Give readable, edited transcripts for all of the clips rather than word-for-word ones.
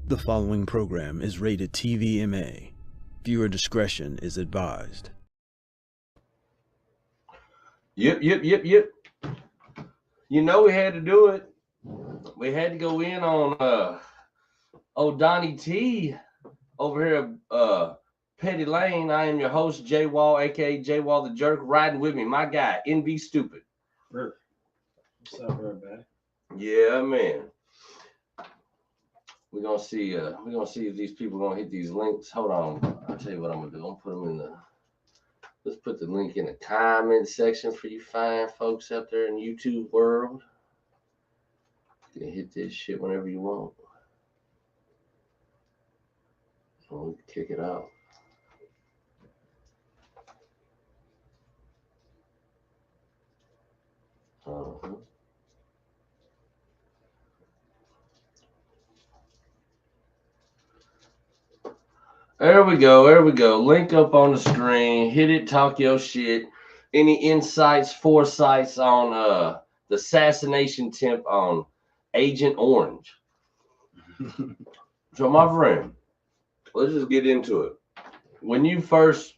The following program is rated TVMA. Viewer discretion is advised. Yep. You know we had to do it. We had to go in on old Donnie T over here Petty Lane. I am your host, J Wall, aka J Wall the Jerk, riding with me, my guy, NB Stupid. What's up, everybody? Yeah, man. We're gonna see if these people are gonna hit these links. Hold on. I'll tell you what I'm gonna do. I'm gonna put them in the let's put the link in the comment section for you fine folks out there in the YouTube world. You can hit this shit whenever you want. And we can kick it off. Uh-huh. There we go. Link up on the screen. Hit it, talk your shit. Any insights, foresights on the assassination attempt on Agent Orange? So, my friend, let's just get into it. When you first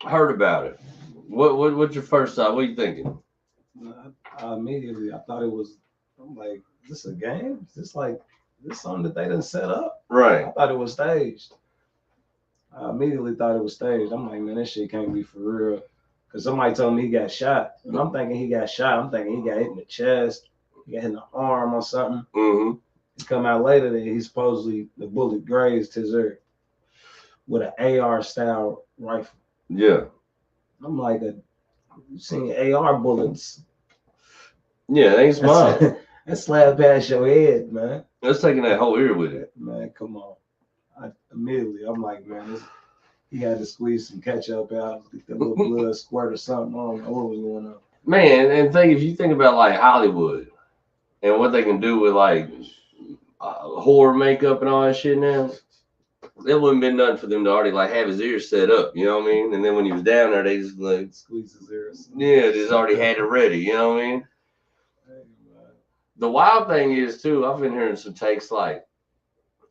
heard about it, what's your first thought? What are you thinking? Immediately, I thought it was. I'm like, is this a game? Is this something that they didn't set up? Right. I thought it was staged. I immediately thought it was staged. I'm like, man, this shit can't be for real. Because somebody told me he got shot. And I'm thinking he got shot. I'm thinking he got hit in the chest. He got hit in the arm or something. Mm-hmm. It come out later that he supposedly, the bullet grazed his ear with an AR style rifle. Yeah. I'm like, you seen AR bullets. Yeah, they ain't smart. That slap past your head, man. Let's taking that whole ear with it. Man, come on. I'm like, man, he had to squeeze some ketchup out, get that little blood squirt or something. I don't know what was going on. Man, and if you think about like Hollywood and what they can do with like horror makeup and all that shit now, it wouldn't been nothing for them to already like have his ears set up, you know what I mean? And then when he was down there, they just like squeeze his ears. Yeah, just already had it ready, you know what I mean? The wild thing is too, I've been hearing some takes like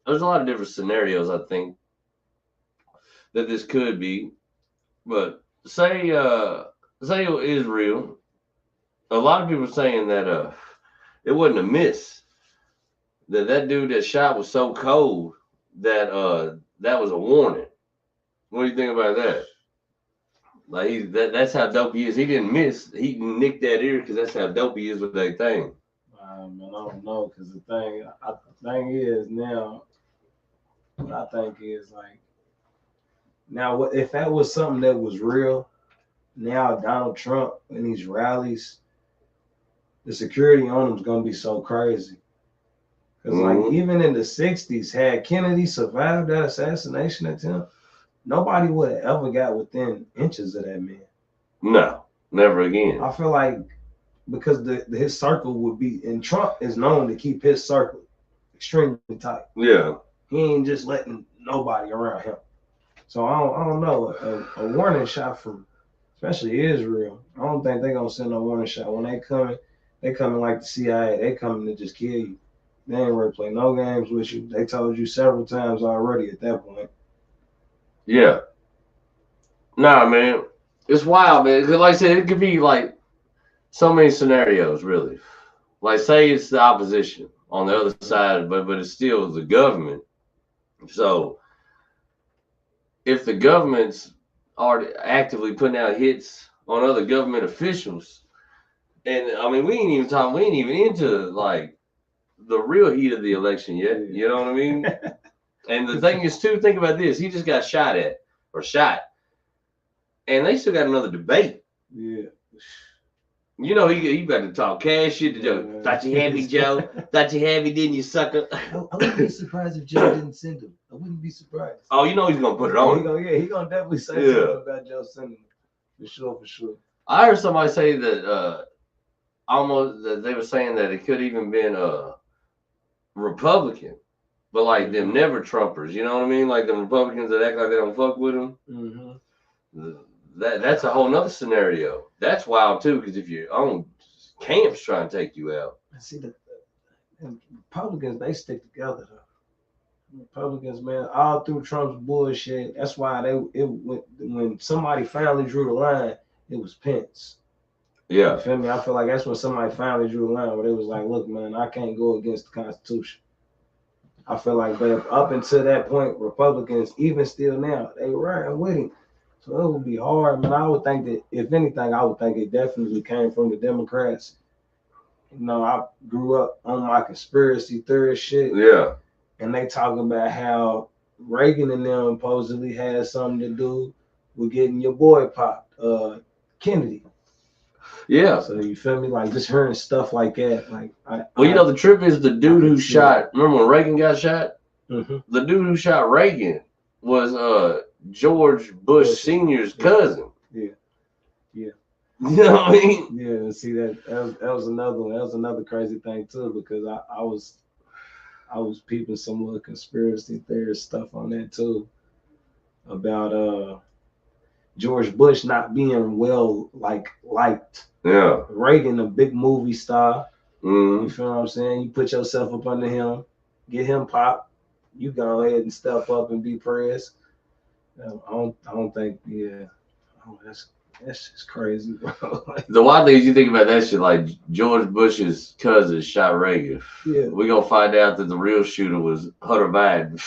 there's a lot of different scenarios I think that this could be, but say it is real. A lot of people are saying that it wasn't a miss. That dude that shot was so cold that that was a warning. What do you think about that? Like that's how dope he is. He didn't miss. He nicked that ear because that's how dope he is with that thing. Man, I don't know, because the thing is now, what I think is like, now if that was something that was real, now Donald Trump in these rallies, the security on him is gonna be so crazy. Because like even in the 60s, had Kennedy survived that assassination attempt, nobody would have ever got within inches of that man. No, never again. I feel like because his circle would be, and Trump is known to keep his circle extremely tight. Yeah. He ain't just letting nobody around him. So I don't know. A warning shot from especially Israel, I don't think they're gonna send no warning shot. When they coming like the CIA. They coming to just kill you. They ain't ready to play no games with you. They told you several times already at that point. Yeah. Nah, man. It's wild, man. Cause like I said, it could be like so many scenarios, really. Like say it's the opposition on the other side, but it's still the government. So if the government's are actively putting out hits on other government officials, and I mean we ain't even into like the real heat of the election yet. You know what I mean? And the thing is too, think about this. He just got shot. And they still got another debate. Yeah. You know, he about to talk cash shit to Joe. Yeah. Thought you had me, Joe. Thought you had me, didn't you, sucker? I wouldn't be surprised if Joe didn't send him. I wouldn't be surprised. Oh, you know he's going to put it on. He's going to definitely say something about Joe sending him. For sure. I heard somebody say that almost that they were saying that it could even been a Republican. But like them never Trumpers, you know what I mean? Like them Republicans that act like they don't fuck with them. Mm-hmm. That's a whole nother scenario. That's wild too, because if your own camps trying to take you out. See, the Republicans, they stick together though. Republicans, man, all through Trump's bullshit. That's why when somebody finally drew the line, it was Pence. Yeah. You feel me? I feel like that's when somebody finally drew the line where they was like, look, man, I can't go against the Constitution. I feel like, but up until that point, Republicans, even still now, they riding with him. So it would be hard, man. I would think that, if anything, I would think it definitely came from the Democrats. You know, I grew up on my conspiracy theory shit. Yeah. And they talk about how Reagan and them supposedly had something to do with getting your boy popped, Kennedy. Yeah. So you feel me? Like just hearing stuff like that. Like, well, you know, the trip is the dude who shot. Remember when Reagan got shot? Mm-hmm. The dude who shot Reagan was George Bush Sr.'s cousin. Yeah. Yeah. You know what I mean? Yeah. See that was another one. That was another crazy thing too, because I was peeping some little conspiracy theory stuff on that too, about George Bush not being well liked. Yeah. Reagan, a big movie star. Mm-hmm. You feel what I'm saying? You put yourself up under him, get him popped, you go ahead and step up and be praised. I don't think, yeah. Oh, that's just crazy, bro. The wild thing is you think about that shit, like George Bush's cousin shot Reagan. Yeah. We're gonna find out that the real shooter was Hunter Biden.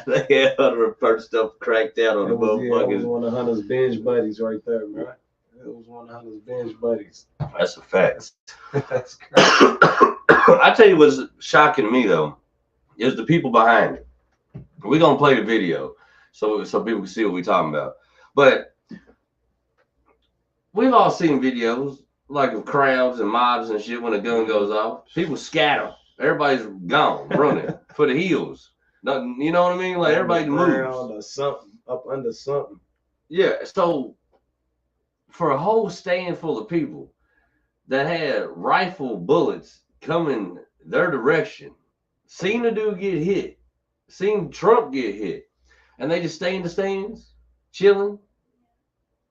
They had Hunter first stuff cracked out on the motherfuckers. That was one of Hunter's binge buddies right there, man. It was one of Hunter's binge buddies. That's a fact. That's crazy. I tell you what's shocking to me though is the people behind it. We're gonna play the video so people can see what we're talking about. But we've all seen videos like of crowds and mobs and shit when a gun goes off. People scatter. Everybody's gone, running for the hills. Nothing, you know what I mean? Like everybody moves. Or something, up under something. Yeah. So for a whole stand full of people that had rifle bullets coming their direction, seen the dude get hit, seen Trump get hit, and they just stay in the stands, chilling.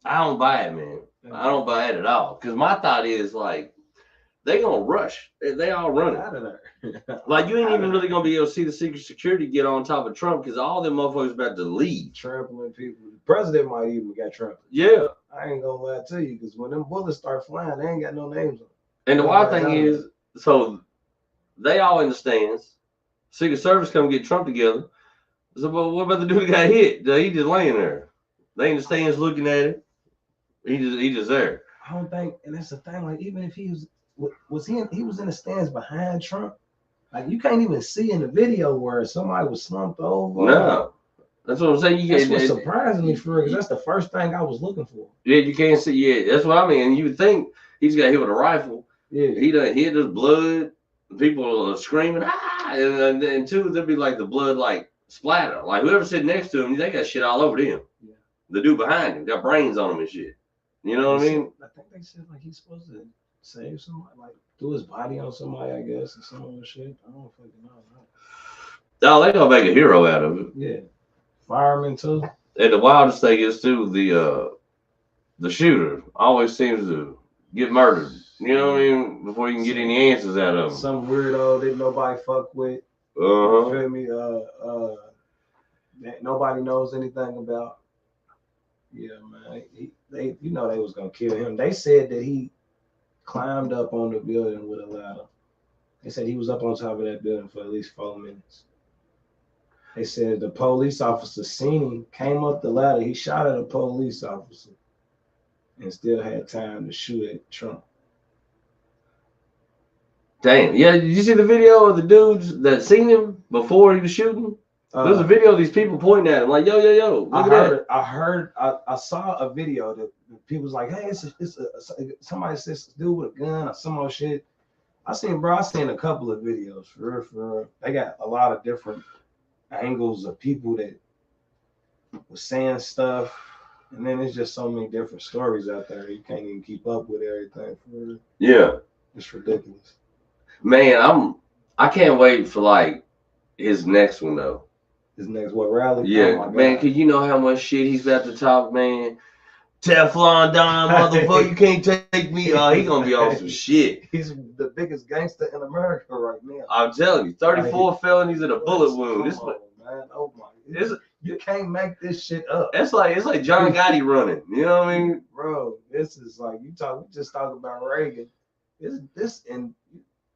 I don't buy it, man. I don't buy it at all. Because my thought is, like, they going to rush. They all running. Out of there. Like, you ain't even really going to be able to see the Secret Security get on top of Trump because all them motherfuckers about to leave. Trampling people. The president might even get trampled. Yeah. I ain't going to lie to you because when them bullets start flying, they ain't got no names on them. And the wild thing is, so they all in the stands. Secret Service come get Trump together. So, but what about the dude that got hit? He just laying there. They in the stands looking at it. He just there. I don't think, and that's the thing. Like, even if he was he was in the stands behind Trump. Like, you can't even see in the video where somebody was slumped over. No, that's what I'm saying. That's what surprised me for, because that's the first thing I was looking for. Yeah, you can't see. Yeah, that's what I mean. You would think he's got hit with a rifle. Yeah, he done hit his blood. People are screaming, ah, and two, there'd be like the blood like splatter. Like whoever sitting next to him, they got shit all over them. Yeah. The dude behind him got brains on him and shit. You know what I mean? I think they said like he's supposed to save somebody, like do his body on somebody, I guess, or some other shit. I don't fucking know. Oh, they gonna make a hero out of it. Yeah, fireman too. And the wildest thing is too, the shooter always seems to get murdered. You know what I mean? Before you can get any answers out of him. Some weirdo that nobody fuck with. You feel me? That nobody knows anything about. Yeah, man. They they was gonna kill him. They said that he climbed up on the building with a ladder. They said he was up on top of that building for at least 4 minutes. They said the police officer seen him, came up the ladder. He shot at a police officer and still had time to shoot at Trump. Damn. Yeah, did you see the video of the dudes that seen him before he was shooting? There's a video of these people pointing at him like, yo, look at that. I saw a video that people was like, hey, somebody says dude with a gun or some other shit. I seen a couple of videos for real. They got a lot of different angles of people that was saying stuff. And then there's just so many different stories out there. You can't even keep up with everything for real. Yeah. It's ridiculous. Man, I can't wait for like his next one though. His next rally? Yeah, oh man, cause you know how much shit he's about to talk, man. Teflon Don, motherfucker, you can't take me. Oh, he gonna be on some shit. He's the biggest gangster in America right now. I'm telling you, 34 felonies and a bullet wound. Come on, man. Oh my. You can't make this shit up. It's like John Gotti running. You know what I mean? Bro, this is like we just talking about Reagan. This and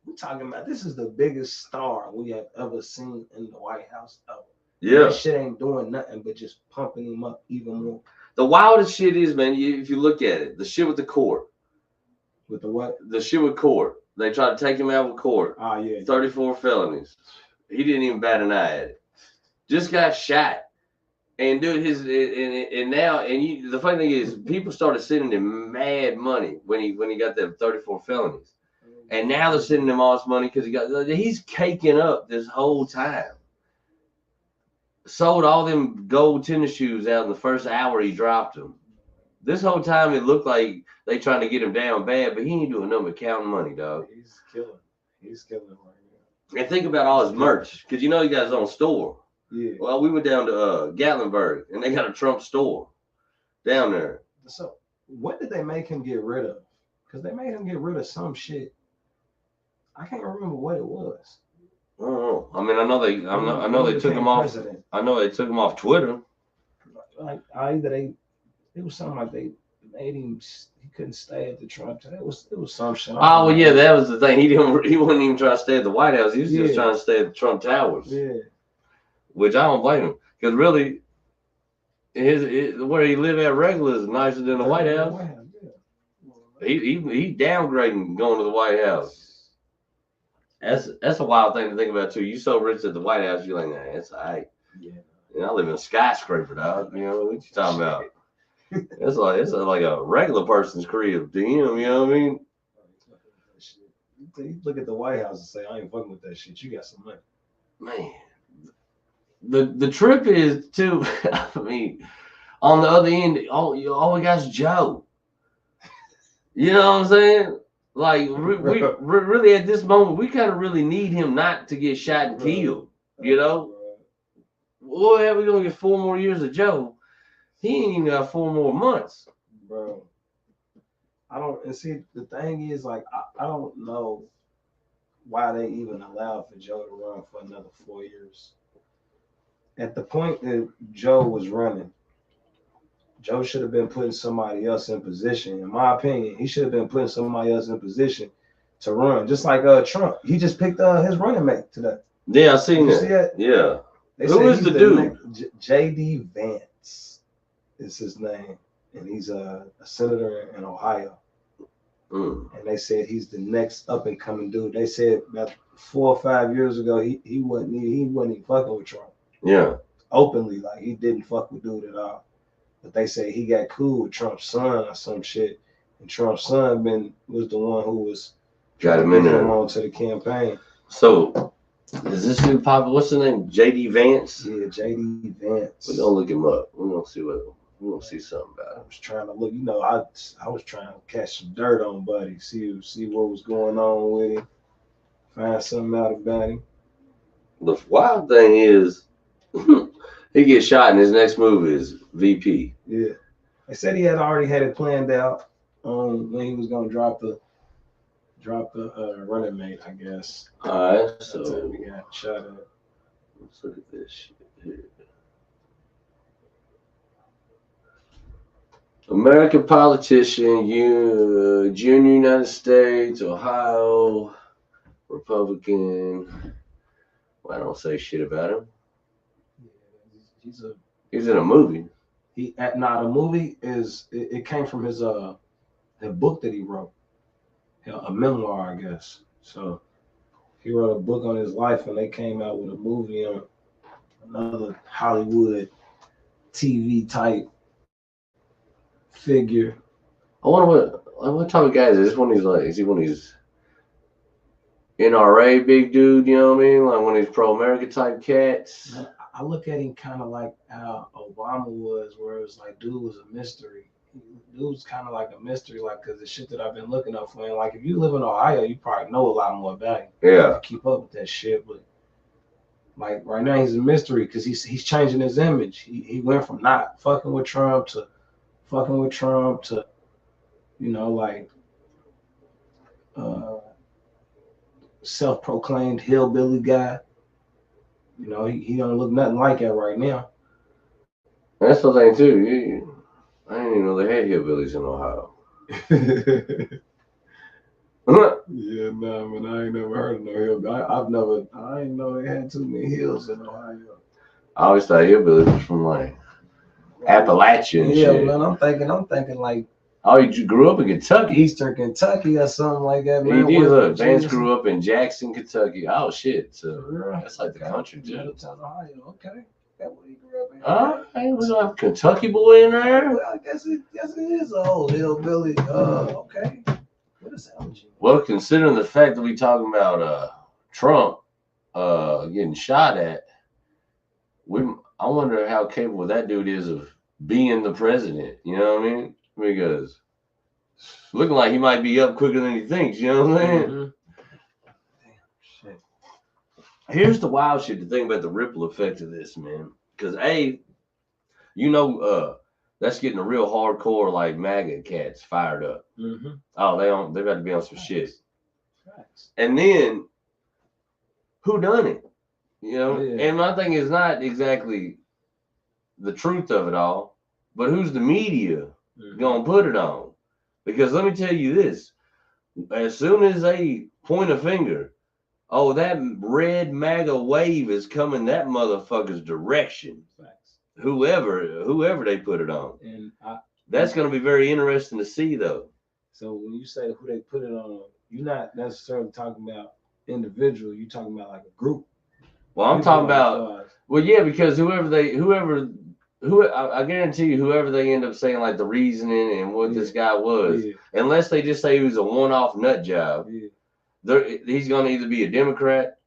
we talking about this is the biggest star we have ever seen in the White House ever. Yeah. This shit ain't doing nothing but just pumping him up even more. The wildest shit is, man, if you look at it, the shit with the court. With the what? The shit with court. They tried to take him out with court. Ah, yeah. 34 felonies. He didn't even bat an eye at it. Just got shot. And dude, the funny thing is, people started sending him mad money when he got them 34 felonies. And now they're sending him all this money because he's caking up this whole time. Sold all them gold tennis shoes out in the first hour he dropped them. This whole time it looked like they trying to get him down bad, but he ain't doing nothing but counting money, dog. He's killing. He's killing right now. And think about all his merch, because you know he got his own store. Yeah. Well, we went down to Gatlinburg, and they got a Trump store down there. So what did they make him get rid of? Because they made him get rid of some shit. I can't remember what it was. I don't know. I mean, I know they took him off. President. I know they took him off Twitter. Like it was something like they made him. He couldn't stay at the Trump. It was some shit. Oh well, yeah, that was the thing. He wasn't even trying to stay at the White House. He was just trying to stay at the Trump Towers. Yeah. Which I don't blame him, because really, where he lived at regular is nicer than the White House. He downgrading going to the White House. That's a wild thing to think about too. You so rich at the White House, you're like, nah, it's all right. Yeah. And I live in a skyscraper, dog. You know what you talking about? It's like a regular person's crib to him. You know what I mean? You look at the White House and say, I ain't fucking with that shit. You got some money, man. The trip is too. I mean, on the other end, all we got is Joe. You know what I'm saying? Like we really at this moment, we kind of really need him not to get shot and killed. You know, well, we're gonna get 4 more years of Joe. He ain't even got 4 more months, bro. I don't. And see, the thing is, like, I don't know why they even allowed for Joe to run for another 4 years. At the point that Joe was running, Joe should have been putting somebody else in position. In my opinion, he should have been putting somebody else in position to run. Just like Trump. He just picked his running mate today. Yeah, I seen that. See that. Yeah. Who is the dude? J.D. Vance is his name. And he's a senator in Ohio. And they said he's the next up and coming dude. They said about 4 or 5 years ago, he wasn't even fucking with Trump. Yeah. Openly, like he didn't fuck with dude at all. But they say he got cool with Trump's son or some shit. And Trump's son was the one who was got him in there on to the campaign. So is this dude popular? What's the name? J.D. Vance? Yeah, J.D. Vance. We're gonna look him up. We're gonna see something about him. I was trying to look, I was trying to catch some dirt on Buddy, see what was going on with him, find something out about him. The wild thing is he gets shot and his next move is VP. Yeah. They said he already had it planned out when he was gonna drop the running mate, I guess. All right, so we got shot at. Let's look at this shit here. American politician, junior United States, Ohio, Republican. Well, I don't say shit about him. Yeah, he's in a movie. The movie it came from his the book that he wrote, a memoir, I guess. So he wrote a book on his life, and they came out with a movie on another Hollywood TV type figure. I wonder what type of guy is this? Is he one of these NRA big dude? You know what I mean? Like one of these pro-America type cats. I look at him kind of like how Obama was, where it was like dude was a mystery. Dude's kind of like a mystery, like because the shit that I've been looking up for him. Like if you live in Ohio, you probably know a lot more about him. Yeah. Keep up with that shit, but like right now he's a mystery because he's changing his image. He went from not fucking with Trump to fucking with Trump to, like self-proclaimed hillbilly guy. He don't look nothing like that right now. That's the thing too. I didn't even know they had hillbillies in Ohio. Yeah, nah, man, I ain't never heard of no hillbilly. I ain't know they had too many hills in Ohio. I always thought hillbillies was from like Appalachian shit. Man, I'm thinking like, oh, you grew up in Kentucky? Eastern Kentucky or something like that, man. He did. Look, Vance grew up in Jackson, Kentucky. Oh shit! So that's like the country, too. Ohio, okay. That's what he grew up in. Hey, was a Kentucky boy in there? Well, I guess it is a whole hillbilly. Okay. What is that? Well, considering the fact that we talking about Trump getting shot at, I wonder how capable that dude is of being the president. You know what I mean? Because looking like he might be up quicker than he thinks. You know what I'm saying? Mm-hmm. Damn, shit. Here's the wild shit to think about the ripple effect of this, man. Because that's getting a real hardcore like MAGA cats fired up. Mm-hmm. Oh, they about to be on some shit. Facts. And then who done it? Yeah. And my thing is not exactly the truth of it all, but who's the media gonna put it on? Because let me tell you this: as soon as they point a finger, oh, that red MAGA wave is coming that motherfucker's direction. Facts. Whoever they put it on. And that's gonna be very interesting to see, though. So when you say who they put it on, you're not necessarily talking about individual. You're talking about like a group. Well, I'm talking about. Well, yeah, because I guarantee you, whoever they end up saying like the reasoning and what this guy was, unless they just say he was a one-off nut job, he's gonna either be a Democrat,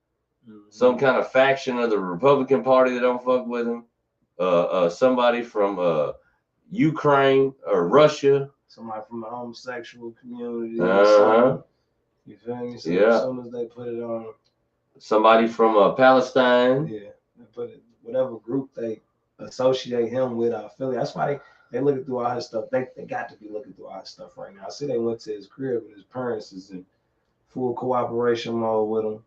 some kind of faction of the Republican Party that don't fuck with him, somebody from Ukraine or Russia, somebody from the homosexual community. You feel me? So yeah. As soon as they put it on, somebody from Palestine. Yeah, they put it, whatever group they associate him with. I feel that's why they looking through all his stuff. They got to be looking through all his stuff right now. I see they went to his crib and his parents is in full cooperation mode with him.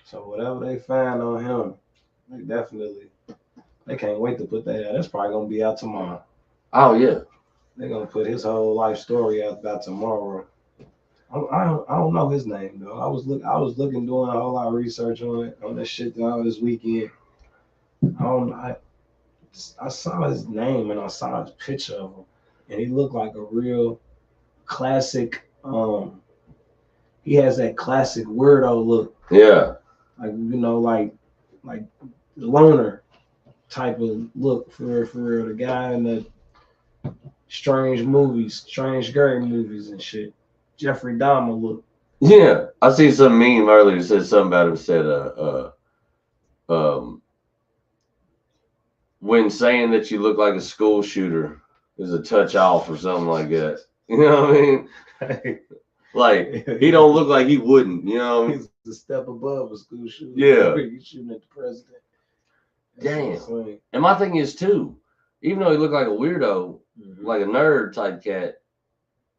So whatever they find on him, they can't wait to put that out. That's probably gonna be out tomorrow. Oh yeah, they're gonna put his whole life story out about tomorrow. I don't know his name though. I was looking, doing a whole lot of research on this shit all this weekend. I saw his name and I saw his picture of him, and he looked like a real classic. He has that classic weirdo look. Yeah. Like like loner type of look for real. The guy in the strange scary movies and shit. Jeffrey Dahmer look. Yeah, I seen some meme earlier that said something about him. Said when saying that you look like a school shooter is a touch off or something like that. You know what I mean? Like he don't look like he wouldn't. You know what I mean? He's a step above a school shooter. Yeah. He's shooting at the president. Damn. And my thing is too, even though he looked like a weirdo, like a nerd type cat,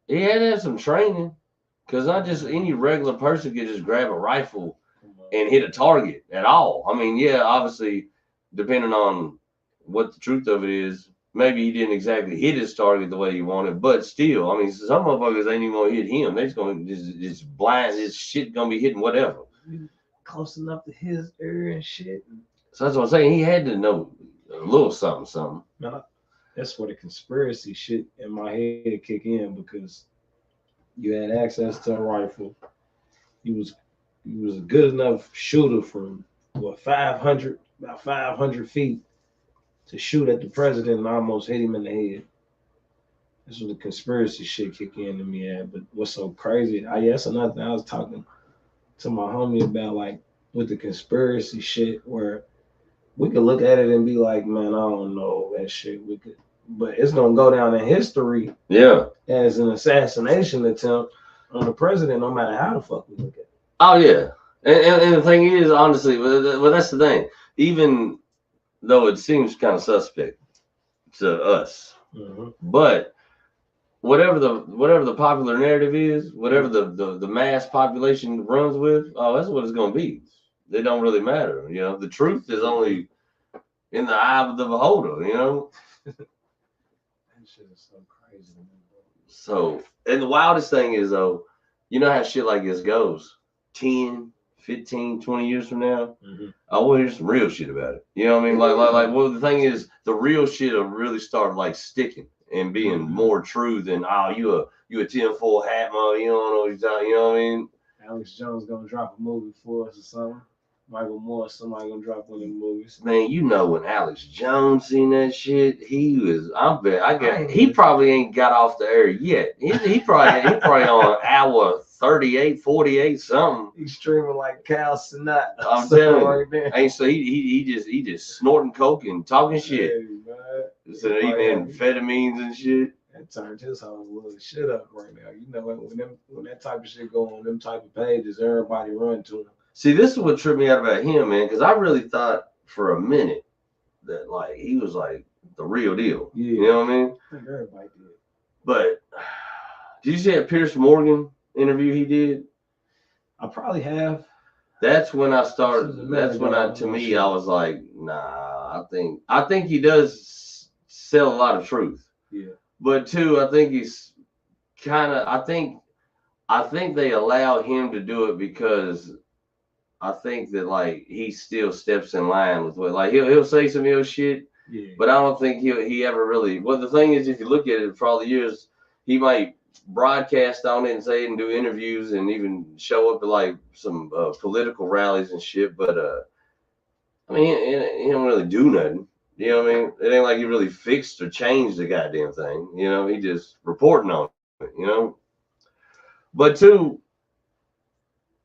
he had to have some training. Because not just any regular person could just grab a rifle and hit a target at all. I mean, yeah, obviously, depending on what the truth of it is, maybe he didn't exactly hit his target the way he wanted, but still, I mean, some motherfuckers ain't even gonna hit him. They just gonna just blind. His shit gonna be hitting whatever. Close enough to his area and shit. So that's what I'm saying. He had to know a little something. No, that's where the conspiracy shit in my head kick in, because you had access to a rifle. He was a good enough shooter from about 500 feet to shoot at the president and almost hit him in the head. That's what the conspiracy shit kick in to me at. But what's so crazy? That's another thing I was talking to my homie about, like with the conspiracy shit, where we could look at it and be like, man, I don't know that shit. But it's gonna go down in history, as an assassination attempt on the president, no matter how the fuck we look at it. Oh yeah, and the thing is, honestly, well, that's the thing. Even though it seems kind of suspect to us, but whatever the popular narrative is, whatever the mass population runs with, oh, that's what it's gonna be. It don't really matter, you know. The truth is only in the eye of the beholder, you know. That shit is so crazy. So, and the wildest thing is though, you know how shit like this goes. 10, 15, 20 years from now, I want to hear some real shit about it. You know what I mean? Like well, the thing is, the real shit will really start like sticking and being more true than you a tinfoil hat man. You don't know what you're talking. You know what I mean? Alex Jones gonna drop a movie for us or something. Michael Moore, somebody gonna drop one of them movies. Man, you know when Alex Jones seen that shit, he was. He probably ain't got off the air yet. He probably on hour 38, 48, something. He's streaming like Cal Sinat. I'm telling you. Ain't so he just snorting coke and talking shit. Instead of eating amphetamines and shit. That turned his whole little shit up right now. You know when that type of shit go on them type of pages, everybody run to him. See, this is what tripped me out about him, man, because I really thought for a minute that like he was like the real deal. Yeah. You know what I mean? I think everybody did. But did you see that Pierce Morgan interview he did? I probably have. That's when I started. That's when I was like, nah. I think he does sell a lot of truth. Yeah. But two, I think he's kind of. I think they allow him to do it because I think that like he still steps in line with what like he'll say some ill shit. Yeah. But I don't think he ever really. Well, the thing is, if you look at it for all the years, he might broadcast on it and say it and do interviews and even show up at like some political rallies and shit. But I mean, he don't really do nothing. You know what I mean? It ain't like he really fixed or changed the goddamn thing. You know, he just reporting on it. You know. But two,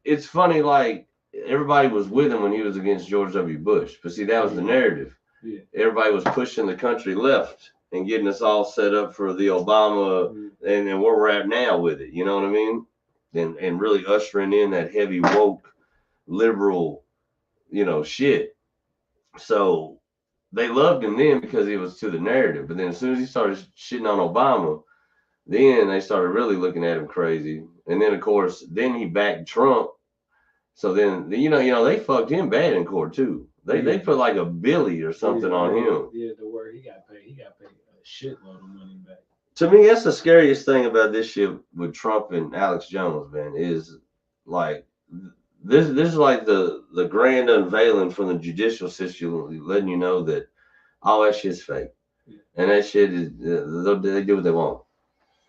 it's funny like. Everybody was with him when he was against George W. Bush. But see, that was the narrative. Yeah. Everybody was pushing the country left and getting us all set up for the Obama and where we're at now with it. You know what I mean? And really ushering in that heavy woke liberal, you know, shit. So they loved him then because he was to the narrative. But then as soon as he started shitting on Obama, then they started really looking at him crazy. And then, of course, then he backed Trump. So then, you know, they fucked him bad in court too. They put like $1 billion or something on him. Yeah, the word he got paid a shitload of money back. To me, that's the scariest thing about this shit with Trump and Alex Jones, man. Is like this is like the grand unveiling from the judicial system, letting you know that all that shit's fake, and that shit is they do what they want,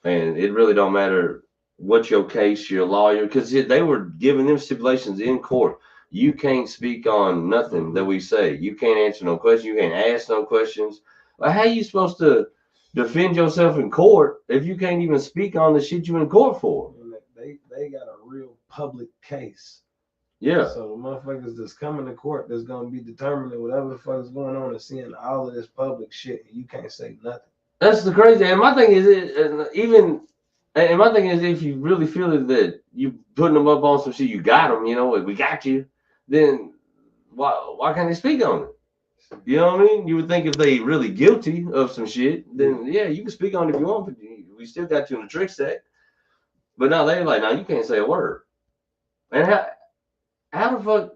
and it really don't matter. What's your case, your lawyer? Because they were giving them stipulations in court. You can't speak on nothing that we say. You can't answer no questions. You can't ask no questions. Well, how are you supposed to defend yourself in court if you can't even speak on the shit you in court for? They got a real public case. Yeah. So the motherfuckers that's coming to court that's gonna be determining whatever the fuck is going on and seeing all of this public shit, and you can't say nothing. That's the crazy. And my thing is, And my thing is, if you really feel that you putting them up on some shit, you got them, you know, we got you, then why can't they speak on it? You know what I mean? You would think if they really guilty of some shit, then yeah, you can speak on it if you want, but we still got you in the trick stack. But no, they're like, no, you can't say a word. And how the fuck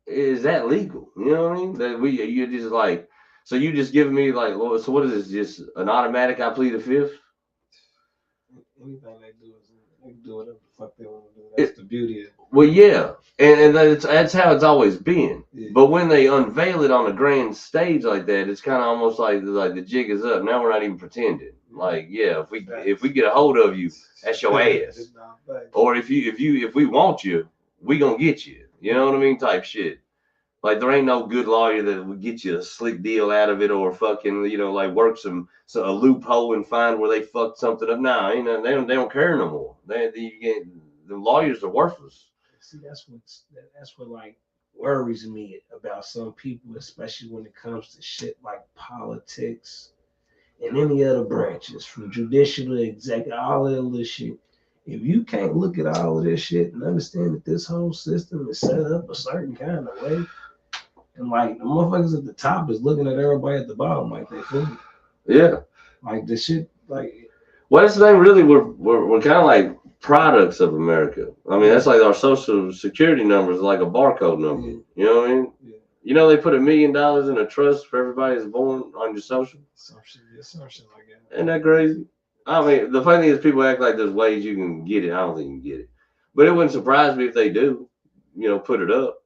is that legal? You know what I mean? That you're just like, so you just giving me like, so what is this? Just an automatic? I plead the fifth. Anything they do whatever the fuck they want to do. That's the beauty of it. Well, yeah, and that's how it's always been. Yeah. But when they unveil it on a grand stage like that, it's kind of almost like the jig is up. Now we're not even pretending. Like, yeah, if we get a hold of you, that's your ass. Or if we want you, we gonna get you. You know what I mean? Type shit. Like there ain't no good lawyer that would get you a slick deal out of it or fucking, you know, like work a loophole and find where they fucked something up. Nah, you know, they don't care no more. The lawyers are worthless. See, that's what like worries me about some people, especially when it comes to shit like politics and any other branches, from judicial to executive, all of this shit. If you can't look at all of this shit and understand that this whole system is set up a certain kind of way, and like the motherfuckers at the top is looking at everybody at the bottom like they fool. Yeah. Like the shit, like. Well, that's the thing. Really, we're kind of like products of America. I mean, that's like our social security numbers, like a barcode number. Yeah. You know what I mean? Yeah. You know, they put $1 million in a trust for everybody that's born on your social. Some shit like that. Isn't that crazy? I mean, the funny thing is, people act like there's ways you can get it. I don't think you can get it, but it wouldn't surprise me if they do. You know, put it up.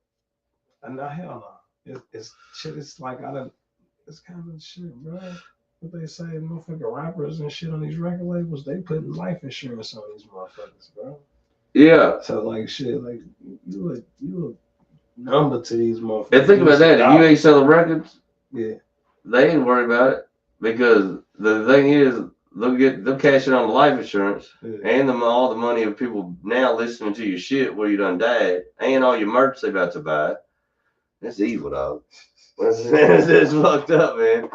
No, hell no. It's shit. It's like it's kind of shit, bro. What they say, motherfucking rappers and shit on these record labels, they putting life insurance on these motherfuckers, bro. Yeah. So like shit, like you a number to these motherfuckers. And think about that. If you ain't selling records, yeah, they ain't worried about it because the thing is, they'll cash in on the life insurance and all the money of people now listening to your shit where you done died and all your merch they about to buy. That's evil, dog. That's fucked up, man.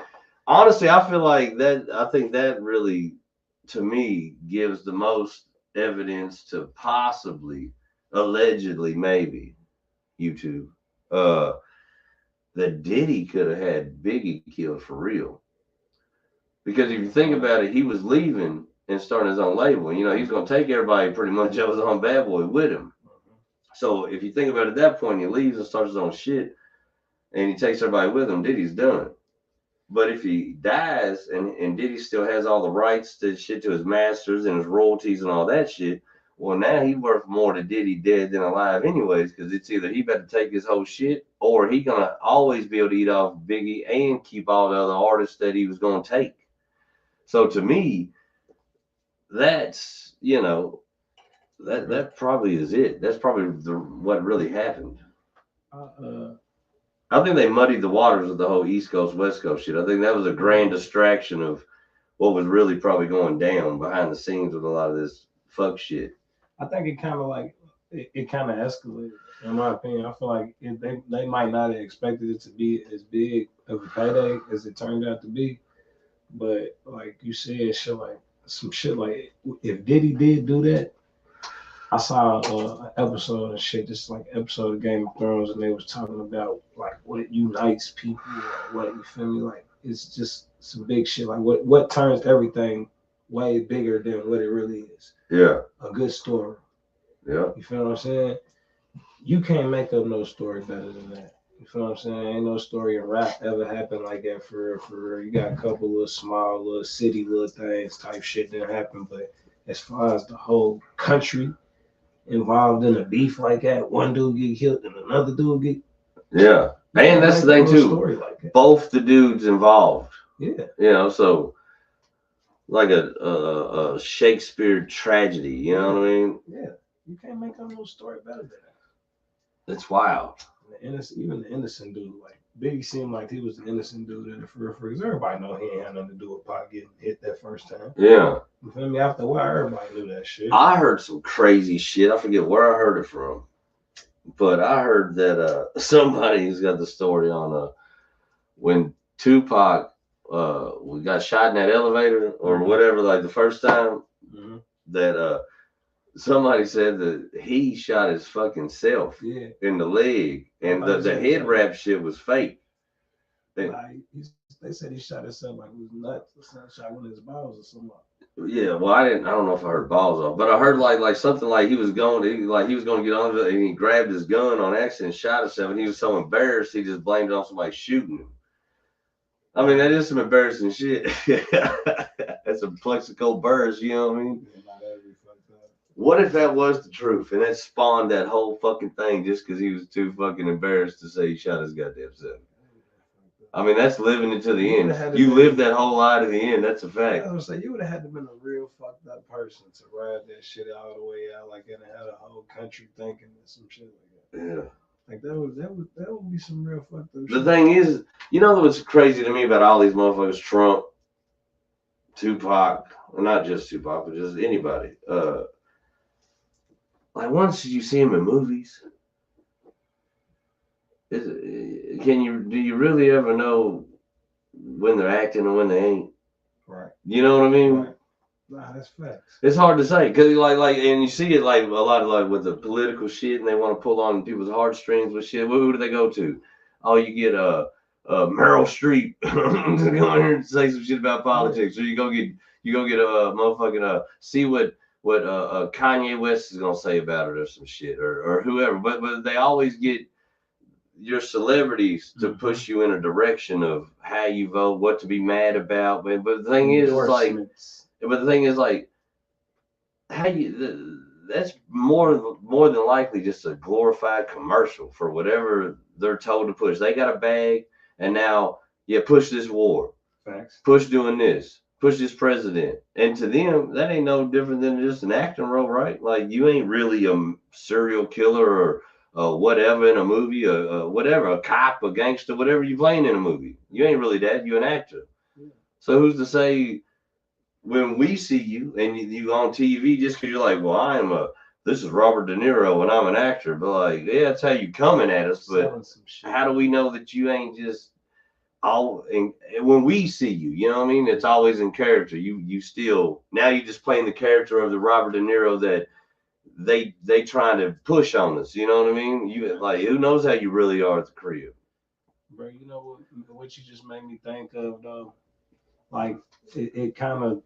Honestly, I feel like that. I think that really, to me, gives the most evidence to possibly, allegedly, maybe YouTube, that Diddy could have had Biggie killed for real. Because if you think about it, he was leaving and starting his own label. You know, he's going to take everybody pretty much that was on Bad Boy with him. So if you think about it at that point, he leaves and starts his own shit, and he takes everybody with him, Diddy's done. But if he dies and Diddy still has all the rights to shit to his masters and his royalties and all that shit, well, now he worth more to Diddy dead than alive anyways, because it's either he better take his whole shit or he going to always be able to eat off Biggie and keep all the other artists that he was going to take. So to me, that's, you know, that probably is it. That's probably what really happened. I think they muddied the waters with the whole East Coast, West Coast shit. I think that was a grand distraction of what was really probably going down behind the scenes with a lot of this fuck shit. I think it kind of like, it kind of escalated, in my opinion. I feel like they might not have expected it to be as big of a payday as it turned out to be. But like you said, some shit like if Diddy did do that, I saw an episode and shit, just like episode of Game of Thrones, and they was talking about like what unites people or what, you feel me? Like it's just some big shit. Like what turns everything way bigger than what it really is. Yeah. A good story. Yeah. You feel what I'm saying? You can't make up no story better than that. You feel what I'm saying? Ain't no story in rap ever happened like that for real, for real. You got a couple little small little city little things type shit that happen, but as far as the whole country involved in a beef like that, one dude get killed and another dude get. Yeah, and that's the thing too. Like both the dudes involved. Yeah. You know, so like a Shakespeare tragedy. You know what I mean? Yeah. You can't make up no story better than that. It's wild. Even the innocent dude, like Biggie seemed like he was the innocent dude in the for because everybody know he ain't had nothing to do with Pac getting hit that first time. Yeah. You feel me? After a while, everybody knew that shit. I heard some crazy shit. I forget where I heard it from, but I heard that somebody's got the story on when Tupac we got shot in that elevator or whatever, like the first time that somebody said that he shot his fucking self in the leg, and the head wrap shit was fake. They said he shot himself like he was nuts or something, shot one of his balls or something. Yeah, well, I don't know if I heard balls off, but I heard like something like he was going to get on it, and he grabbed his gun on accident, and shot himself, and he was so embarrassed he just blamed it on somebody shooting him. I mean, that is some embarrassing shit. That's some plexico burst, you know what I mean? What if that was the truth and that spawned that whole fucking thing just because he was too fucking embarrassed to say he shot his goddamn self? I mean, that's living it to the end. You live that whole lie to the end. That's a fact. I was saying, you would have had to been a real fucked up person to ride that shit all the way out, like, and had a whole country thinking and some shit like that. Yeah. Like that would be some real fucked up shit. The thing is, you know what's crazy to me about all these motherfuckers, Trump, Tupac, well, not just Tupac, but just anybody. Like once you see them in movies, do you really ever know when they're acting and when they ain't? Right. You know what I mean? Right. Nah, that's facts. It's hard to say because like, and you see it like a lot of like with the political shit, and they want to pull on people's heartstrings with shit. Who do they go to? Oh, you get Meryl Streep to go in here and say some shit about politics, or you You go get a motherfucking see what Kanye West is gonna say about it or some shit or whoever. But they always get your celebrities to push you in a direction of how you vote, what to be mad about. But the thing is, like, how you that's more than likely just a glorified commercial for whatever they're told to push. They got a bag, and now push this war, Facts. push doing this, push this president, and to them that ain't no different than just an acting role, right? Like you ain't really a serial killer or whatever in a movie, whatever, a cop, a gangster, whatever you playing in a movie. You ain't really that. You an actor. Yeah. So who's to say when we see you and you on TV just because you're like, well, this is Robert De Niro and I'm an actor, but like, yeah, that's how you coming at us. But how do we know that you ain't just all? And when we see you, you know what I mean? It's always in character. You still now you just playing the character of the Robert De Niro that they trying to push on us. You know what I mean? You like who knows how you really are at the crib, bro. You know what you just made me think of though, like it kind of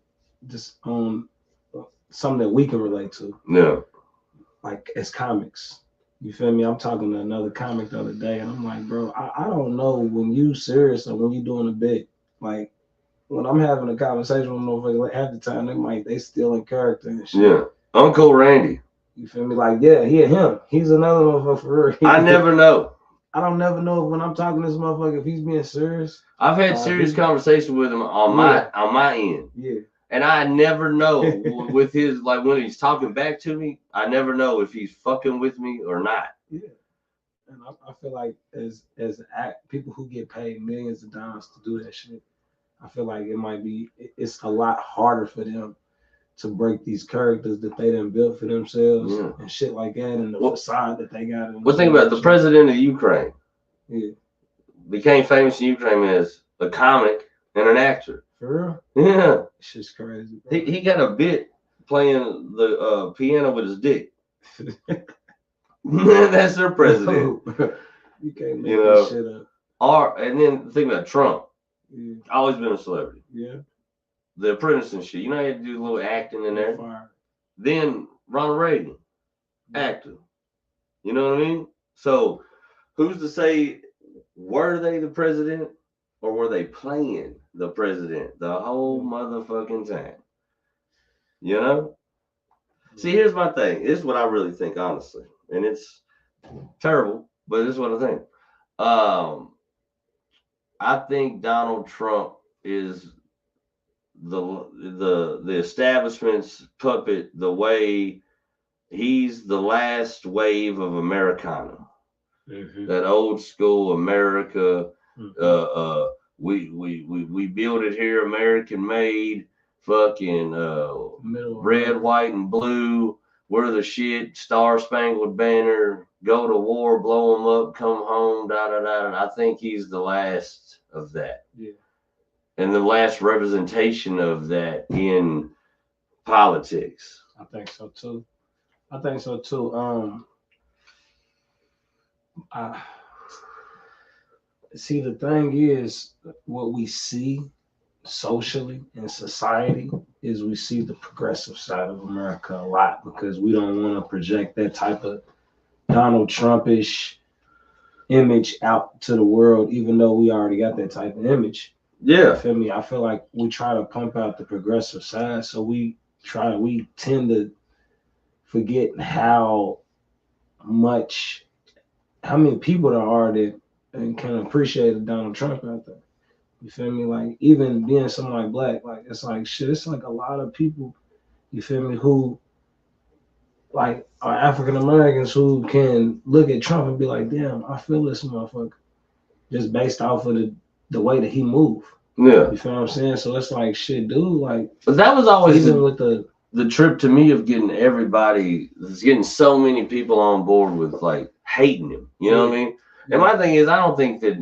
just on something that we can relate to. Yeah. Like as comics. You feel me? I'm talking to another comic the other day and I'm like, bro, I don't know when you serious or when you doing a bit. Like when I'm having a conversation with motherfuckers, half the time they still in character and shit. Yeah. Uncle Randy. You feel me? Like, yeah, him. He's another motherfucker for real. I never know. I don't never know when I'm talking to this motherfucker if he's being serious. I've had serious conversation with him on my end. Yeah. And I never know with his, like when he's talking back to me, I never know if he's fucking with me or not. Yeah. And I feel like as people who get paid millions of dollars to do that shit, I feel like it's a lot harder for them to break these characters that they done built for themselves and shit like that, and the facade that they got. Well, think about it, the president of Ukraine. Yeah. Became famous in Ukraine as a comic and an actor. For real? Yeah. It's just crazy. He got a bit playing the piano with his dick. That's their president. You can't make this shit up. And then think about Trump. Yeah. Always been a celebrity. Yeah. The Apprentice and shit. You know, he had to do a little acting in there. Fire. Then Ronald Reagan, actor. You know what I mean? So who's to say, were they the president or were they playing the president the whole motherfucking time? You know? See, here's my thing. This is what I really think, honestly. And it's terrible, but this is what I think. I think Donald Trump is the establishment's puppet, the way he's the last wave of Americana. Mm-hmm. That old school America. Mm-hmm. We build it here, American made, fucking red, white, and blue. We're the shit, Star Spangled Banner, go to war, blow them up, come home, da da da. I think he's the last of that. Yeah. And the last representation of that in politics. I think so too. See, the thing is, what we see socially in society is we see the progressive side of America a lot because we don't want to project that type of Donald Trumpish image out to the world, even though we already got that type of image. Yeah. You feel me? I feel like we try to pump out the progressive side, so we tend to forget how many people there are that can appreciate a Donald Trump out there. You feel me? Like even being something like black, like it's like shit. It's like a lot of people, you feel me, who like are African Americans who can look at Trump and be like, damn, I feel this motherfucker, just based off of the way that he moved. Yeah. You feel what I'm saying? So it's like shit, dude. Like, but that was always even with the trip to me of getting so many people on board with like hating him. You know what I mean? And my thing is, I don't think that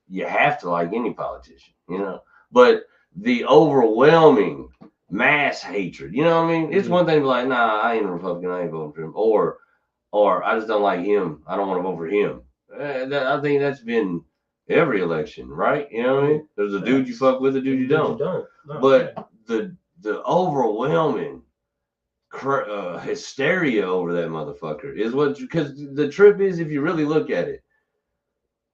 you have to like any politician, you know, but the overwhelming mass hatred, you know what I mean? It's one thing to be like, nah, I ain't a Republican, I ain't voting for him. Or I just don't like him, I don't want to vote for him. I think that's been every election, right? You know what I mean? There's a dude you fuck with, a dude you don't. But the overwhelming hysteria over that motherfucker is what, because the trip is, if you really look at it,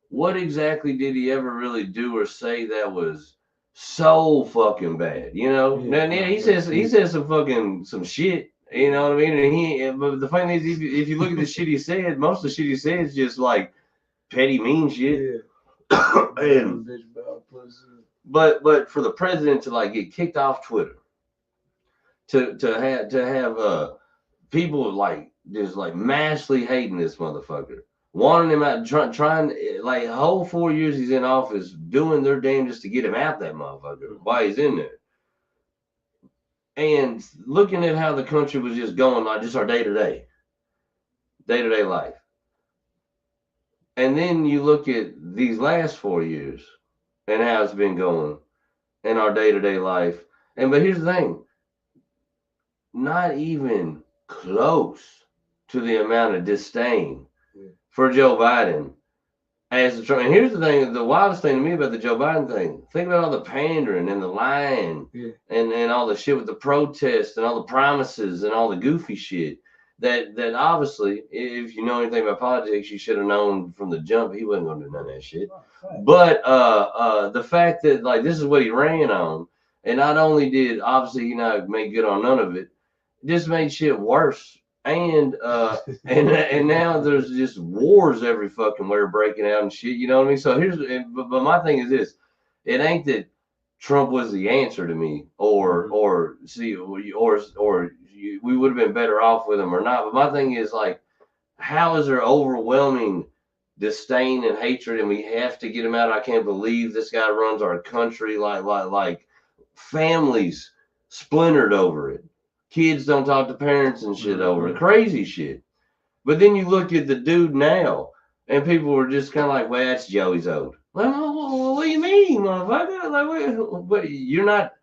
what exactly did he ever really do or say that was so fucking bad? You know, yeah, he says some shit. You know what I mean? And but the funny thing is, if you look at the shit he said, most of the shit he said is just like petty, mean shit. Yeah. But for the president to like get kicked off Twitter, to have people like just like massively hating this motherfucker, wanting him out, trying like the whole 4 years he's in office, doing their damnedest to get him out that motherfucker while he's in there, and looking at how the country was just going, like just our day-to-day life. And then you look at these last 4 years and how it's been going in our day-to-day life. But here's the thing, not even close to the amount of disdain for Joe Biden as the Trump. And here's the thing, the wildest thing to me about the Joe Biden thing, think about all the pandering and the lying and all the shit with the protests and all the promises and all the goofy shit that obviously, if you know anything about politics, you should have known from the jump he wasn't going to do none of that shit. But the fact that like this is what he ran on, and not only did obviously he not make good on none of it, just made shit worse. And now there's just wars every fucking where breaking out and shit. You know what I mean? So but my thing is this: it ain't that Trump was the answer to me, or we would have been better off with him or not. But my thing is like, how is there overwhelming disdain and hatred, and we have to get him out? I can't believe this guy runs our country, like families splintered over it. Kids don't talk to parents and shit over it. Crazy shit. But then you look at the dude now, and people were just kind of like, well, that's Joey's old. Well, what do you mean, motherfucker? Like, what, you're not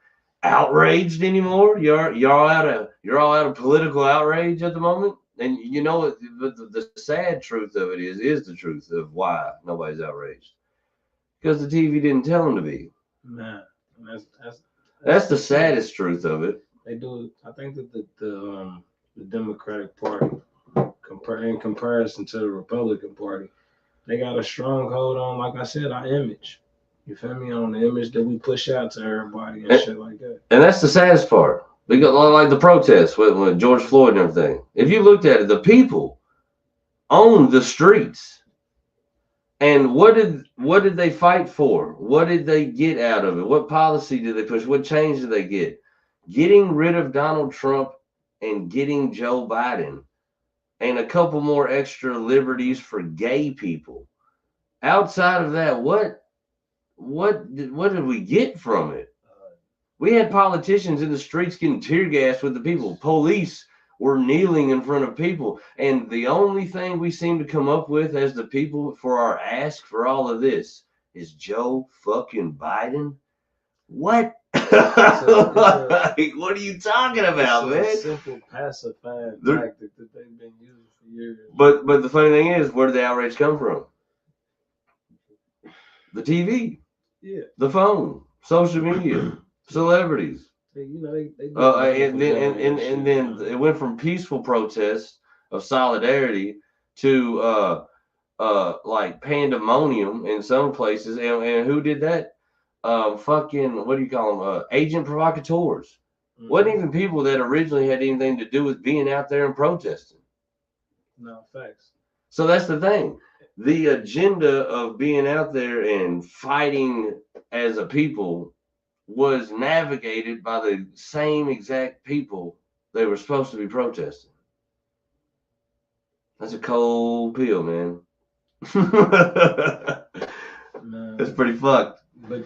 outraged anymore? You're all out of political outrage at the moment? And you know what? But the sad truth of it is the truth of why nobody's outraged. Because the TV didn't tell them to be. Man, that's the saddest truth of it. They do. I think that the Democratic Party, in comparison to the Republican Party, they got a strong hold on, like I said, our image. You feel me? On the image that we push out to everybody and shit like that. And that's the saddest part. Because like the protests with George Floyd and everything. If you looked at it, the people owned the streets. And what did they fight for? What did they get out of it? What policy did they push? What change did they get? Getting rid of Donald Trump and getting Joe Biden and a couple more extra liberties for gay people. Outside of that, what did we get from it? We had politicians in the streets getting tear gassed with the people. Police were kneeling in front of people. And the only thing we seem to come up with as the people for our ask for all of this is Joe fucking Biden. What? Like, what are you talking about, man? It's a simple pacifying tactic that they've been using for years. But the funny thing is, where did the outrage come from? The TV, the phone, social media, celebrities. You know, they and then it went from peaceful protests of solidarity to like pandemonium in some places. And who did that? Fucking, what do you call them? Agent provocateurs. Mm-hmm. Wasn't even people that originally had anything to do with being out there and protesting. No, facts. So that's the thing. The agenda of being out there and fighting as a people was navigated by the same exact people they were supposed to be protesting. That's a cold pill, man. That's pretty fucked. But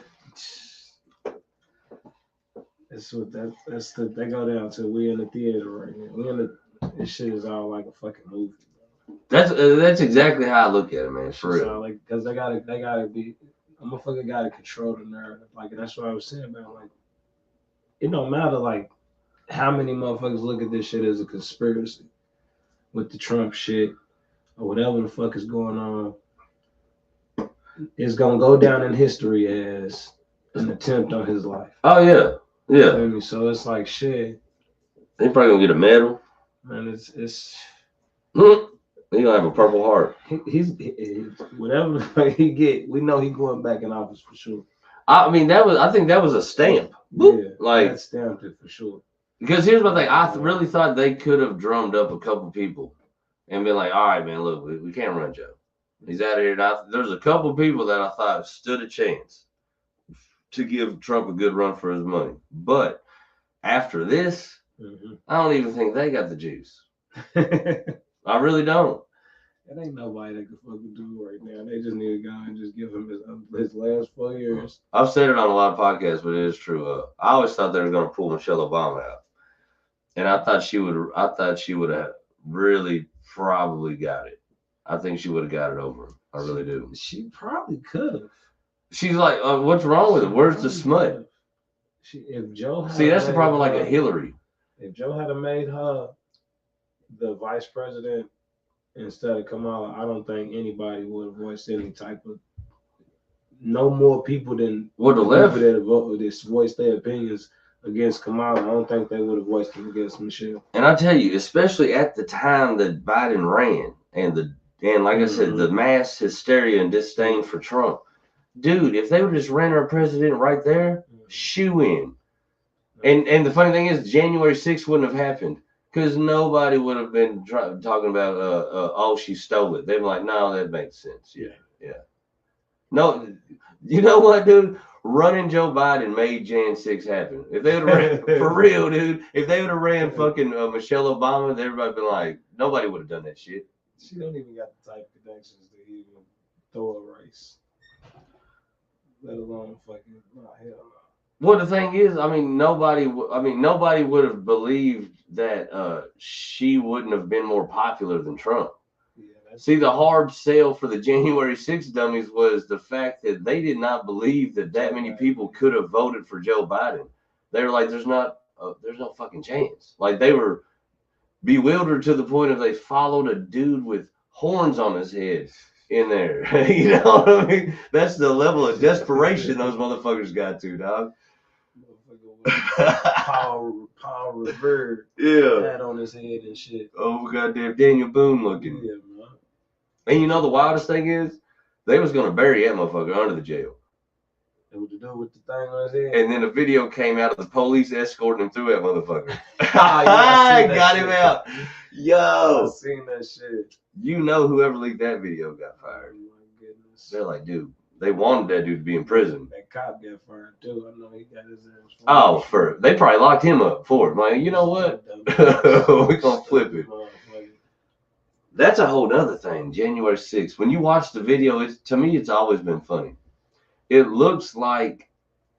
that's what they go down to. We in the theater right now. This shit is all like a fucking movie. That's exactly how I look at it, man. For real. Like, because they gotta be. A motherfucker gotta control the narrative. Like, and that's what I was saying about, like, it don't matter like how many motherfuckers look at this shit as a conspiracy with the Trump shit or whatever the fuck is going on. It's gonna go down in history as an attempt on his life. Oh yeah. Yeah. Feel me? So it's like shit. He probably gonna get a medal. Man, it's He gonna have a Purple Heart. whatever he get, we know he going back in office for sure. I mean, I think that was a stamp. Yeah, Like that stamped it for sure. because here's my thing. I really thought they could have drummed up a couple people and been like, all right, man, look, we can't run Joe. He's out of here. There's a couple people that I thought stood a chance to give Trump a good run for his money. But after this, I don't even think they got the juice. I really don't. That ain't nobody that can fucking do right now. They just need to go and just give him his last 4 years. I've said it on a lot of podcasts, but it is true. I always thought they were going to pull Michelle Obama out, and I thought she would have really probably got it. I think she would have got it over him. I really do. She probably could have. She's like, what's wrong with it? Where's the smut? If Joe see, that's the problem. Like a Hillary. If Joe had made her the vice president instead of Kamala, I don't think anybody would have voiced any type of. No more people than the left that voiced their opinions against Kamala. I don't think they would have voiced them against Michelle. And I tell you, especially at the time that Biden ran, and like I said, the mass hysteria and disdain for Trump. Dude, if they would just ran our president right there, shoo in. And the funny thing is, January 6th wouldn't have happened because nobody would have been talking about, oh, she stole it. They'd be like, no, that makes sense. Yeah. No, you know what, dude? Running Joe Biden made Jan 6 happen. If they would have ran, for real, dude, if they would have ran fucking Michelle Obama, everybody would be like, nobody would have done that shit. She don't even got the type of connections to even throw a race. Let alone fucking, hell no. Well, the thing is, I mean, nobody would have believed that she wouldn't have been more popular than Trump. Yeah, see, the hard sell for the January 6th dummies was the fact that they did not believe that many people could have voted for Joe Biden. They were like, there's no fucking chance. Like, they were bewildered to the point of they followed a dude with horns on his head in there. You know what I mean? That's the level of desperation those motherfuckers got to, dog. Paul Revere had on his head and shit. Oh, goddamn Daniel Boone looking. Yeah, man. And you know the wildest thing is, they was gonna bury that motherfucker under the jail. And what to do with the thing on his head? And then a video came out of the police escorting him through that motherfucker. I got him out. Yo, I seen that shit. You know, whoever leaked that video got fired. Oh my goodness. They're like, dude, they wanted that dude to be in prison. That cop got fired too. I know he got his ass. Oh, they probably locked him up for it. Like, you know what? We're gonna flip it. That's a whole nother thing. January 6th. When you watch the video, to me, it's always been funny. It looks like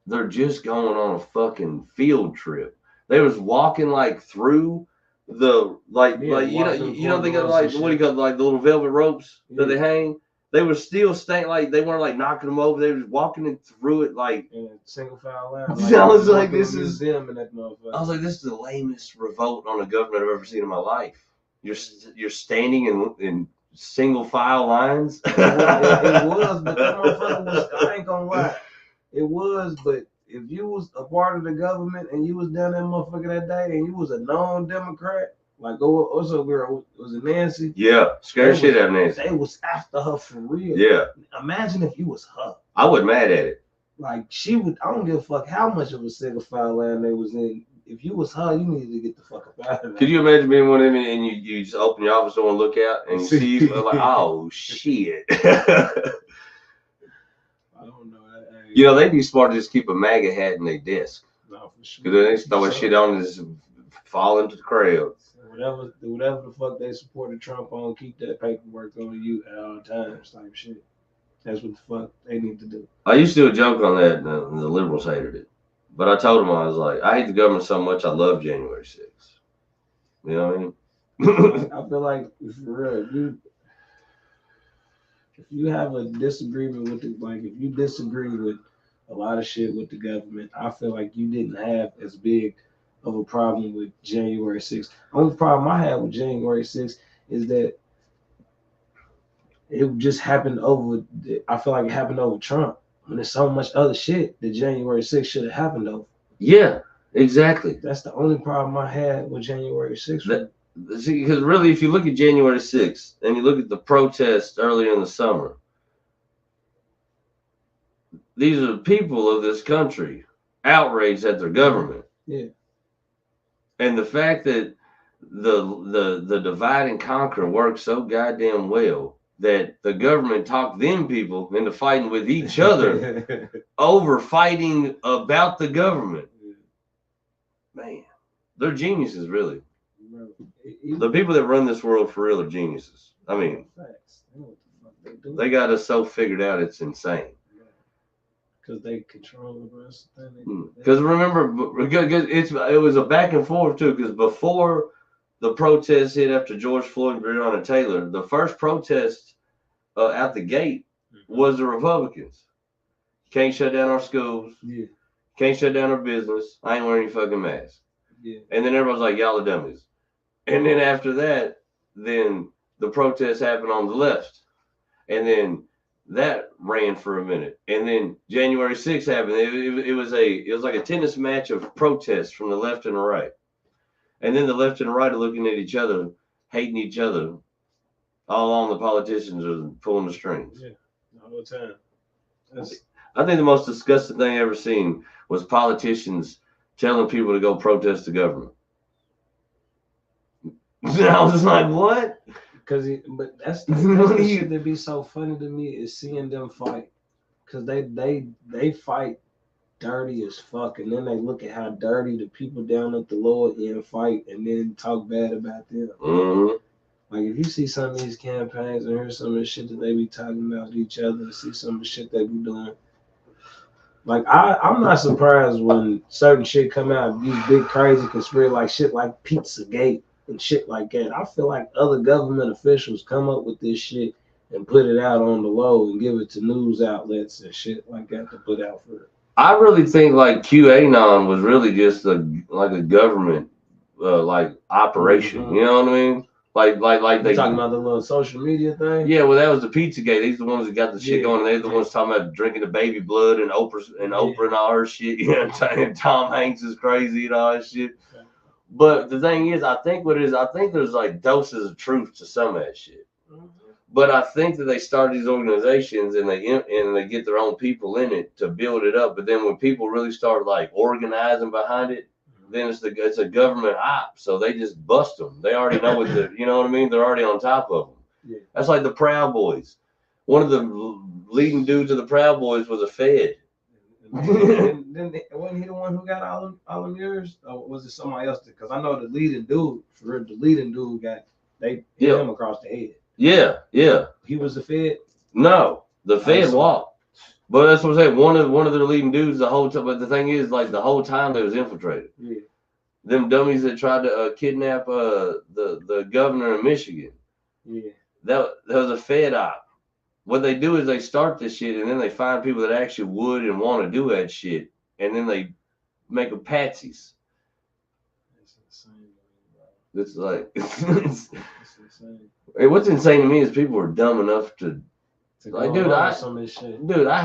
they're just going on a fucking field trip. They was walking like through the you know they got like what do you call like the little velvet ropes that they hang. They were still staying like they weren't like knocking them over. They were walking through it like single file line. I was like, this is them in that motherfucker. I was like, this is the lamest revolt on the government I've ever seen in my life. You're standing in single file lines. It was, but that motherfucker was. I ain't gonna lie. It was, but if you was a part of the government and you was down that motherfucker that day and you was a non-Democrat, like what's up, girl? Was it Nancy? Yeah, scared shit out of Nancy. They was after her for real. Yeah. Imagine if you was her. I wasn't mad at it. Like she would. I don't give a fuck how much of a single file line they was in. If you was her, you needed to get the fuck up out of there. Could you imagine being one of them and you just open your office door and look out and you see like, oh shit. I don't know. You know, they'd be smart to just keep a MAGA hat in their desk. No, for sure. Because then they throw that shit on and just fall into the crowd. Whatever the fuck they supported Trump on, keep that paperwork on you at all times, type shit. That's what the fuck they need to do. I used to do a joke on that, and the liberals hated it. But I told them, I was like, I hate the government so much, I love January 6th. You know what I mean? I feel like, for real, if you have a disagreement with if you disagree with a lot of shit with the government, I feel like you didn't have as big of a problem with January 6th. Only problem I had with January 6th is that it just happened over. I feel like it happened over Trump. When there's so much other shit that January 6th should have happened over. Yeah. Exactly. That's the only problem I had with January 6th. See, because really, if you look at January 6th and you look at the protests earlier in the summer, these are people of this country outraged at their government. Yeah. And the fact that the divide and conquer worked so goddamn well that the government talked them people into fighting with each other over fighting about the government. Man, they're geniuses, really. The people that run this world for real are geniuses. I mean, they got us so figured out, it's insane. Because they control the rest of the thing. Because remember, it was a back and forth too. Because before the protests hit after George Floyd and Breonna Taylor, the first protest out the gate was the Republicans. Can't shut down our schools. Yeah. Can't shut down our business. I ain't wearing any fucking mask. Yeah. And then everyone's like, y'all are dummies. And then after that, then the protests happened on the left. And then that ran for a minute. And then January 6th happened. It was like a tennis match of protests from the left and the right. And then the left and the right are looking at each other, hating each other. All along the politicians are pulling the strings. Yeah, the whole time. I think the most disgusting thing I ever seen was politicians telling people to go protest the government. I was just like, what? But that's the shit that be so funny to me is seeing them fight. Because they fight dirty as fuck. And then they look at how dirty the people down at the lower end fight and then talk bad about them. Mm-hmm. Like, if you see some of these campaigns and hear some of the shit that they be talking about each other, see some of the shit they be doing. Like, I'm not surprised when certain shit come out, these big crazy conspiracy, like shit like Pizzagate and shit like that. I feel like other government officials come up with this shit and put it out on the low and give it to news outlets and shit like that to put out for it. I really think like QAnon was really just like a government like operation. Mm-hmm. You know what I mean? Like they talking about the little social media thing. Yeah, well, that was the Pizzagate. These are the ones that got the shit going. They're the ones talking about drinking the baby blood and Oprah and all her shit. You know, and Tom Hanks is crazy and all that shit. But the thing is, I think there's like doses of truth to some of that shit. Mm-hmm. But I think that they start these organizations and they get their own people in it to build it up. But then when people really start like organizing behind it, then it's a government op, so they just bust them. They already know what you know what I mean? They're already on top of them. Yeah. That's like the Proud Boys. One of the leading dudes of the Proud Boys was a Fed. Then wasn't he the one who got all them years? Or was it somebody else? Because I know the leading dude got hit him across the head. Yeah, yeah. He was the Fed? No, the Fed walked. But that's what I'm saying. One of their leading dudes the whole time. But the thing is, like the whole time they was infiltrated. Yeah. Them dummies that tried to kidnap the governor of Michigan. Yeah. That was a Fed op. What they do is they start this shit and then they find people that actually would and want to do that shit, and then they make them patsies. It's insane. It's like it's insane. Hey, what's insane to me is people are dumb enough to. Like, dude, I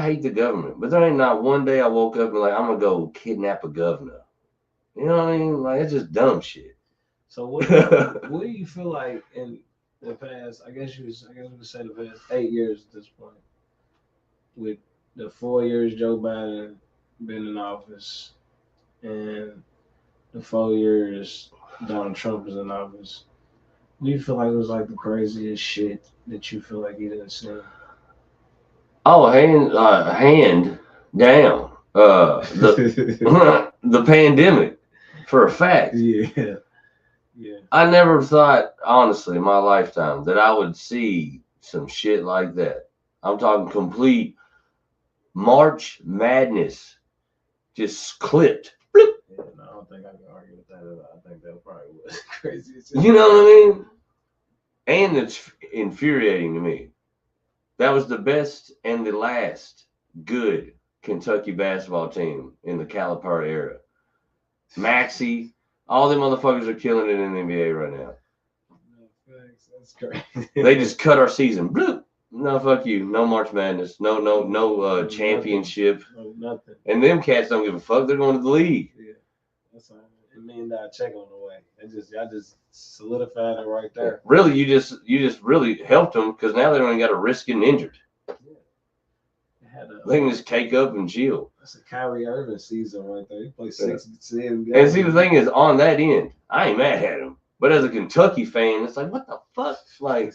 hate the government, but there ain't not one day I woke up and like I'm gonna go kidnap a governor. You know what I mean? Like, it's just dumb shit. So what do you feel like in the past? I guess we could say the past 8 years at this point, with the 4 years Joe Biden been in office and the 4 years Donald Trump is in office. Do you feel like it was like the craziest shit that you feel like you didn't see? Oh, hand down. The pandemic, for a fact. Yeah. I never thought, honestly, in my lifetime, that I would see some shit like that. I'm talking complete March Madness, just clipped. Yeah, no, I don't think I can argue with that at all. I think that probably was crazy. You know what I mean? And it's infuriating to me. That was the best and the last good Kentucky basketball team in the Calipari era. Maxey, all them motherfuckers are killing it in the NBA right now. No, thanks. That's crazy. They just cut our season. Bloop. No, fuck you. No March Madness. No championship. No, nothing. And them cats don't give a fuck. They're going to the league. Yeah. That's $1 million check on the way. I just solidified it right there. Really, you just really helped them because now they don't even got to risk getting injured. They can just cake up and chill. That's a Kyrie Irving season right there. He played 6 7 games. And see, the thing is, on that end, I ain't mad at him. But as a Kentucky fan, it's like, what the fuck? Like,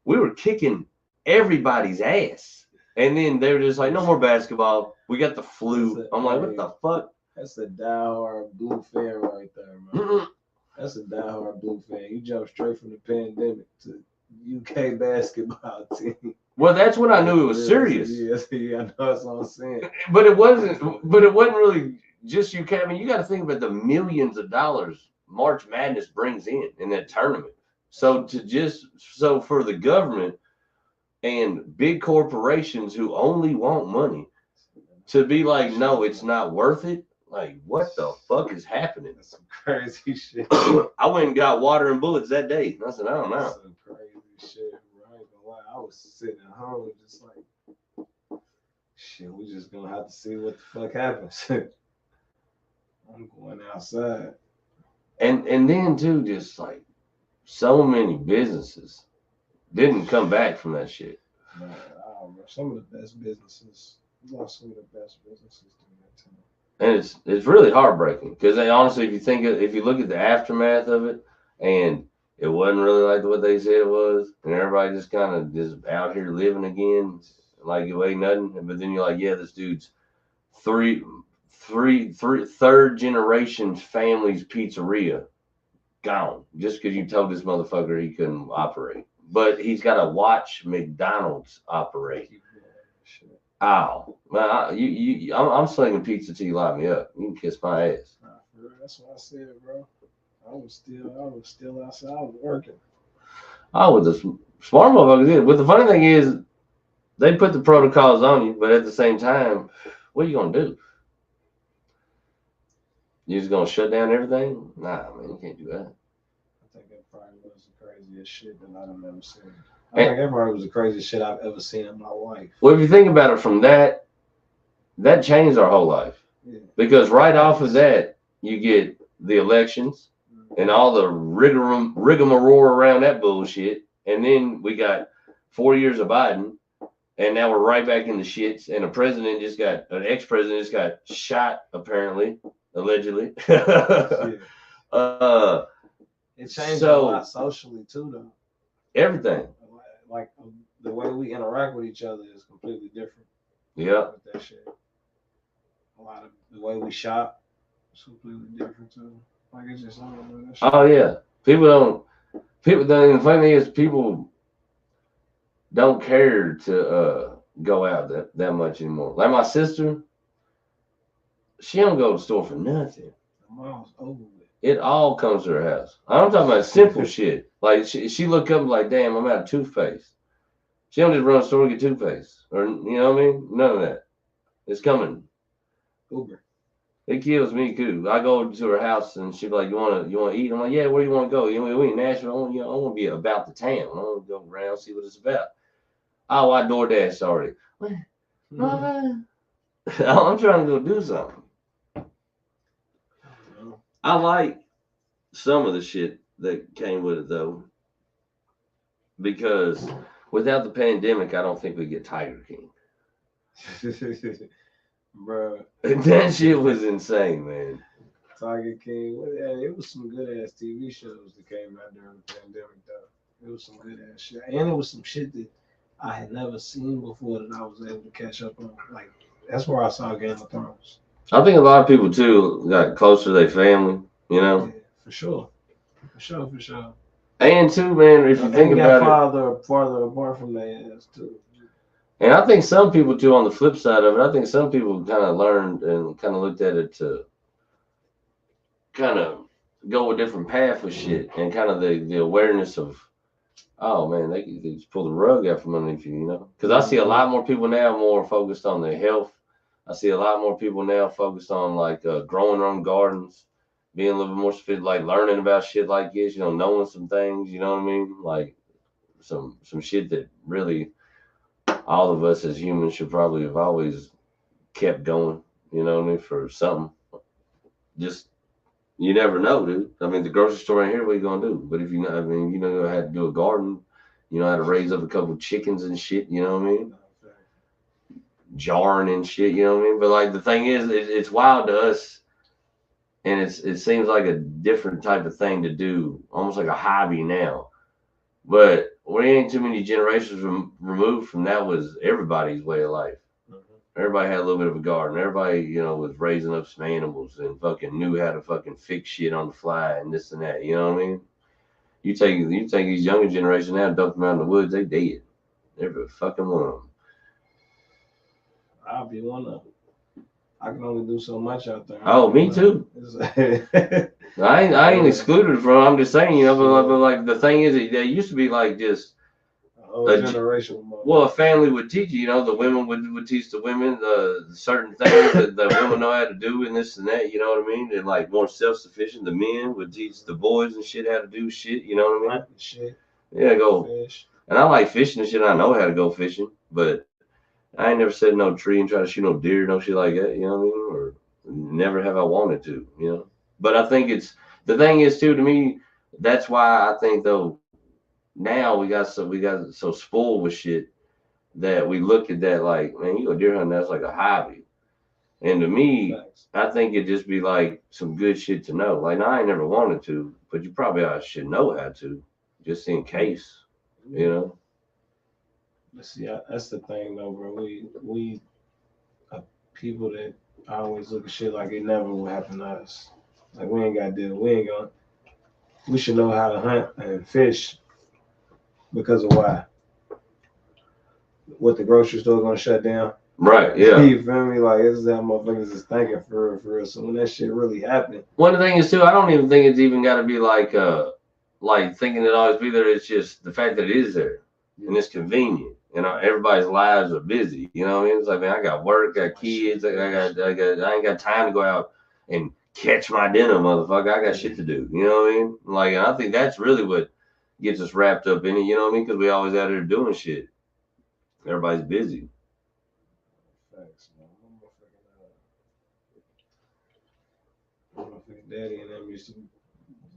we were kicking everybody's ass. And then they were just like, no more basketball. We got the flu. I'm like, what the fuck? That's a diehard blue fan right there, man. That's a diehard blue fan. You jumped straight from the pandemic to UK basketball team. Well, that's when I knew it was serious. Yeah, I know that's what I'm saying. But it wasn't really just UK. I mean, you got to think about the millions of dollars March Madness brings in that tournament. So for the government and big corporations who only want money to be like, no, it's not worth it. Like, what the fuck is happening? That's some crazy shit. I went and got water and bullets that day. I said, I don't know. That's some crazy shit. I ain't gonna lie. I was sitting at home just like, shit, we just gonna have to see what the fuck happens. I'm going outside. And then too, just like so many businesses didn't come back from that shit. Man, some of the best businesses, some of the best businesses during that time. And it's really heartbreaking because honestly, if you look at the aftermath of it, and it wasn't really like what they said it was, and everybody just kind of just out here living again, like it ain't nothing. But then you're like, yeah, this dude's third generation family's pizzeria gone just because you told this motherfucker he couldn't operate. But he's got to watch McDonald's operate. Ow, man! I'm slinging pizza till you lock me up. You can kiss my ass. That's what I said, bro. I was still outside. I was working. Oh, with the smart motherfuckers did. But the funny thing is, they put the protocols on you, but at the same time, what are you gonna do? You just gonna shut down everything? Nah, man, you can't do that. I think that probably was the craziest shit that I've ever seen. I think that probably was the craziest shit I've ever seen in my life. Well, if you think about it from that changed our whole life. Yeah. Because right off of that, you get the elections and all the rigmarole around that bullshit. And then we got 4 years of Biden, and now we're right back in the shits. And an ex-president just got shot, apparently, allegedly. It changed a lot socially, too, though. Everything. Like the way we interact with each other is completely different. Yeah. With that shit. A lot of the way we shop is completely different too. Like it's just that shit. Oh yeah. The funny thing is people don't care to go out that much anymore. Like my sister, she don't go to the store for nothing. My mom's over with. It all comes to her house. I'm talking about simple shit. Like she look up like, damn, I'm out of toothpaste. She don't just run to the store and get toothpaste. Or you know what I mean? None of that. It's coming. Uber. It kills me too. I go to her house and she's like, you wanna eat? I'm like, yeah, where do you wanna go? We in Nashville, I wanna be about the town. I wanna go around, see what it's about. Oh, I DoorDash already. I'm trying to go do something. I like some of the shit that came with it though, because without the pandemic, I don't think we get Tiger King. Bro, that shit was insane, man. Tiger King, it was some good ass TV shows that came out during the pandemic though. It was some good ass shit, and it was some shit that I had never seen before that I was able to catch up on. Like that's where I saw Game of Thrones. I think a lot of people too got closer to their family, you know. Yeah, for sure. And too, man, if you think about it, farther apart from their ass too. And I think some people too, on the flip side of it, I think some people kind of learned and kind of looked at it to kind of go a different path with shit, and kind of the awareness of, oh man, they just pull the rug out from underneath you, you know. Because I see a lot more people now more focused on their health. I see a lot more people now focused on like growing their own gardens, being a little bit more fit, like learning about shit like this, you know, knowing some things, you know what I mean? Like some shit that really all of us as humans should probably have always kept going, you know what I mean, for something. Just You never know, dude. I mean, the grocery store ain't here. What you gonna do? But if you know, I mean, you know how to do a garden. You know how to raise up a couple of chickens and shit. You know what I mean? Jarring and shit. You know what I mean? But like the thing is, it's wild to us, and it seems like a different type of thing to do, almost like a hobby now. But we ain't too many generations removed from that was everybody's way of life. Everybody had a little bit of a garden. Everybody, you know, was raising up some animals and fucking knew how to fucking fix shit on the fly and this and that. You know what I mean? You take these younger generation now, dump them out in the woods, they dead. Every fucking one of them. I'll be one of them. I can only do so much out there. Oh, me too. I ain't excluded from. I'm just saying, you know, but like the thing is, there used to be like just a whole generation. Well, a family would teach you, you know, the women would teach the women certain things that the women know how to do and this and that, you know what I mean? And like more self-sufficient. The men would teach the boys and shit how to do shit, you know what I mean? Shit. Yeah, go fish. And I like fishing and shit. I know how to go fishing, but I ain't never set in no tree and try to shoot no deer, no shit like that, you know what I mean? Or never have I wanted to, you know? But I think the thing is too, to me, that's why I think though, now we got so spoiled with shit that we look at that like, man, you go deer hunting, that's like a hobby. And to me, I think it'd just be like some good shit to know. Like, now, I ain't never wanted to, but you probably should know how to, just in case, you know. But see, that's the thing though, bro. We are people that always look at shit like it never will happen to us. Like we ain't got to deal. We should know how to hunt and fish because of why. What the grocery store gonna shut down. Right, yeah. You feel me? Like, this is how motherfuckers is thinking for real. So when that shit really happened. One thing is too, I don't even think it's even got to be like thinking it always be there. It's just the fact that it is there and it's convenient. You know, everybody's lives are busy. You know what I mean? It's like, man, I got work, got kids, I ain't got time to go out and catch my dinner, motherfucker. I got shit to do. You know what I mean? Like, and I think that's really what gets us wrapped up in it. You know what I mean? Because we always out there doing shit. Everybody's busy. Thanks, man. My motherfucking daddy and them used to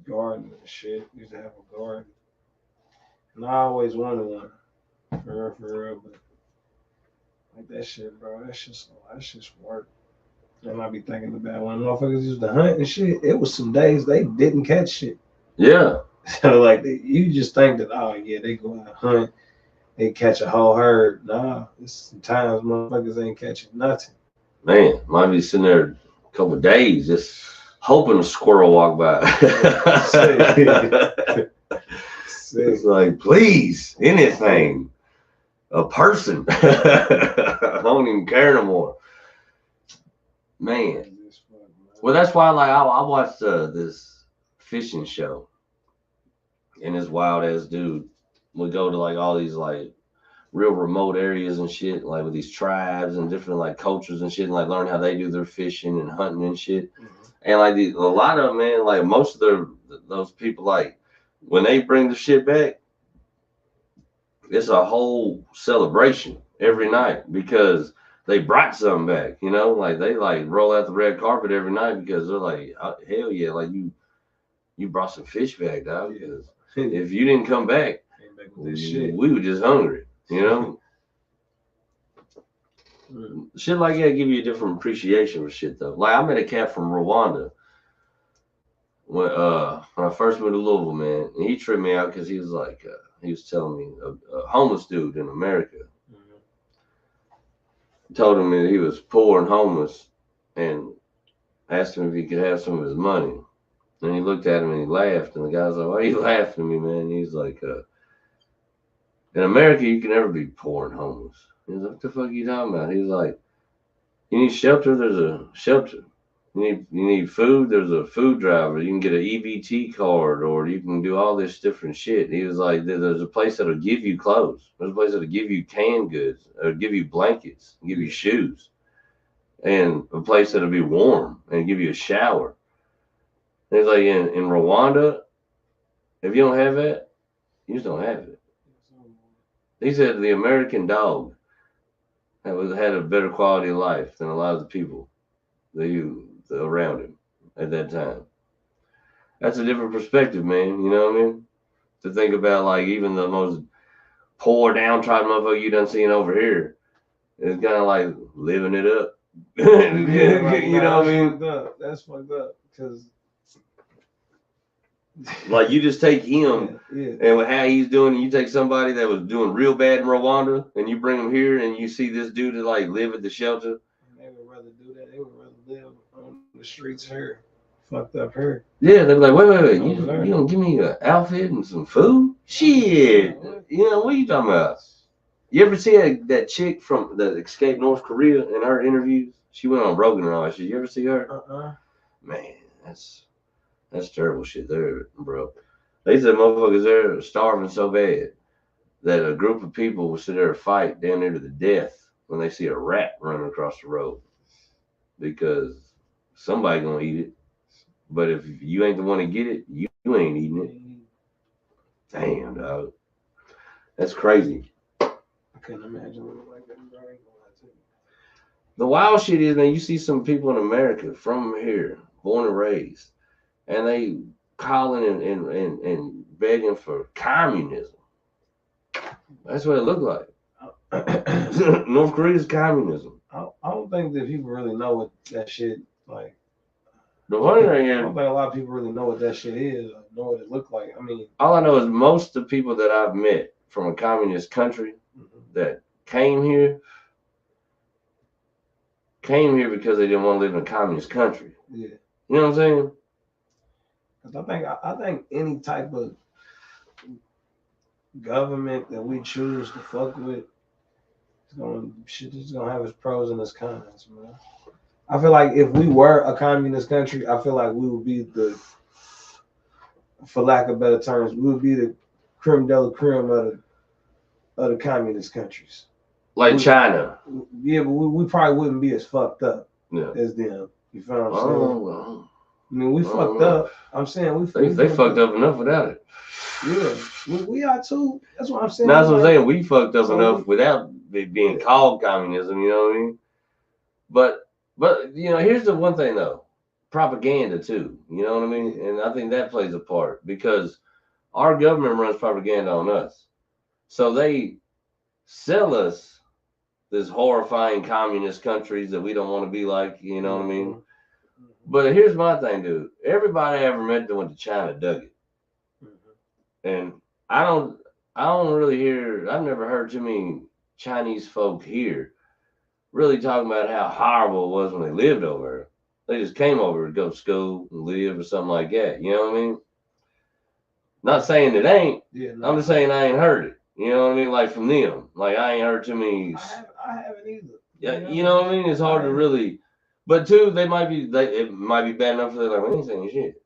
garden and shit. Used to have a garden. And I always wanted one. For real, but like that shit, bro, that's just work. And I be thinking about when motherfuckers used to hunt and shit, it was some days they didn't catch shit. Yeah. So like you just think that, oh yeah, they go out and hunt, they catch a whole herd. Nah, it's sometimes motherfuckers ain't catching nothing. Man, might be sitting there a couple of days just hoping a squirrel walk by. It's like, please, anything. A person. I don't even care no more. Man. Well, that's why like I watched this fishing show. And this wild ass dude would go to like all these like real remote areas and shit, like with these tribes and different like cultures and shit, and like learn how they do their fishing and hunting and shit. And like a lot of them, man, like most of those people, like when they bring the shit back, it's a whole celebration every night because they brought something back, you know, like they like roll out the red carpet every night because they're like, oh, hell yeah, like you brought some fish back, dog. Because if you didn't come back, we were just hungry, you know. Shit like that give you a different appreciation for shit though. Like I met a cat from Rwanda when I first went to Louisville, man, and he tripped me out because he was like he was telling me a homeless dude in America told him that he was poor and homeless and asked him if he could have some of his money. And he looked at him and he laughed, and the guy's like, "Why are you laughing at me, man?" And he's like, "In America, you can never be poor and homeless." He's like, "What the fuck are you talking about?" He's like, "You need shelter, there's a shelter. You need food, there's a food driver. You can get an EBT card, or you can do all this different shit." He was like, "There's a place that'll give you clothes. There's a place that'll give you canned goods, or give you blankets, give you shoes, and a place that'll be warm and give you a shower." And he's like, in Rwanda, if you don't have that, you just don't have it. He said the American dog had a better quality of life than a lot of the people around him at that time. That's a different perspective, man. You know what I mean? To think about like even the most poor downtrodden motherfucker you done seen over here. It's kind of like living it up. Yeah, like, You know what I mean? fucked up. That's fucked up. Cause like you just take him yeah. and how he's doing, and you take somebody that was doing real bad in Rwanda, and you bring him here, and you see this dude that like live at the shelter. They would rather do that. They would rather live on the streets here, fucked up here. Yeah, they'd be like, wait, you gonna give me an outfit and some food? Shit, you know what are you talking about? You ever see that chick from that escaped North Korea in her interviews? She went on Rogan and all that shit. You ever see her? Man, that's terrible shit there, bro. They said motherfuckers there are starving so bad that a group of people will sit there and fight down there to the death when they see a rat running across the road because somebody gonna eat it. But if you ain't the one to get it, you ain't eating it. Damn, dog. That's crazy. I couldn't imagine living like that. The wild shit is, man, you see some people in America from here, born and raised, and they calling and begging for communism. That's what it looked like. North Korea's communism. I don't think that people really know what that shit like. The funny thing I is, don't think a lot of people really know what that shit is, or know what it looked like. I mean, all I know is most of the people that I've met from a communist country that came here because they didn't want to live in a communist country. Yeah. You know what I'm saying? Because I think any type of government that we choose to fuck with is gonna have its pros and its cons, man. I feel like if we were a communist country, I feel like we would be for lack of better terms, we would be the creme de la creme of the communist countries. Like China. Yeah, but we probably wouldn't be as fucked up as them. You feel what I'm saying? Well, I mean, we fucked up. I'm saying they fucked up enough without it. Yeah, we are too. That's what I'm saying. That's what I'm saying. We fucked up enough without it being called communism. You know what I mean? But you know, here's the one thing though, propaganda too. You know what I mean? And I think that plays a part because our government runs propaganda on us, so they sell us this horrifying communist countries that we don't want to be like. You know what I mean? But here's my thing, dude. Everybody I ever met that went to China dug it. And I don't really hear, I've never heard too many Chinese folk here really talking about how horrible it was when they lived over there. They just came over to go to school and live or something like that. You know what I mean? Not saying it ain't. Yeah, no. I'm just saying I ain't heard it. You know what I mean? Like from them. Like I ain't heard too many. I haven't either. Yeah, you know what I mean? It's hard to really. But two, it might be bad enough for like, we ain't saying shit.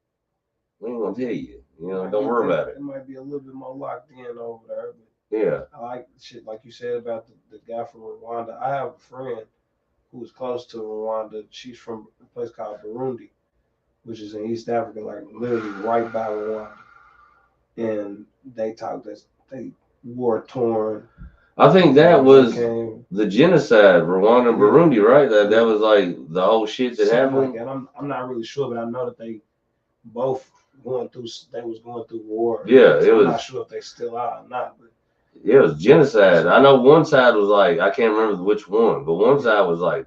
We ain't gonna tell you. You know, don't worry about it. It might be a little bit more locked in over there. But yeah. I like shit like you said about the guy from Rwanda. I have a friend who was close to Rwanda. She's from a place called Burundi, which is in East Africa, like literally right by Rwanda. And they talked that they war torn. I think that was the genocide, Rwanda and Burundi, right? That was like the whole shit that happened. Like that. I'm not really sure, but I know that they both was going through war. Yeah, so I'm not sure if they still are or not. But yeah, it was genocide. I know one side was like, I can't remember which one, but one side was like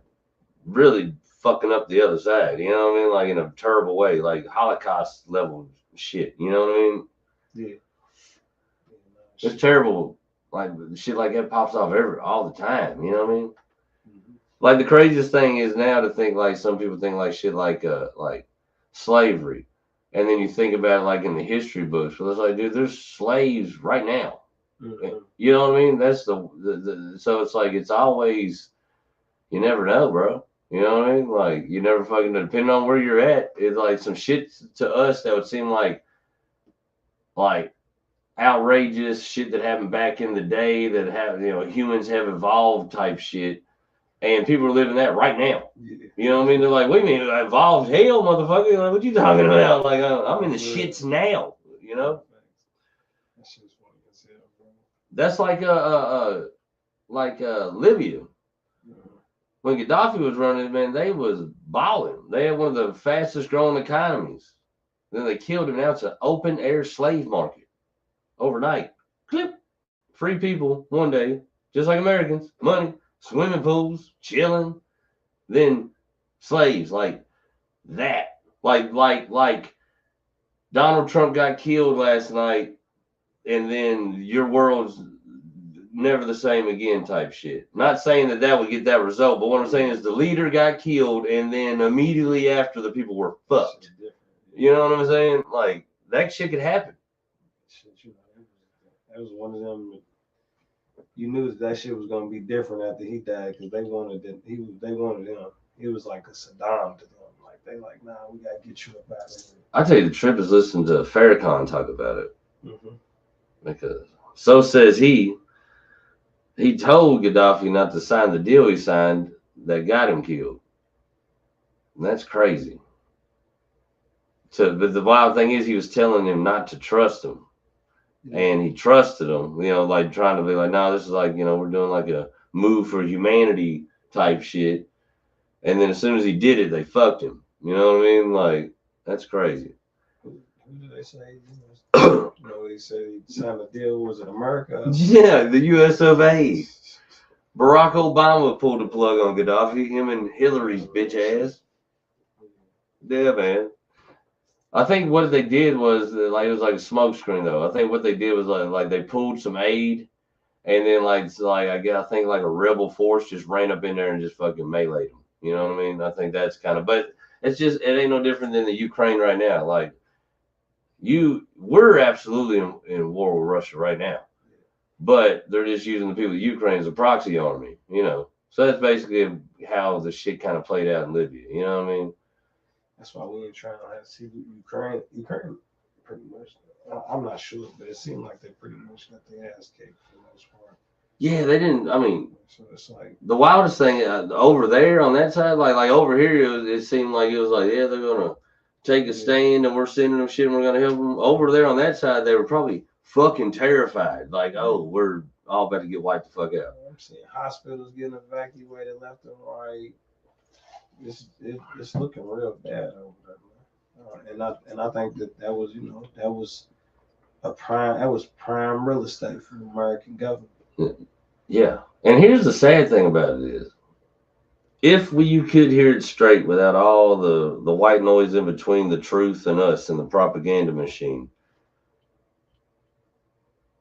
really fucking up the other side. You know what I mean? Like in a terrible way, like Holocaust level shit. You know what I mean? Yeah. It's terrible. Like shit like that pops off all the time. You know what I mean? Mm-hmm. Like the craziest thing is now to think like some people think like shit like slavery. And then you think about it like in the history books. So it's like, dude, there's slaves right now. Mm-hmm. You know what I mean? That's the so it's like it's always, you never know, bro. You know what I mean? Like you never fucking know. Depending on where you're at, it's like some shit to us that would seem like outrageous shit that happened back in the day that have, you know, humans have evolved type shit. And people are living that right now. Yeah. You know what I mean? They're like, wait a minute, evolved hell, motherfucker. Like, what you talking about? Like, I'm in the shits now, you know? That shit's funny as hell, bro. That's like Libya. When Gaddafi was running, man, they was balling. They had one of the fastest growing economies Then they killed him. Now it's an open air slave market overnight. Clip. Free people one day, just like Americans. Money, swimming pools, chilling. Then slaves like that. Like Donald Trump got killed last night, and then your world's never the same again type shit. Not saying that would get that result, but what I'm saying is the leader got killed, and then immediately after the people were fucked. You know what I'm saying? Like that shit could happen. That was one of them. You knew that shit was gonna be different after he died because they wanted it. They wanted him. He was like a Saddam to them. Like they like, nah, we gotta get you up out of here. I tell you, the trip is listening to Farrakhan talk about it. Mm-hmm. Because so says he told Gaddafi not to sign the deal he signed that got him killed. And that's crazy. But the wild thing is he was telling him not to trust him. And he trusted him, like trying to be like, no, this is like, we're doing like a move for humanity type shit. And then as soon as he did it, they fucked him. You know what I mean? Like, that's crazy. Who did they say? He said he signed a deal. Was it America? Yeah, the US of A. Barack Obama pulled the plug on Gaddafi, him and Hillary's bitch ass. Yeah, man. I think what they did was it was like a smoke screen though. I think what they did was like they pulled some aid, and then I think like a rebel force just ran up in there and just fucking meleeed them. You know what I mean? I think that's but it ain't no different than the Ukraine right now. Like we're absolutely in war with Russia right now, but they're just using the people of Ukraine as a proxy army. So that's basically how the shit kind of played out in Libya. You know what I mean? That's why we ain't trying to have to see Ukraine pretty much. I'm not sure, but it seemed like they pretty much got their ass kicked for the most part. Yeah, they didn't. I mean, so it's like the wildest thing over there on that side, like over here, it seemed like it was like, yeah, they're gonna take a stand and we're sending them shit and we're gonna help them. Over there on that side, they were probably fucking terrified. Like, oh, we're all about to get wiped the fuck out. I'm seeing hospitals getting evacuated left and right. It's looking real bad over there, and I think that was prime real estate for the American government. Yeah, and here's the sad thing about it is, if you could hear it straight without all the white noise in between the truth and us and the propaganda machine,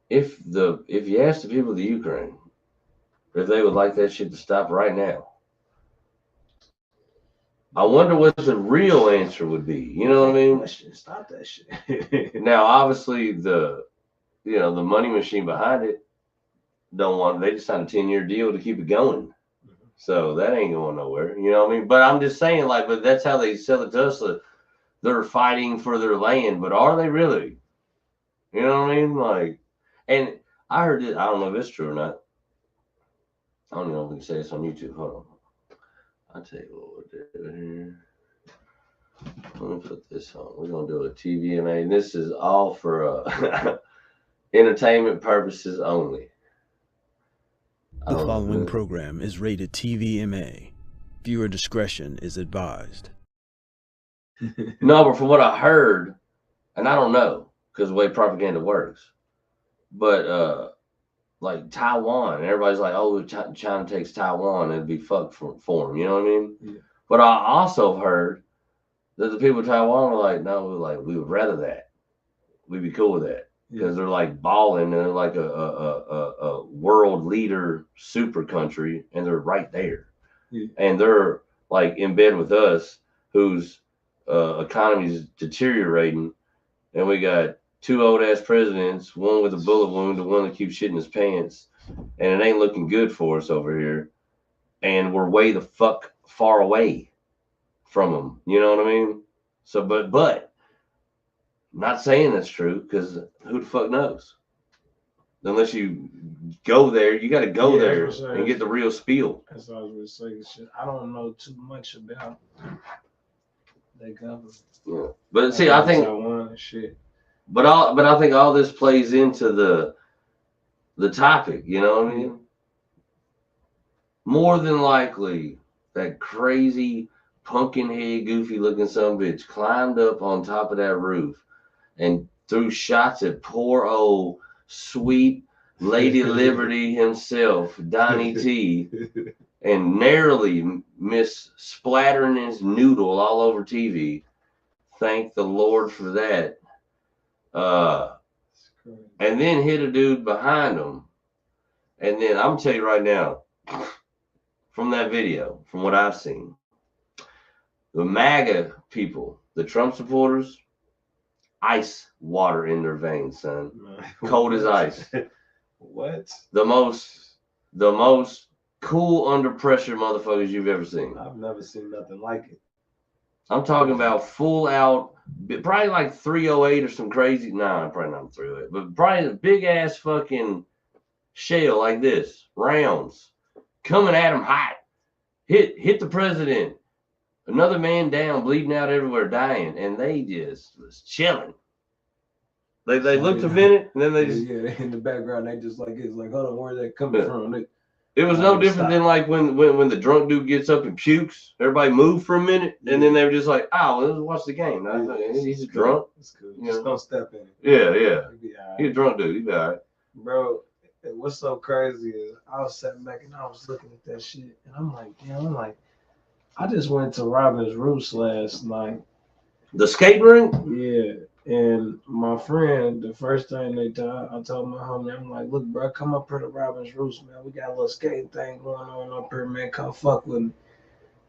if you ask the people of the Ukraine if they would like that shit to stop right now, I wonder what the real answer would be. You know what I mean? Stop that shit. Now, obviously, the money machine behind it they just signed a 10-year deal to keep it going. Mm-hmm. So that ain't going nowhere. You know what I mean? But I'm just saying, but that's how they sell it to us. They're fighting for their land, but are they really? You know what I mean? And I heard it. I don't know if it's true or not. I don't know if we can say this on YouTube. Hold on. I'll tell you what we'll do here. Let me put this on. We're going to do a TVMA. And this is all for entertainment purposes only. The following program is rated TVMA. Viewer discretion is advised. No, but from what I heard, and I don't know, because the way propaganda works, but like Taiwan, everybody's like, oh, if China takes Taiwan, it'd be fucked for them. You know what I mean? Yeah. But I also heard that the people of Taiwan were like, no, we would rather that. We'd be cool with that. Because they're like balling and they're like a world leader super country and they're right there. Yeah. And they're like in bed with us, whose economy is deteriorating. And we got 2 old ass presidents, one with a bullet wound and one that keeps shitting his pants. And it ain't looking good for us over here. And we're way the fuck far away from them. You know what I mean? So, but not saying that's true, because who the fuck knows? Unless you go there, you got to go there and get the real spiel. That's what I was going to say. Shit, I don't know too much about that government. Yeah, but see, I think Taiwan and shit. But I think all this plays into the topic. You know what I mean? More than likely, that crazy pumpkin head, goofy looking son of a bitch climbed up on top of that roof and threw shots at poor old sweet Lady Liberty himself, Donnie T, and narrowly missed splattering his noodle all over TV. Thank the Lord for that. And then hit a dude behind him. And then I'm gonna tell you right now, from that video, from what I've seen, the MAGA people, the Trump supporters, ice water in their veins, son. Cold as ice. What? The most cool under pressure motherfuckers you've ever seen. I've never seen nothing like it. I'm talking about full out, probably like 308 or some crazy. Nah, probably not 308, but probably a big ass fucking shell like this, rounds, coming at him hot. Hit the president. Another man down, bleeding out everywhere, dying, and they just was chilling. They looked a minute, and then they just in the background they just like it's like, hold on, where's that coming from? It was no different than like when the drunk dude gets up and pukes. Everybody moved for a minute, and then they were just like, "Oh, well, let's watch the game." He's drunk. It's cool. Just don't step in it. Yeah. He's a drunk dude. He'll be all right. Bro, what's so crazy is I was sitting back and I was looking at that shit, and I'm like, damn, I just went to Robin's Roost last night. The skate rink? Yeah. And my friend, the first thing I told my homie, I'm like, look, bro, come up here to Robin's Roost, man. We got a little skating thing going on up here, man. Come fuck with me.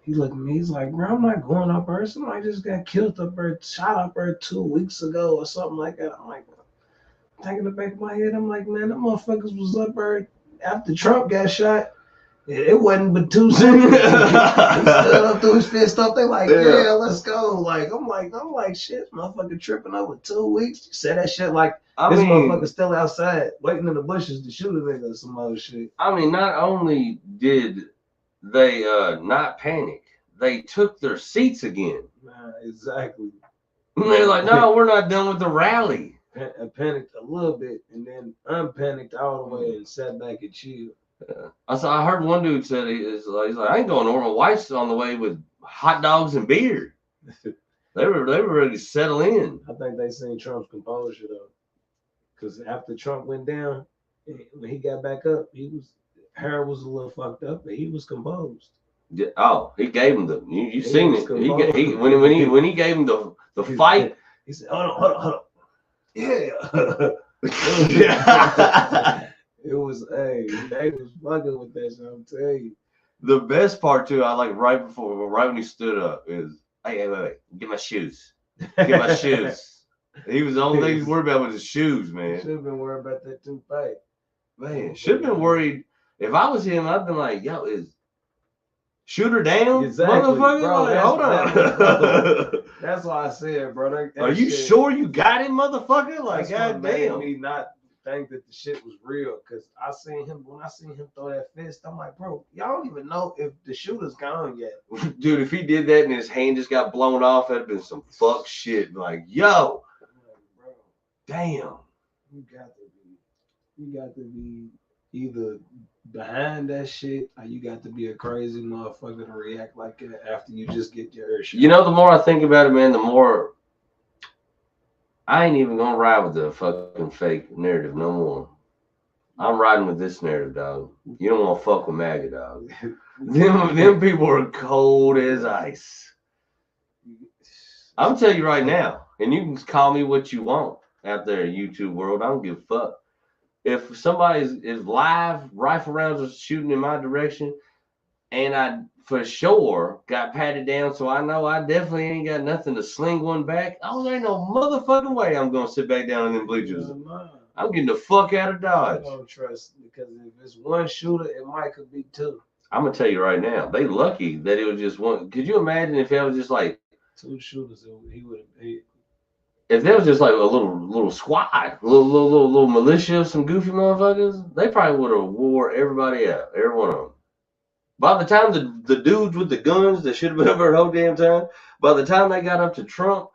He looked at me, he's like, bro, I'm not going up there. Somebody just got killed up there, shot up there 2 weeks ago or something like that. I'm like, thinking the back of my head, I'm like, man, them motherfuckers was up there after Trump got shot. It wasn't but 2 seconds. He stood up, threw his fist up. They like, yeah, let's go. Like, I'm like, shit, motherfucker tripping over 2 weeks. You said that shit like this motherfucker still outside waiting in the bushes to shoot a nigga or some other shit. I mean, not only did they not panic, they took their seats again. Nah, exactly. And they're like, no, we're not done with the rally. I panicked a little bit and then unpanicked all the way and sat back and chilled. I heard one dude said he's like, I ain't going nowhere. My wife's on the way with hot dogs and beer. They were ready to settle in. I think they seen Trump's composure though, because after Trump went down, when he got back up, hair was a little fucked up, but he was composed. Yeah, oh, he gave him you seen it. When he gave him the fight. He said, hold on. Yeah. It was, they was fucking with that shit, I'm telling you. The best part too, I like right when he stood up is, hey, wait, get my shoes. Get my shoes. He was the only thing he was worried about was his shoes, man. Should have been worried about that toupee. Man, should have been worried. If I was him, I'd been like, yo, shoot her down, exactly, motherfucker. Bro, like, hold on. That's why I said, bro. Are you sure you got him, motherfucker? Like, goddamn. Made me not think that the shit was real, because when I seen him throw that fist, I'm like, bro, y'all don't even know if the shooter's gone yet. Dude, if he did that and his hand just got blown off, that'd have been some fuck shit. Like, yo, bro, damn. You got to be either behind that shit, or you got to be a crazy motherfucker to react like that after you just get your shit. You know, the more I think about it, man, the more I ain't even gonna ride with the fucking fake narrative no more. I'm riding with this narrative, dog. You don't want to fuck with MAGA, dog. them people are cold as ice. I'm telling you right now, and you can call me what you want out there in YouTube world. I don't give a fuck. If somebody is live, rifle rounds are shooting in my direction, and I for sure got patted down, so I know I definitely ain't got nothing to sling one back. Oh, there ain't no motherfucking way I'm gonna sit back down in them bleachers. I'm getting the fuck out of Dodge. I don't trust, because if it's one shooter, it might could be 2. I'm gonna tell you right now, they lucky that it was just one. Could you imagine if it was just like 2 shooters? He would have hit. If there was just like a little squad, a little militia, some goofy motherfuckers, they probably would have wore everybody out, every one of them. By the time the dudes with the guns that should have been over the whole damn time, by the time they got up to Trump,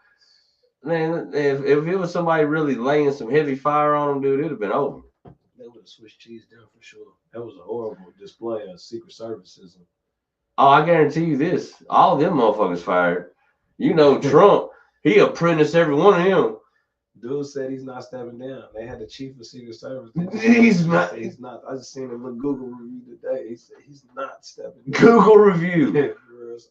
man, if it was somebody really laying some heavy fire on them, dude, it'd have been over. They would have switched cheese down for sure. That was a horrible display of Secret Serviceism. Oh, I guarantee you this. All of them motherfuckers fired. You know, Trump, he apprenticed every one of them. Dude said he's not stepping down. They had the chief of Secret Service. He's not. He's not. I just seen a little Google review today. He said he's not stepping down. Google review. -100,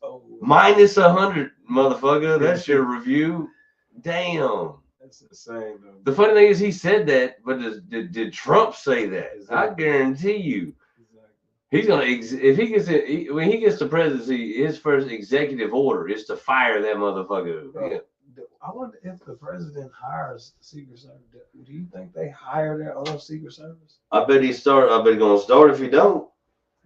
-100, motherfucker. That's your review. Damn. That's insane, though. The funny thing is he said that, but did Trump say that? Exactly. I guarantee you. He's gonna if he gets it when he gets the presidency, his first executive order is to fire that motherfucker. Bro, Yeah. I wonder if the president hires Secret Service. Do you think they hire their own Secret Service? I bet he's gonna start if he don't.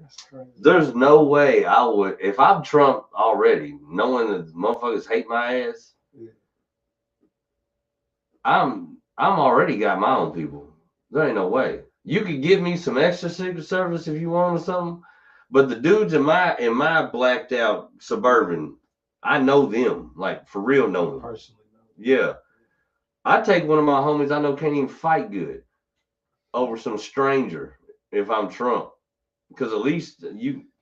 That's crazy. There's no way I would if I'm Trump already, knowing that motherfuckers hate my ass. Yeah. I'm already got my own people. There ain't no way. You could give me some extra Secret Service if you want or something, but the dudes in my blacked out Suburban, I know them, like for real know them. Personally, no. Yeah. I take one of my homies I know can't even fight good over some stranger if I'm Trump. Because at least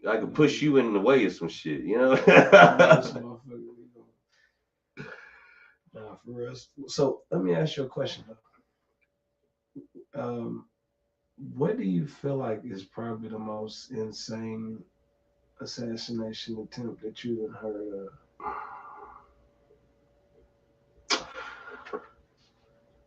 I could push you in the way of some shit, you know? Nah, for real. So let me ask you a question though. What do you feel like is probably the most insane assassination attempt that you've heard of?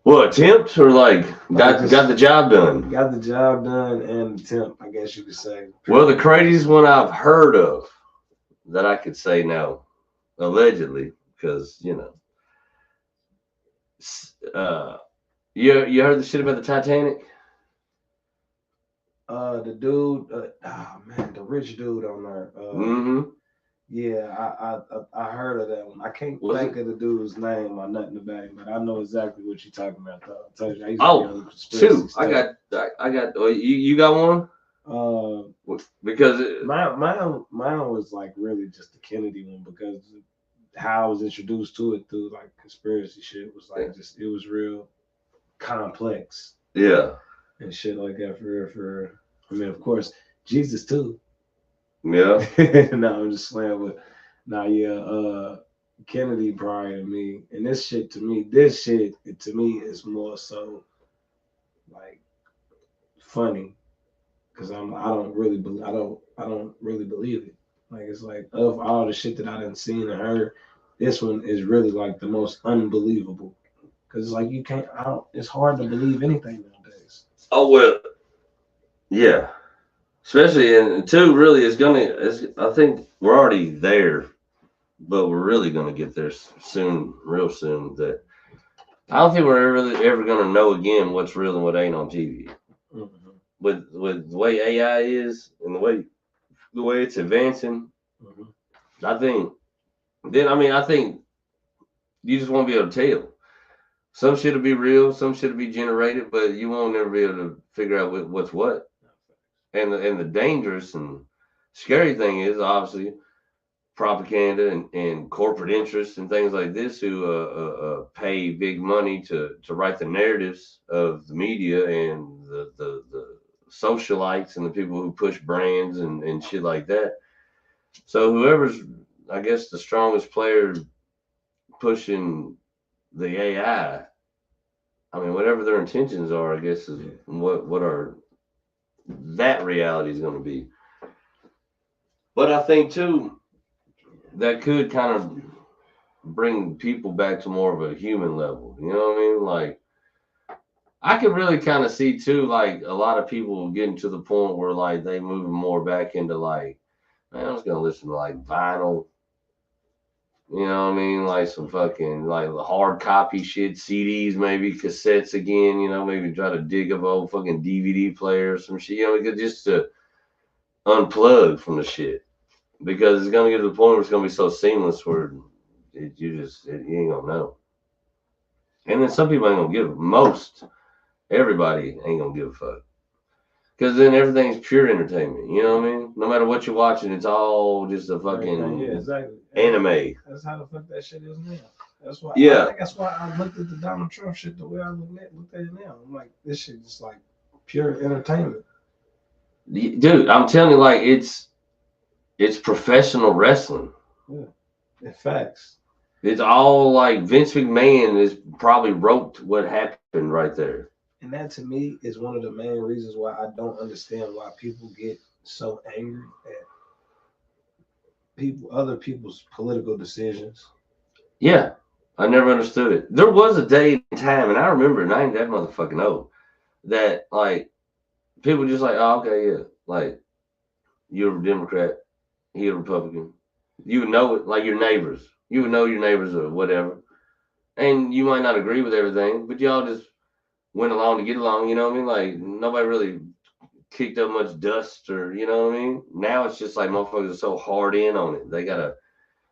Well, attempt or like got the job done? Got the job done and attempt, I guess you could say. Well, the craziest one I've heard of that I could say now, allegedly, because you know, you heard the shit about the Titanic? The dude, the rich dude on there. Yeah, I heard of that one. I can't think of the dude's name or nothing about him, but I know exactly what you're talking about. Though. I told you, I used to be on the conspiracy stuff. I got. You got one? Because mine was like really just the Kennedy one because how I was introduced to it through like conspiracy shit was like just it was real complex. Yeah. And shit like that for I mean, of course, Jesus too. Yeah. No, I'm just slaying, but Kennedy prior to me, and this shit to me is more so like funny because I don't really believe it. Like it's like of all the shit that I done seen and heard, this one is really like the most unbelievable because it's like it's hard to believe anything nowadays. Oh well, yeah. Especially in two, really, I think we're already there, but we're really gonna get there soon, real soon. That I don't think we're really ever gonna know again what's real and what ain't on TV. Mm-hmm. With the way AI is and the way it's advancing, I think you just won't be able to tell. Some shit will be real, some shit will be generated, but you won't ever be able to figure out what's what. And the dangerous and scary thing is obviously propaganda and corporate interests and things like this who pay big money to write the narratives of the media and the socialites and the people who push brands and shit like that. So whoever's, I guess, the strongest player pushing the AI, I mean, whatever their intentions are, I guess, is what are that reality is going to be. But I think too that could kind of bring people back to more of a human level. You know what I mean? Like I could really kind of see too, like a lot of people getting to the point where like they moving more back into like, man, I'm just gonna listen to like vinyl. You know what I mean? Like some fucking like hard copy shit, CDs, maybe cassettes again, you know, maybe try to dig up old fucking DVD player or some shit, you know, just to unplug from the shit. Because it's gonna get to the point where it's gonna be so seamless where you ain't gonna know. And then some people ain't gonna give everybody ain't gonna give a fuck. Because then everything's pure entertainment, you know what I mean? No matter what you're watching, it's all just a fucking anime. That's how the fuck that shit is now. That's why. Yeah. I think that's why I looked at the Donald Trump shit the way I looked at it now. I'm like, this shit is like pure entertainment. Dude, I'm telling you, like It's professional wrestling. Yeah. In facts. It's all like Vince McMahon is probably wrote what happened right there. And that to me is one of the main reasons why I don't understand why people get so angry at other people's political decisions. Yeah, I never understood it. There was a day and time, and I remember, and I ain't that motherfucking old, that like people just like, oh, okay, yeah, like you're a Democrat, he a Republican. You would know it, like your neighbors. You would know your neighbors or whatever, and you might not agree with everything, but y'all just went along to get along. You know what I mean? Like nobody really kicked up much dust, or you know what I mean. Now it's just like motherfuckers are so hard in on it. They gotta.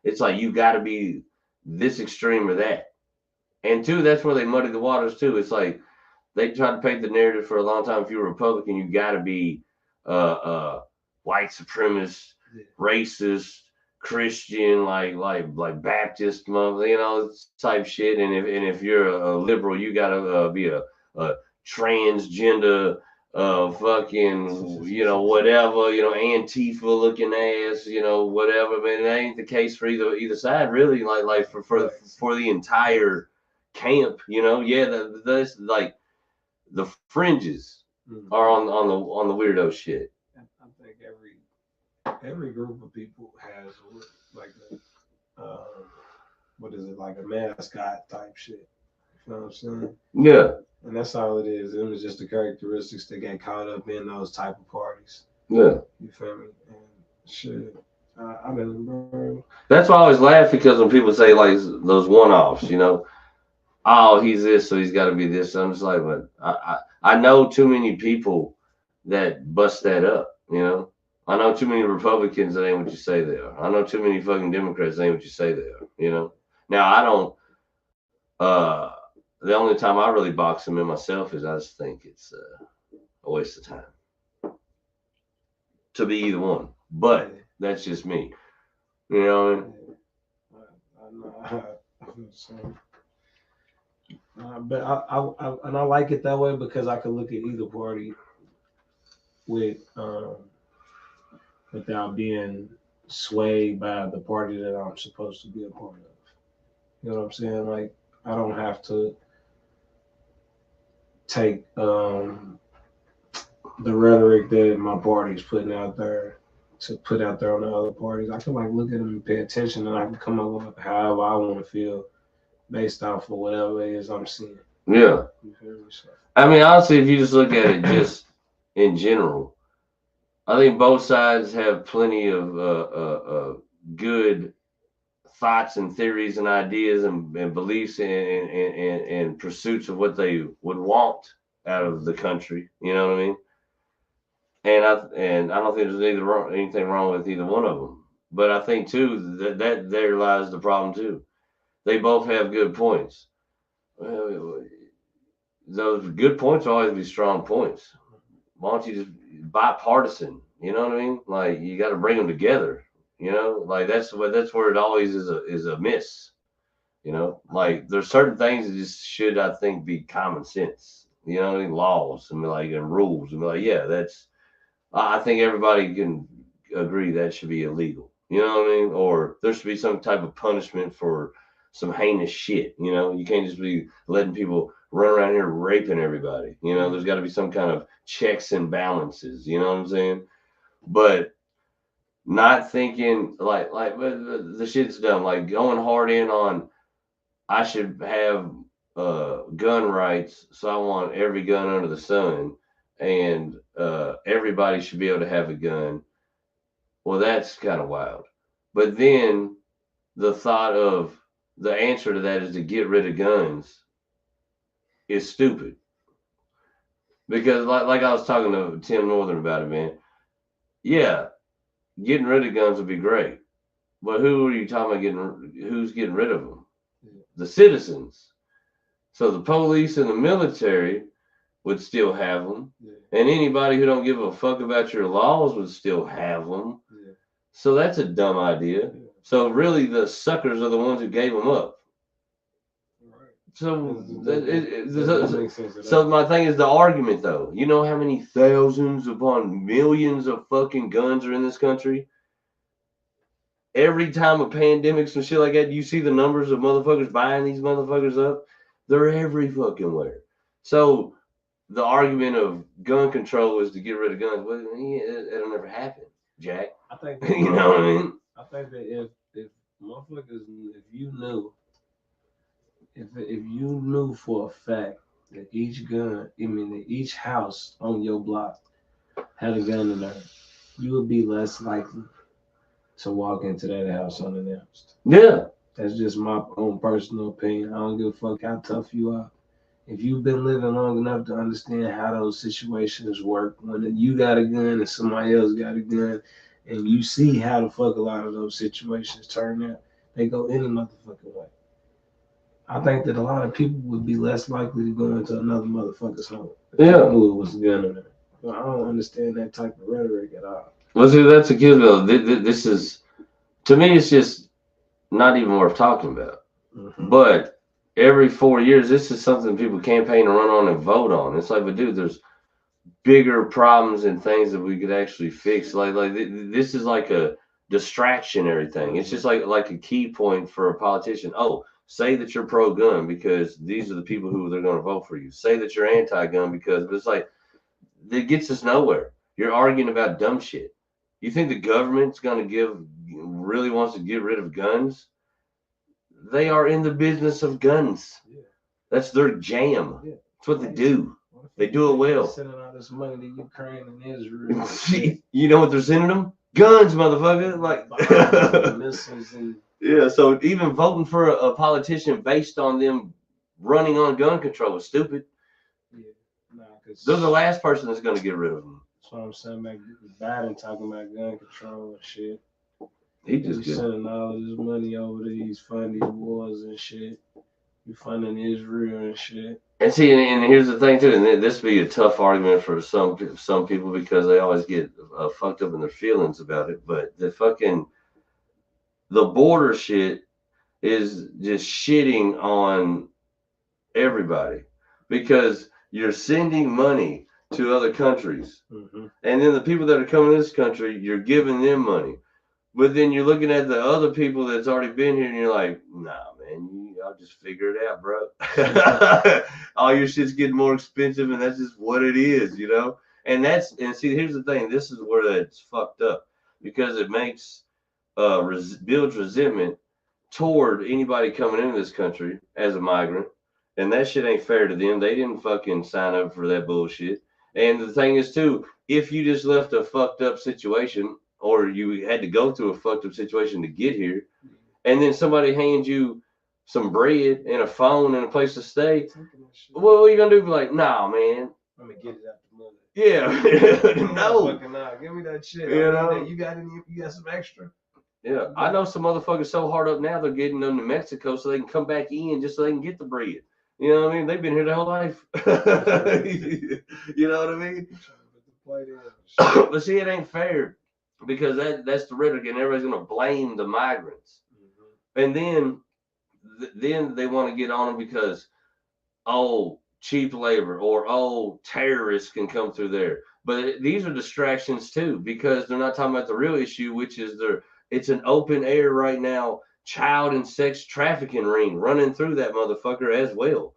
It's like you gotta be this extreme or that. And two, that's where they muddy the waters too. It's like they tried to paint the narrative for a long time. If you're a Republican, you got to be white supremacist, racist, Christian, like Baptist, you know, type shit. And if you're a liberal, you got to be a transgender, fucking, you know, whatever, you know, Antifa looking ass, you know, whatever. Man, that ain't the case for either side, really. Like for the entire camp, you know. Yeah, that's like the fringes are on the weirdo shit. I think every group of people has like what is it, like a mascot type shit. You know what I'm saying? Yeah. And that's all it is. It was just the characteristics that get caught up in those type of parties. Yeah. You feel me? And shit. I mean, bro. That's why I always laugh, because when people say like those one-offs, you know, oh, he's this, so he's got to be this. I'm just like, but I know too many people that bust that up. You know, I know too many Republicans that ain't what you say they are. I know too many fucking Democrats that ain't what you say they are. You know, now I don't. The only time I really box them in myself is I just think it's a waste of time to be either one. But that's just me. You know what I mean? But I like it that way because I can look at either party with without being swayed by the party that I'm supposed to be a part of. You know what I'm saying? Like I don't have to take the rhetoric that my party's putting out there to put out there on the other parties. I can like look at them and pay attention, and I can come up with however I want to feel based off of whatever it is I'm seeing. Yeah. I mean, honestly, if you just look at it just in general, I think both sides have plenty of good thoughts and theories and ideas and beliefs and pursuits of what they would want out of the country. You know what I mean? And I don't think there's anything wrong with either one of them. But I think too that there lies the problem too. They both have good points. Those good points will always be strong points. Why don't you just bipartisan? You know what I mean? Like you got to bring them together. You know, like that's where it always is a miss. You know, like there's certain things that just should, I think, be common sense. You know, laws and rules and be like, yeah, that's. I think everybody can agree that should be illegal. You know what I mean? Or there should be some type of punishment for some heinous shit. You know, you can't just be letting people run around here raping everybody. You know, there's got to be some kind of checks and balances. You know what I'm saying? But not thinking like the shit's dumb. Like going hard in on I should have gun rights, so I want every gun under the sun, and everybody should be able to have a gun. Well, that's kind of wild. But then the thought of the answer to that is to get rid of guns is stupid. Because like I was talking to Tim Northern about it, man. Yeah, getting rid of guns would be great. But who are you talking about who's getting rid of them? The citizens. So the police and the military would still have them. Yeah. And anybody who don't give a fuck about your laws would still have them. Yeah. So that's a dumb idea. Yeah. So really the suckers are the ones who gave them up. Right. So my thing is the argument though. You know how many thousands upon millions of fucking guns are in this country? every time a pandemic, some shit like that, you see the numbers of motherfuckers buying these motherfuckers up. They're every fucking where. So the argument of gun control is to get rid of guns. Well, it'll never happen, Jack. I think you know what I mean? I think that if motherfuckers, if you knew, if you knew for a fact that each gun, that each house on your block had a gun in there, you would be less likely to walk into that house unannounced. Yeah. That's just my own personal opinion. I don't give a fuck how tough you are. If you've been living long enough to understand how those situations work, when you got a gun and somebody else got a gun, and you see how the fuck a lot of those situations turn out, they go any motherfucking way. I think that a lot of people would be less likely to go into another motherfucker's home. Yeah. Knew it was a gun in there. But I don't understand that type of rhetoric at all. Well, see, that's a kid though. This is, to me, it's just not even worth talking about. Mm-hmm. But every 4 years, this is something people campaign and run on and vote on. It's like, but dude, there's bigger problems and things that we could actually fix. Like this is like a distractionary thing. It's just like a key point for a politician. Oh, say that you're pro-gun because these are the people who they're going to vote for you. Say that you're anti-gun because, but it's like, it gets us nowhere. You're arguing about dumb shit. You think the government's going to really wants to get rid of guns? They are in the business of guns. Yeah. That's their jam. Yeah. That's what they do. They do it well. Sending all this money to Ukraine and Israel. You know what they're sending them? Guns, motherfucker. Like missiles and yeah. So even voting for a politician based on them running on gun control is stupid. Yeah. They're the last person that's going to get rid of them. That's what I'm saying. Like Biden talking about gun control and shit. He's sending all of this money over to these funding wars and shit. You funding Israel and shit. And see, and here's the thing too, and this would be a tough argument for some people because they always get fucked up in their feelings about it. But the border shit is just shitting on everybody because you're sending money to other countries, and then the people that are coming to this country, you're giving them money. But then you're looking at the other people that's already been here, and you're like, nah, man, I'll just figure it out, bro. All your shit's getting more expensive, and that's just what it is, you know? And see, here's the thing. This is where that's fucked up because it makes, builds resentment toward anybody coming into this country as a migrant. And that shit ain't fair to them. They didn't fucking sign up for that bullshit. And the thing is, too, if you just left a fucked up situation, or you had to go through a fucked up situation to get here, and then somebody hands you some bread and a phone and a place to stay, what are you gonna do? Be like, nah, man. Let me get it out the money. Yeah, no. Nah, give me that shit. You know, you got some extra. Yeah, I know some motherfuckers so hard up now they're getting them to Mexico so they can come back in just so they can get the bread. You know what I mean? They've been here their whole life. You know what I mean? But see, it ain't fair. Because that's the rhetoric, and everybody's gonna blame the migrants, and then they want to get on them because cheap labor or terrorists can come through there. But these are distractions too because they're not talking about the real issue, which is it's an open air right now, child and sex trafficking ring running through that motherfucker as well,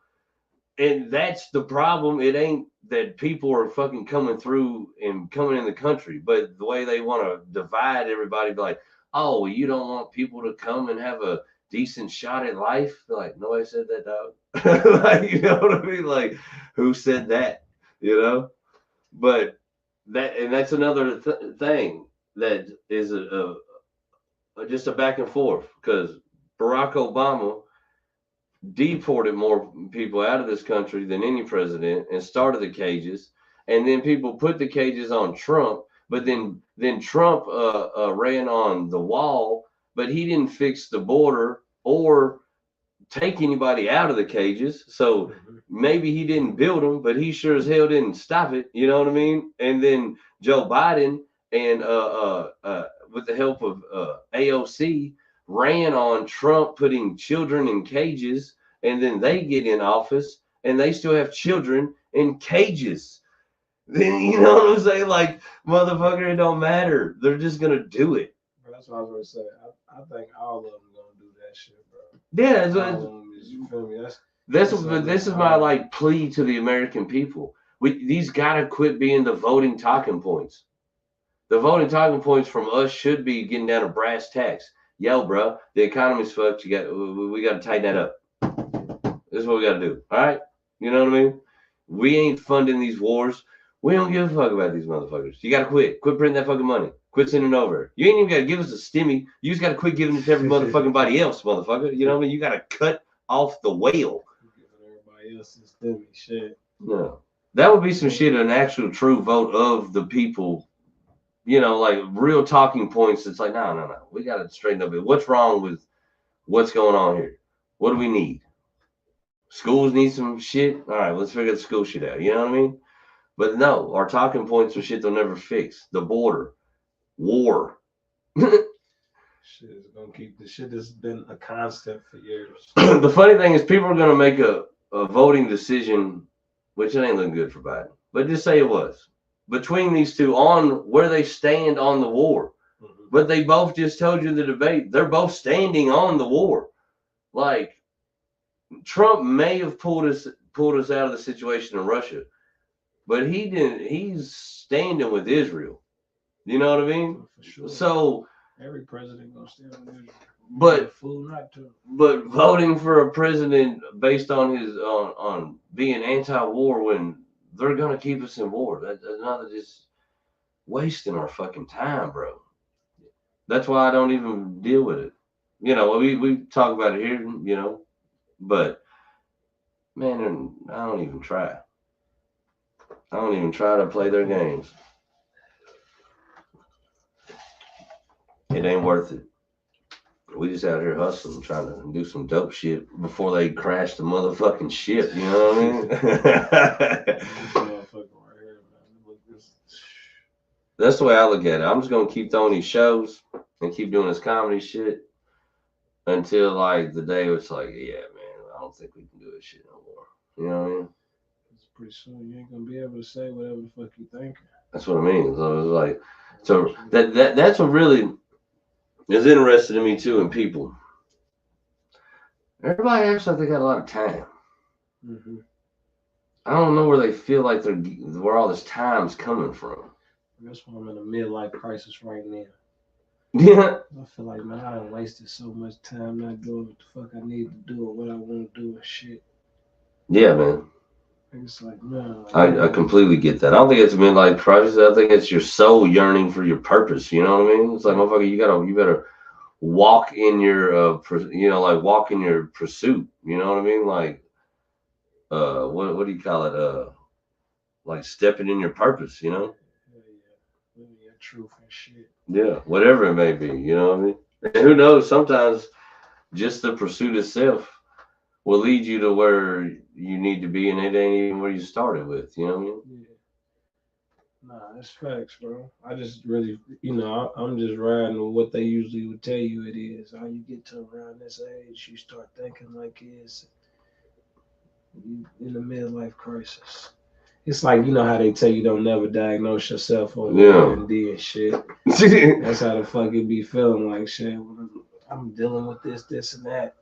and that's the problem. It ain't that people are fucking coming through and coming in the country, but the way they want to divide everybody, be like, oh, you don't want people to come and have a decent shot at life? They're like, nobody said that, dog. Like, you know what I mean? Like, who said that? You know? But that's another thing that is just a back and forth because Barack Obama deported more people out of this country than any president and started the cages, and then people put the cages on Trump, but then Trump ran on the wall, but he didn't fix the border or take anybody out of the cages. So maybe he didn't build them, but he sure as hell didn't stop it. You know what I mean? And then Joe Biden and with the help of AOC ran on Trump putting children in cages, and then they get in office and they still have children in cages. Then you know what I'm saying? Like, motherfucker, it don't matter. They're just gonna do it. That's what I was gonna say. I think all of them gonna do that shit, bro. Yeah, All of them is, you feel me? this is my like plea to the American people. These gotta quit being the voting talking points. The voting talking points from us should be getting down to brass tacks. Yo, bro, the economy's fucked. We got to tighten that up. This is what we got to do. All right, you know what I mean? We ain't funding these wars. We don't give a fuck about these motherfuckers. You got to quit. Quit printing that fucking money. Quit sending it over. You ain't even got to give us a stimmy. You just got to quit giving it to every motherfucking body else, motherfucker. You know what I mean? You got to cut off the whale. Everybody else is stimmy shit. No, that would be some shit. An actual true vote of the people. You know, like real talking points. It's like, no. We got to straighten up. What's wrong with what's going on here? What do we need? Schools need some shit. All right, let's figure the school shit out. You know what I mean? But no, our talking points are shit they'll never fix. The border, war. Shit is gonna keep the shit that's been a constant for years. The funny thing is, people are gonna make a voting decision, which it ain't looking good for Biden. But just say it was between these two on where they stand on the war. Mm-hmm. But they both just told you the debate. They're both standing on the war. Like Trump may have pulled us out of the situation in Russia, but he didn't. He's standing with Israel. You know what I mean? For sure. So every president gonna stand with Israel. But fool not to. But voting for a president based on his on being anti-war when they're gonna keep us in war, that's not just wasting our fucking time, bro. That's why I don't even deal with it. You know, we talk about it here, you know, but man, I don't even try. I don't even try to play their games. It ain't worth it. We just out here hustling, trying to do some dope shit before they crash the motherfucking ship. You know what I mean? That's the way I look at it. I'm just gonna keep throwing these shows and keep doing this comedy shit until like the day where it's like, yeah, man, I don't think we can do this shit no more. You know what I mean? It's pretty soon you ain't gonna be able to say whatever the fuck you thinking. That's what I mean. So it's like, so that's what really is interested in me too, in people. Everybody acts like they got a lot of time. Mm-hmm. I don't know where they feel like where all this time's coming from. That's why I'm in a midlife crisis right now. Yeah. I feel like, man, I done wasted so much time not doing what the fuck I need to do or what I want to do and shit. Yeah, man. It's like, man. I completely get that. I don't think it's a midlife crisis. I think it's your soul yearning for your purpose. You know what I mean? It's like, motherfucker, you better walk in your, walk in your pursuit. You know what I mean? Like, what do you call it? Like stepping in your purpose, you know? Yeah, truth and shit. Yeah, whatever it may be, you know what I mean? And who knows? Sometimes just the pursuit itself will lead you to where you need to be, and it ain't even where you started with. You know what I mean? Yeah. Nah, that's facts, bro. I just really, I'm just riding with what they usually would tell you it is. How you get to around this age, you start thinking like it's you in a midlife crisis. It's like, you know how they tell you don't never diagnose yourself on D and shit. That's how the fuck it be feeling like shit. I'm dealing with this and that.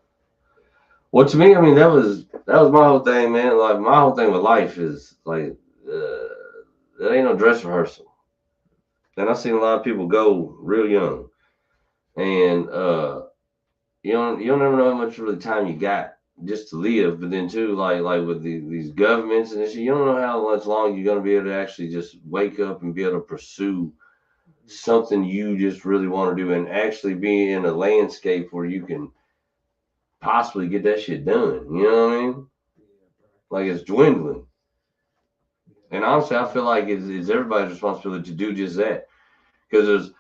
Well, to me, I mean, that was my whole thing, man. Like my whole thing with life is like, there ain't no dress rehearsal. And I've seen a lot of people go real young, and you don't never know how much really time you got just to live. But then too, like with these governments and this shit, you don't know how much long you're gonna be able to actually just wake up and be able to pursue something you just really want to do and actually be in a landscape where you can possibly get that shit done. You know what I mean? Like it's dwindling. And honestly, I feel like it's everybody's responsibility to do just that, because there's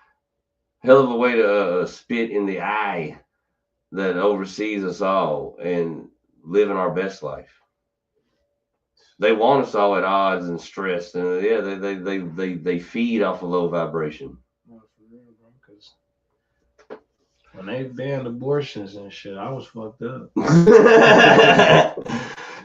hell of a way to spit in the eye that oversees us all and living our best life. They want us all at odds and stressed, and yeah, they feed off a low vibration. Because when they banned abortions and shit, I was fucked up.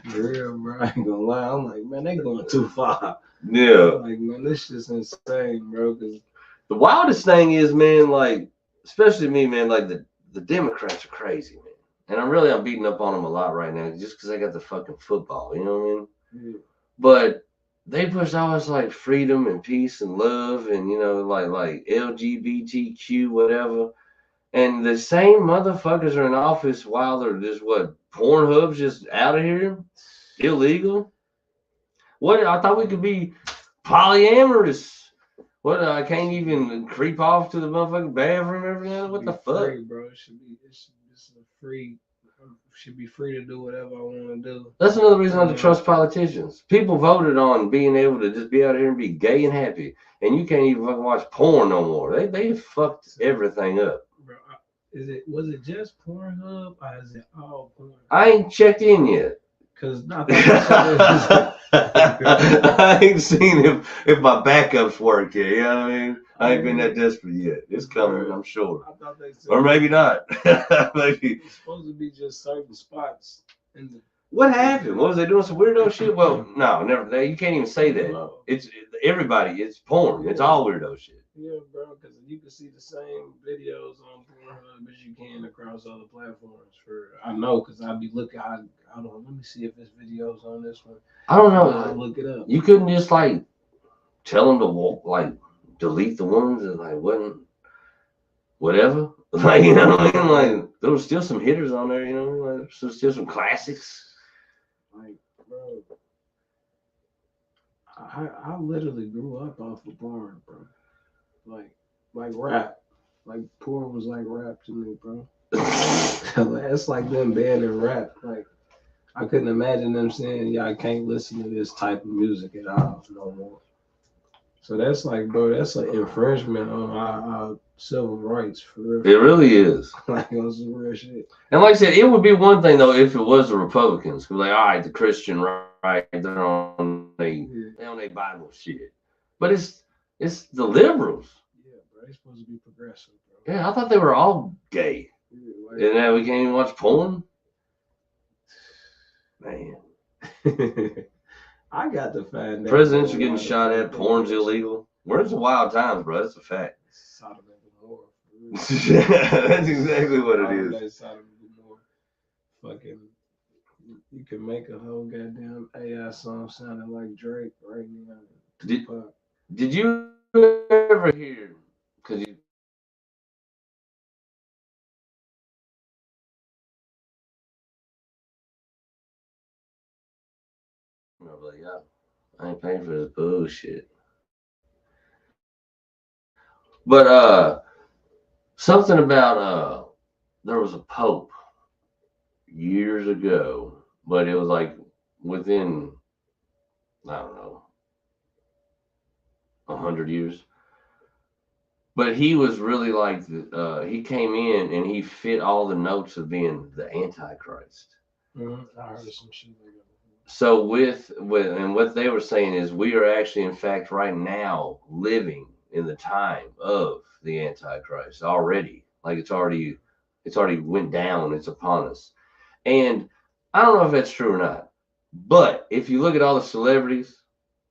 Real, bro. I ain't gonna lie. I'm like, man, they going too far. Yeah. Like, man, this shit's insane, bro. Cause the wildest thing is, man, like especially me, man, like the Democrats are crazy, man. And I'm beating up on them a lot right now just because I got the fucking football, you know what I mean? Yeah. But they push all this like freedom and peace and love and like LGBTQ whatever. And the same motherfuckers are in office while they're just Pornhub's just out of here, illegal. What I thought we could be polyamorous. What I can't even creep off to the motherfucking bathroom every now. What the fuck, free, bro? It should be. It's a free. Should be free to do whatever I want to do. That's another reason not to trust politicians. People voted on being able to just be out here and be gay and happy, and you can't even fucking watch porn no more. They fucked everything up. Bro, was it just Pornhub or is it all porn? I ain't checked in yet. Cause I ain't seen if my backups work yet. You know what I mean? I ain't been that desperate yet. It's coming, I'm sure. I thought they said, or maybe not. Maybe it's supposed to be just certain spots in the. What happened? What was they doing? Some weirdo shit? Well, no, never. You can't even say that. It's everybody. It's porn. It's all weirdo shit. Yeah, bro. Because you can see the same videos on Pornhub as you can across other platforms. I know, because I'd be looking. I don't know. Let me see if there's videos on this one. I don't know. I'll look it up. You couldn't just like tell them to walk, delete the ones that wasn't whatever. You know what I mean? Like there was still some hitters on there. You know, like there's still some classics. Like, bro, I literally grew up off of porn, bro. Like rap. Like porn was like rap to me, bro. It's like them banning rap. Like I couldn't imagine them saying, "Yeah, I can't listen to this type of music at all no more." So that's like, bro, that's an infringement on our civil rights for real. It really is. Like on some real shit. And like I said, it would be one thing though if it was the Republicans, because all right, the Christian right, they're on their Bible shit, but it's the liberals. Yeah, bro, they're supposed to be progressive, bro. Yeah, I thought they were all gay. Yeah, and now we can't even watch porn. Man, I got to find out. Presidents are getting shot at. Porn's illegal. Where's the wild times, bro? That's a fact. Sodom and Gomorrah. That's exactly what it is. Sodom and Gomorrah. Fucking, you can make a whole goddamn AI song sounding like Drake right now. Did you ever hear? Because you. Like, yeah, I ain't paying for this bullshit. But something about there was a pope years ago, but it was like within I don't know 100 years. But he was really like he came in and he fit all the notes of being the Antichrist. I heard some shit like that. So with and what they were saying is we are actually in fact right now living in the time of the Antichrist already. Like it's already went down, it's upon us. And I don't know if that's true or not. But if you look at all the celebrities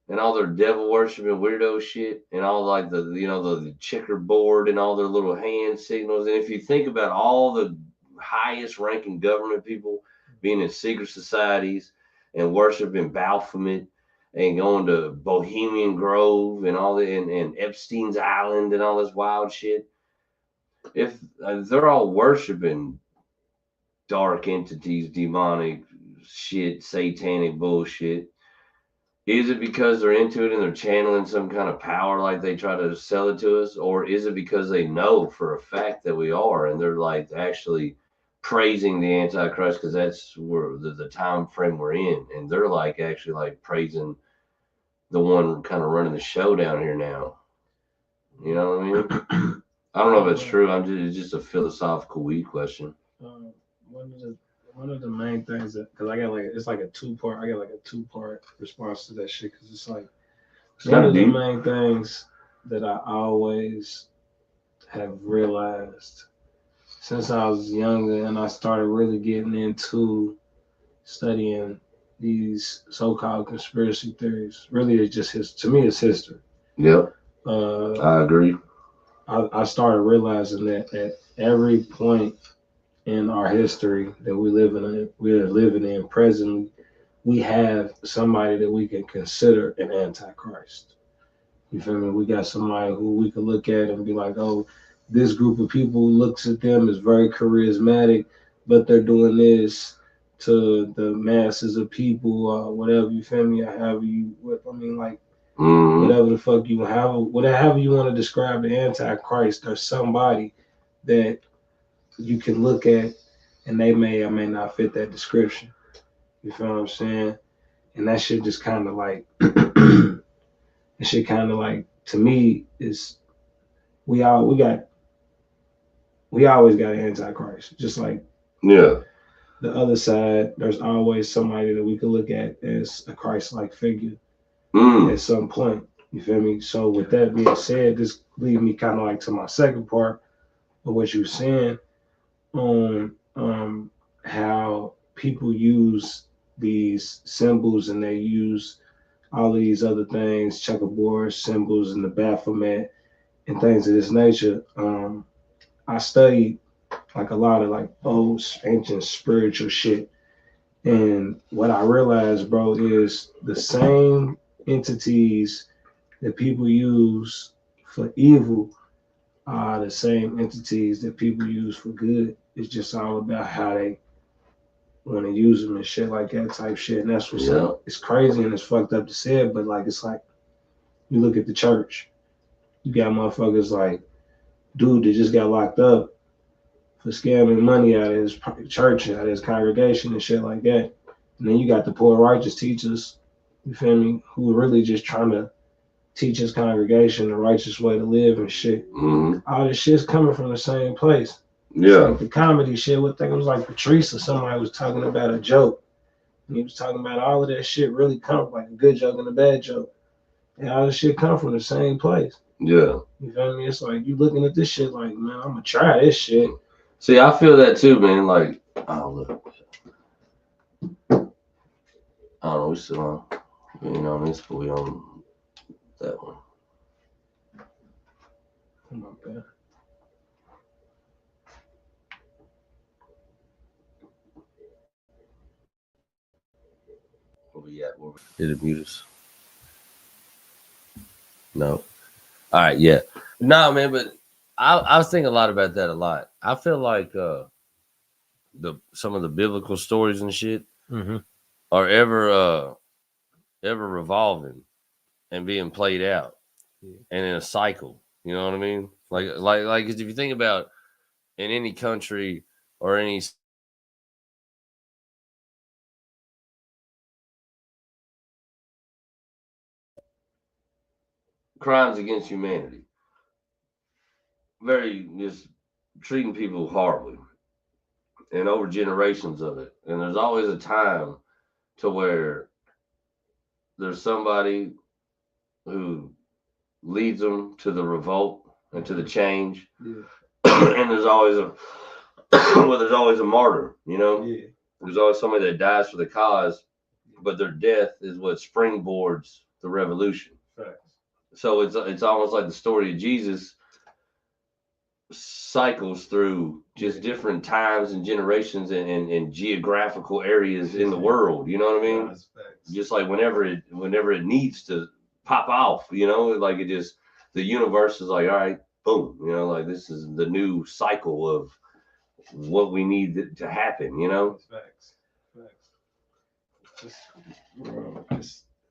and all their devil worshiping weirdo shit and all like the checkerboard and all their little hand signals, and if you think about all the highest ranking government people being in secret societies and worshiping Baphomet and going to Bohemian Grove and all the and Epstein's Island and all this wild shit. If they're all worshiping dark entities, demonic shit, satanic bullshit, is it because they're into it and they're channeling some kind of power like they try to sell it to us? Or is it because they know for a fact that we are and they're like actually praising the Antichrist because that's where the time frame we're in, and they're like actually like praising the one kind of running the show down here now. You know what I mean? I don't know if it's true. It's just a philosophical weed question. One of the main things that because I got a two-part response to that shit because it's like one of the main things that I always have realized since I was younger and I started really getting into studying these so-called conspiracy theories. Really, it's just to me, it's history. Yep. I agree. I started realizing that at every point in our history that we're living in presently, we have somebody that we can consider an antichrist. You feel me? We got somebody who we can look at and be like, oh, this group of people looks at them as very charismatic, but they're doing this to the masses of people, whatever. You feel me? Or however you, I mean, like whatever the fuck you have, whatever you want to describe the Antichrist. There's somebody that you can look at, and they may or may not fit that description. You feel what I'm saying? And that shit just kind of like, that shit kind of like to me is we always got an Antichrist. Just like Yeah. the other side, there's always somebody that we could look at as a Christ-like figure at some point. You feel me? So with that being said, this leads me kind of like to my second part of what you were saying on how people use these symbols and they use all of these other things, checkerboard symbols and the Baphomet and things of this nature. I studied like a lot of like old ancient spiritual shit. And what I realized, bro, is the same entities that people use for evil are the same entities that people use for good. It's just all about how they want to use them and shit like that type shit. And that's what's up. It's crazy and it's fucked up to say it, but like it's like you look at the church, you got motherfuckers like dude that just got locked up for scamming money out of his church, out of his congregation and shit like that. And then you got the poor righteous teachers, you feel me, who are really just trying to teach his congregation the righteous way to live and shit. All this shit's coming from the same place. Yeah. It's like the comedy shit, I think it was like Patrice or somebody was talking about a joke. And he was talking about all of that shit really come like a good joke and a bad joke. And all this shit come from the same place. Yeah. You feel me? It's like you looking at this shit like, man, I'm gonna try this shit. See, I feel that too, man. Like, oh look, I don't know, we still on. We ain't on this, but we on that one. Oh my God. Where we at? Did it mute us? No. All right, yeah. No, man, but I was thinking a lot about that a lot. I feel like some of the biblical stories and shit are ever revolving and being played out and in a cycle. You know what I mean? Like if you think about in any country or any crimes against humanity, very just treating people horribly and over generations of it. And there's always a time to where there's somebody who leads them to the revolt and to the change. Yeah. And there's always there's always a martyr, you know? Yeah. There's always somebody that dies for the cause, but their death is what springboards the revolution. Right. So it's almost like the story of Jesus cycles through just different times and generations and geographical areas in the world. You know what I mean? Just like whenever it needs to pop off, you know, like it just the universe is like, all right, boom, you know, like this is the new cycle of what we need to happen, you know? Facts.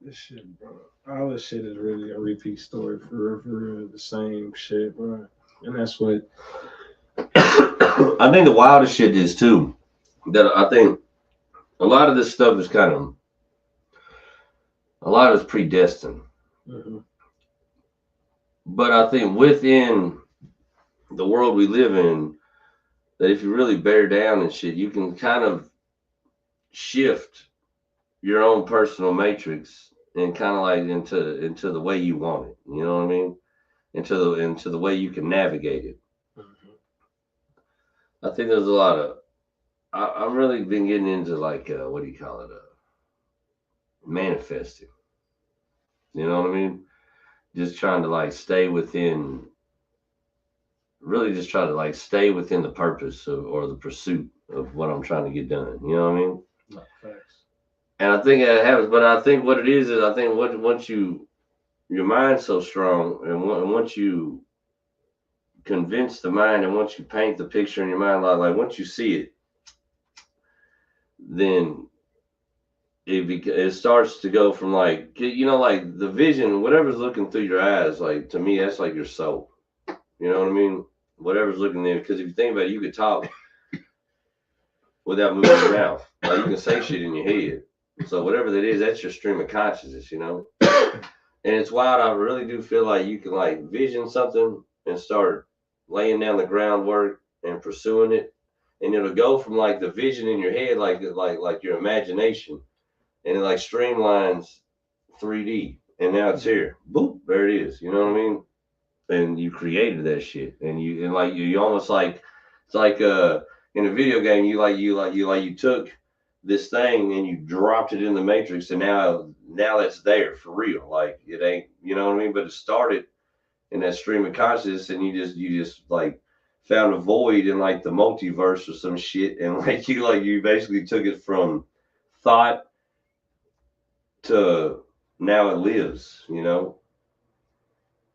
This shit, bro. All this shit is really a repeat story for real, the same shit, bro. And that's what I think the wildest shit is too. That I think a lot of this stuff is a lot of it's predestined. But I think within the world we live in, that if you really bear down and shit, you can kind of shift your own personal matrix and kind of like into the way you want it. You know what I mean? Into the way you can navigate it. I think there's a lot of I've really been getting into like what do you call it? Manifesting. You know what I mean? Just trying to like stay within really just try to like stay within the purpose of, or the pursuit of what I'm trying to get done. You know what I mean? No, facts. And I think that happens. But I think what it is I think once your mind's so strong, and once you convince the mind, and once you paint the picture in your mind, like once you see it, then it starts to go from like, you know, like the vision, whatever's looking through your eyes, like to me that's like your soul. You know what I mean? Whatever's looking there, because if you think about it, you could talk without moving your mouth. Like you can say shit in your head. So whatever that is, that's your stream of consciousness, you know? And it's wild. I really do feel like you can like vision something and start laying down the groundwork and pursuing it. And it'll go from like the vision in your head, like your imagination, and it like streamlines 3D. And now it's here. Boop, there it is. You know what I mean? And you created that shit. And you almost like, it's like in a video game, you took this thing and you dropped it in the matrix, and now that's there for real. Like it ain't, you know what I mean? But it started in that stream of consciousness, and you just like found a void in like the multiverse or some shit, and you basically took it from thought to now it lives, you know.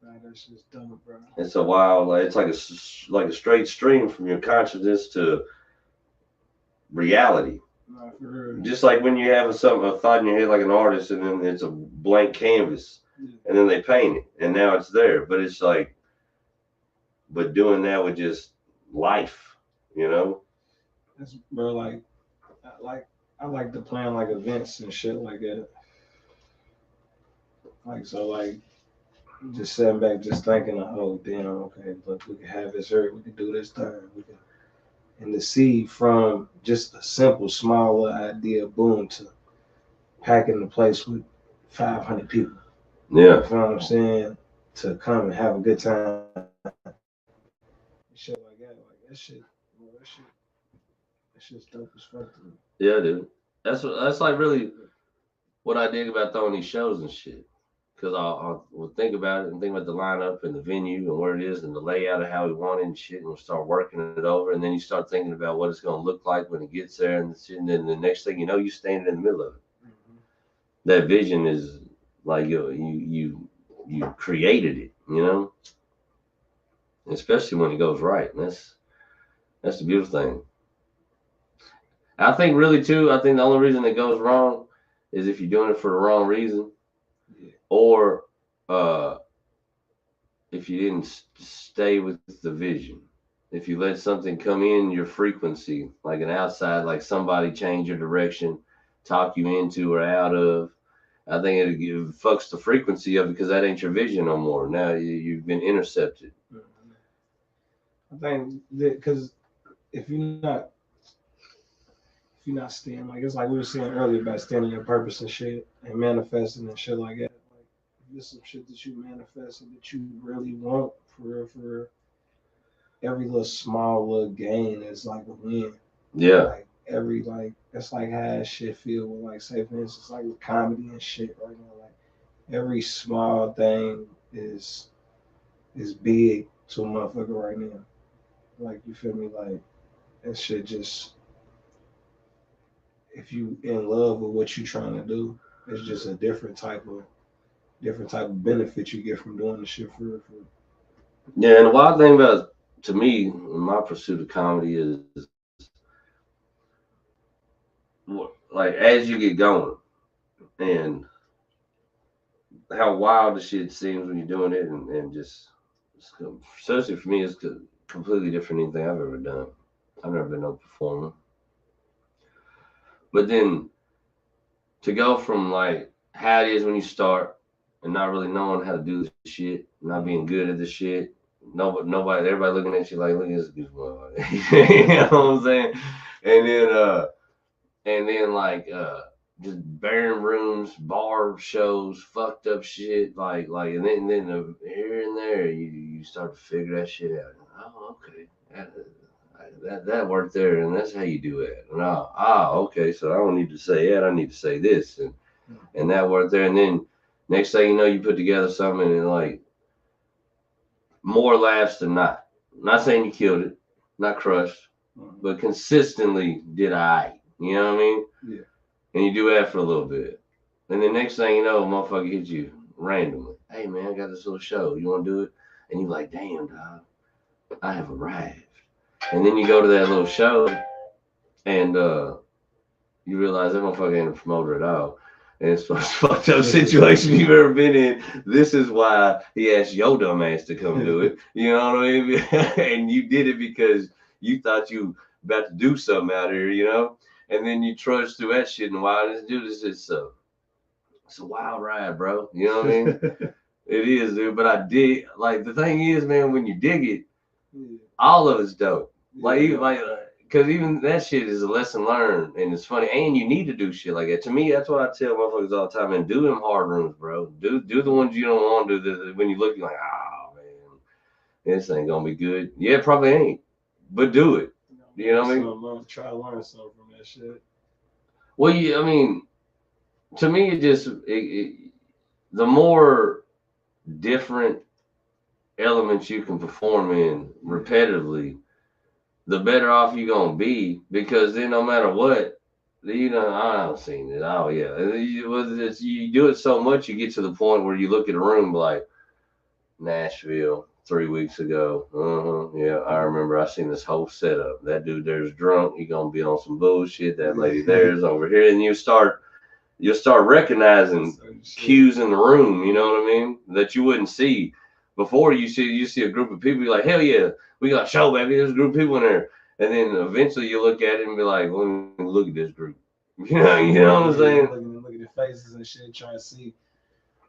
Right, that's just dumb, bro. It's a wild, like it's like a straight stream from your consciousness to reality. No, for real. Just like when you have a thought in your head, like an artist, and then it's a blank canvas, and then they paint it, and now it's there. But it's like, but doing that with just life, you know. That's, bro, I like to plan like events and shit like that. Like so, like just sitting back, just thinking, oh damn, okay, look, we can have this here, we can do this thing, we can, and to see from just a simple, small little idea, boom, to packing the place with 500 people. Yeah. You know what I'm saying? To come and have a good time. Shit like that, like that shit's dope as fuck to me. Yeah, dude. That's like really what I dig about throwing these shows and shit. Because I'll think about it and think about the lineup and the venue and where it is and the layout of how we want it and shit, and we'll start working it over. And then you start thinking about what it's going to look like when it gets there and shit. And then the next thing you know, you standing in the middle of it. Mm-hmm. That vision is like you created it, you know? Especially when it goes right. And that's the beautiful thing. I think really too, I think the only reason it goes wrong is if you're doing it for the wrong reason. Or if you didn't stay with the vision, if you let something come in your frequency, like an outside, like somebody change your direction, talk you into or out of, I think it fucks the frequency of it, because that ain't your vision no more. Now you've been intercepted. I think that because if you're not staying, like it's like we were saying earlier about staying in your purpose and shit and manifesting and shit like that. There's some shit that you manifested that you really want for real. Every little small little gain is like a win. Yeah. Like that's like how shit feel with, like, say for instance, like with comedy and shit right now. Like every small thing is big to a motherfucker right now. Like, you feel me? Like that shit just, if you in love with what you trying to do, it's just a different type of benefit you get from doing the shit for real. Yeah, and the wild thing about, to me, my pursuit of comedy is like as you get going and how wild the shit seems when you're doing it, and just, especially for me, it's completely different than anything I've ever done. I've never been no performer. But then to go from like how it is when you start and not really knowing how to do the shit, not being good at the shit, nobody, everybody looking at you like, look at this goofball. You know what I'm saying? And then like just barren rooms, bar shows, fucked up shit, like and then here and there you start to figure that shit out. Oh, okay, that worked there, and that's how you do it. And okay, so I don't need to say that, I need to say this, and that worked there, and then next thing you know, you put together something and like more laughs than not. Not saying you killed it, not crushed, but consistently did I. You know what I mean? Yeah. And you do that for a little bit. And the next thing you know, a motherfucker hits you randomly. Hey man, I got this little show. You want to do it? And you're like, damn, dog, I have arrived. And then you go to that little show, and you realize that motherfucker ain't a promoter at all. And it's the most fucked up situation you've ever been in. This is why he asked your dumb ass to come do it. You know what I mean? And you did it because you thought you about to do something out here, you know? And then you trudge through that shit in a while. This dude is just it's a wild ride, bro. You know what I mean? It is, dude. But I dig, like, the thing is, man, when you dig it, all of it's dope. Because even that shit is a lesson learned, and it's funny, and you need to do shit like that. To me, that's what I tell motherfuckers all the time, and do them hard rooms, bro. Do the ones you don't want to do. When you look, you're like, oh, man, this ain't going to be good. Yeah, it probably ain't, but do it. You know what I mean? Try to learn something from that shit. Well, yeah, I mean, to me, the more different elements you can perform in repetitively, the better off you're going to be, because then no matter what, you know, I've seen it. Oh, yeah. You do it so much, you get to the point where you look at a room like Nashville 3 weeks ago. Yeah, I remember I seen this whole setup. That dude there's drunk. He going to be on some bullshit. That lady there's over here. And you'll start recognizing cues in the room, you know what I mean, that you wouldn't see before. You see a group of people, you're like, hell yeah, we got a show, baby. There's a group of people in there. And then eventually you look at it and be like, well, look at this group. You know what I'm saying? Look at their faces and shit, trying to see.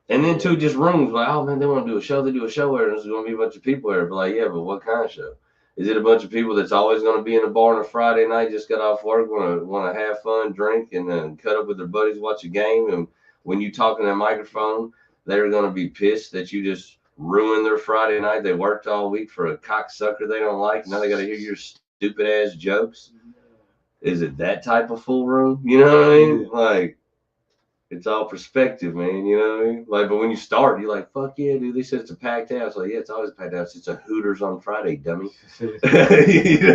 And then too, just rooms, like, oh man, they want to do a show. They do a show where there's going to be a bunch of people there. But like, yeah, but what kind of show? Is it a bunch of people that's always going to be in a bar on a Friday night, just got off work, want to have fun, drink, and then cut up with their buddies, watch a game? And when you talk in that microphone, they're going to be pissed that you just ruined their Friday night. They worked all week for a cocksucker they don't like. Now they got to hear your stupid ass jokes. Is it that type of full room? You know what I mean? Like, it's all perspective, man. You know what I mean? Like, but when you start, you're like, fuck yeah, dude. They said it's a packed house. Like, yeah, it's always a packed house. It's a Hooters on Friday, dummy. you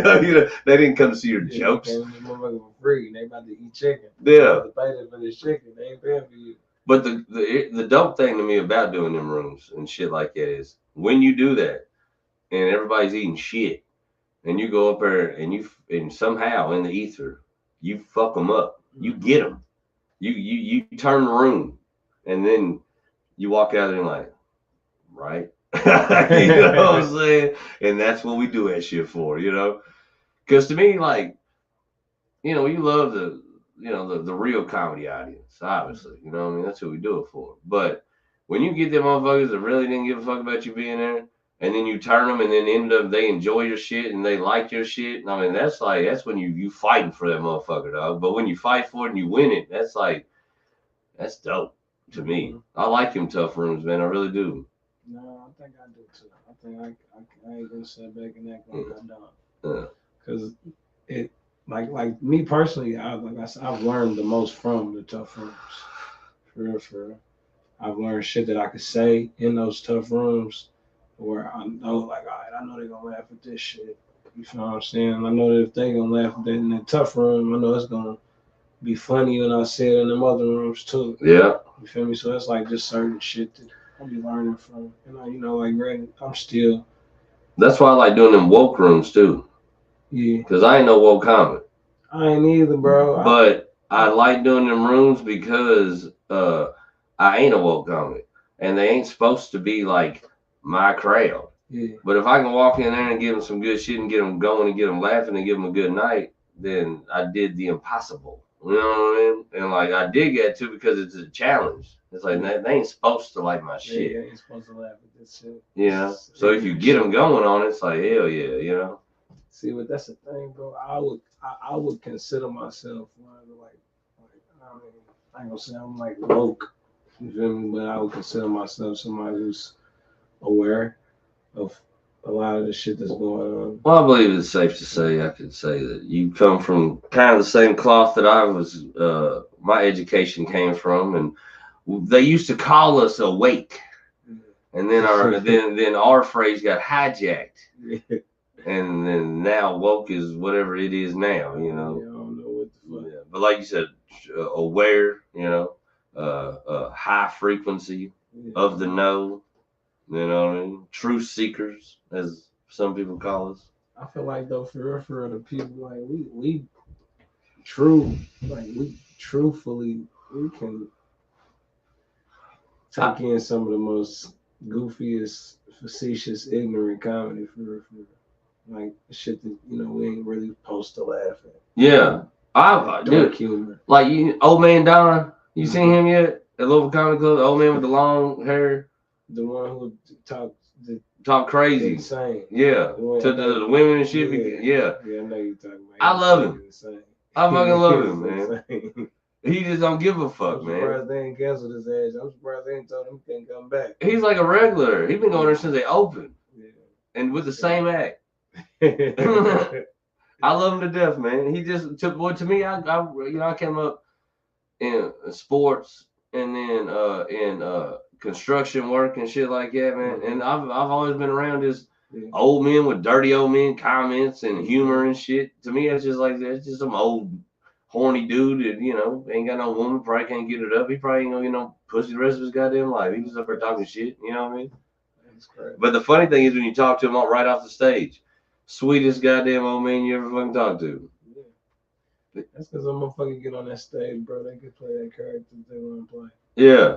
know, they didn't come to see your jokes. They for free. They about to eat chicken. Yeah. They pay for this chicken. They ain't paying for you. But the dope thing to me about doing them rooms and shit like that is when you do that and everybody's eating shit and you go up there and somehow in the ether you fuck them up. You get them. You turn the room, and then you walk out and like, right? You know what I'm saying? And that's what we do that shit for, you know? Because to me, like, you know, you love the real comedy audience, obviously. You know what I mean? That's what we do it for. But when you get them motherfuckers that really didn't give a fuck about you being there, and then you turn them and then end up they enjoy your shit and they like your shit. I mean, that's when you fighting for that motherfucker, dog. But when you fight for it and you win it, that's dope to me. I like them tough rooms, man. I really do. No, I think I do too. I think I ain't gonna sit back and act like I don't. Because it like me personally, I've learned the most from the tough rooms. For real. I've learned shit that I could say in those tough rooms, where I know, like, all right, I know they're gonna laugh at this shit. You feel what I'm saying? I know that if they gonna laugh at that in that tough room, I know it's gonna be funny when I say it in them other rooms too. Yeah. You feel me? So it's like just certain shit that I'll be learning from. And you know, like, I'm still. That's why I like doing them woke rooms too. Yeah. Because I ain't no woke comic. I ain't either, bro. But I like doing them rooms because I ain't a woke comic. And they ain't supposed to be like my crowd. Yeah. But if I can walk in there and give them some good shit and get them going and get them laughing and give them a good night, then I did the impossible. You know what I mean? And like, I dig that too because it's a challenge. It's like they ain't supposed to like my shit. Yeah, they ain't supposed to laugh at this shit. Yeah. So if you get them going on it, it's like, hell yeah, you know? See, but that's the thing, bro. I would consider myself like I mean, I ain't gonna say I'm like woke, you feel me? But I would consider myself somebody who's aware of a lot of the shit that's going on. Well, I believe it's safe to say, I could say that you come from kind of the same cloth that I was, my education came from, and they used to call us awake. And then our phrase got hijacked. and then now woke is whatever it is now, you know. Yeah, I don't know what the fuck. Yeah. But like you said, aware, you know, high frequency of the know, you know what I mean? Truth seekers, as some people call us. I feel like though, for real, the people like we truthfully, we can take in some of the most goofiest, facetious, ignorant comedy for real. Like shit that we ain't really supposed to laugh at. Yeah, Dark dude, humor. like old man Don. You seen him yet? At Local Comedy Club, the old man with the long hair, The one who talk crazy. Insane. Yeah, to the women and shit. Yeah, I know you talking about. I love him. Insane. I fucking love him, man. He just don't give a fuck, I'm man. surprised they ain't canceled his ass. I'm surprised they ain't told him he can't come back. He's like a regular. He's been going there since they opened. Yeah. And with the same act. I love him to death, man. He just took to me. I came up in sports and then in construction work and shit like that, man. And I've always been around this old men with dirty old men comments and humor and shit. To me, it's just some old horny dude that ain't got no woman, probably can't get it up. He probably ain't gonna get no pussy the rest of his goddamn life. He just up there talking shit. You know what I mean? That's crazy. But the funny thing is when you talk to him right off the stage, sweetest goddamn old man you ever fucking talk to. Yeah. That's because I'm motherfucking get on that stage, bro. They can play that character if they want to play. Yeah.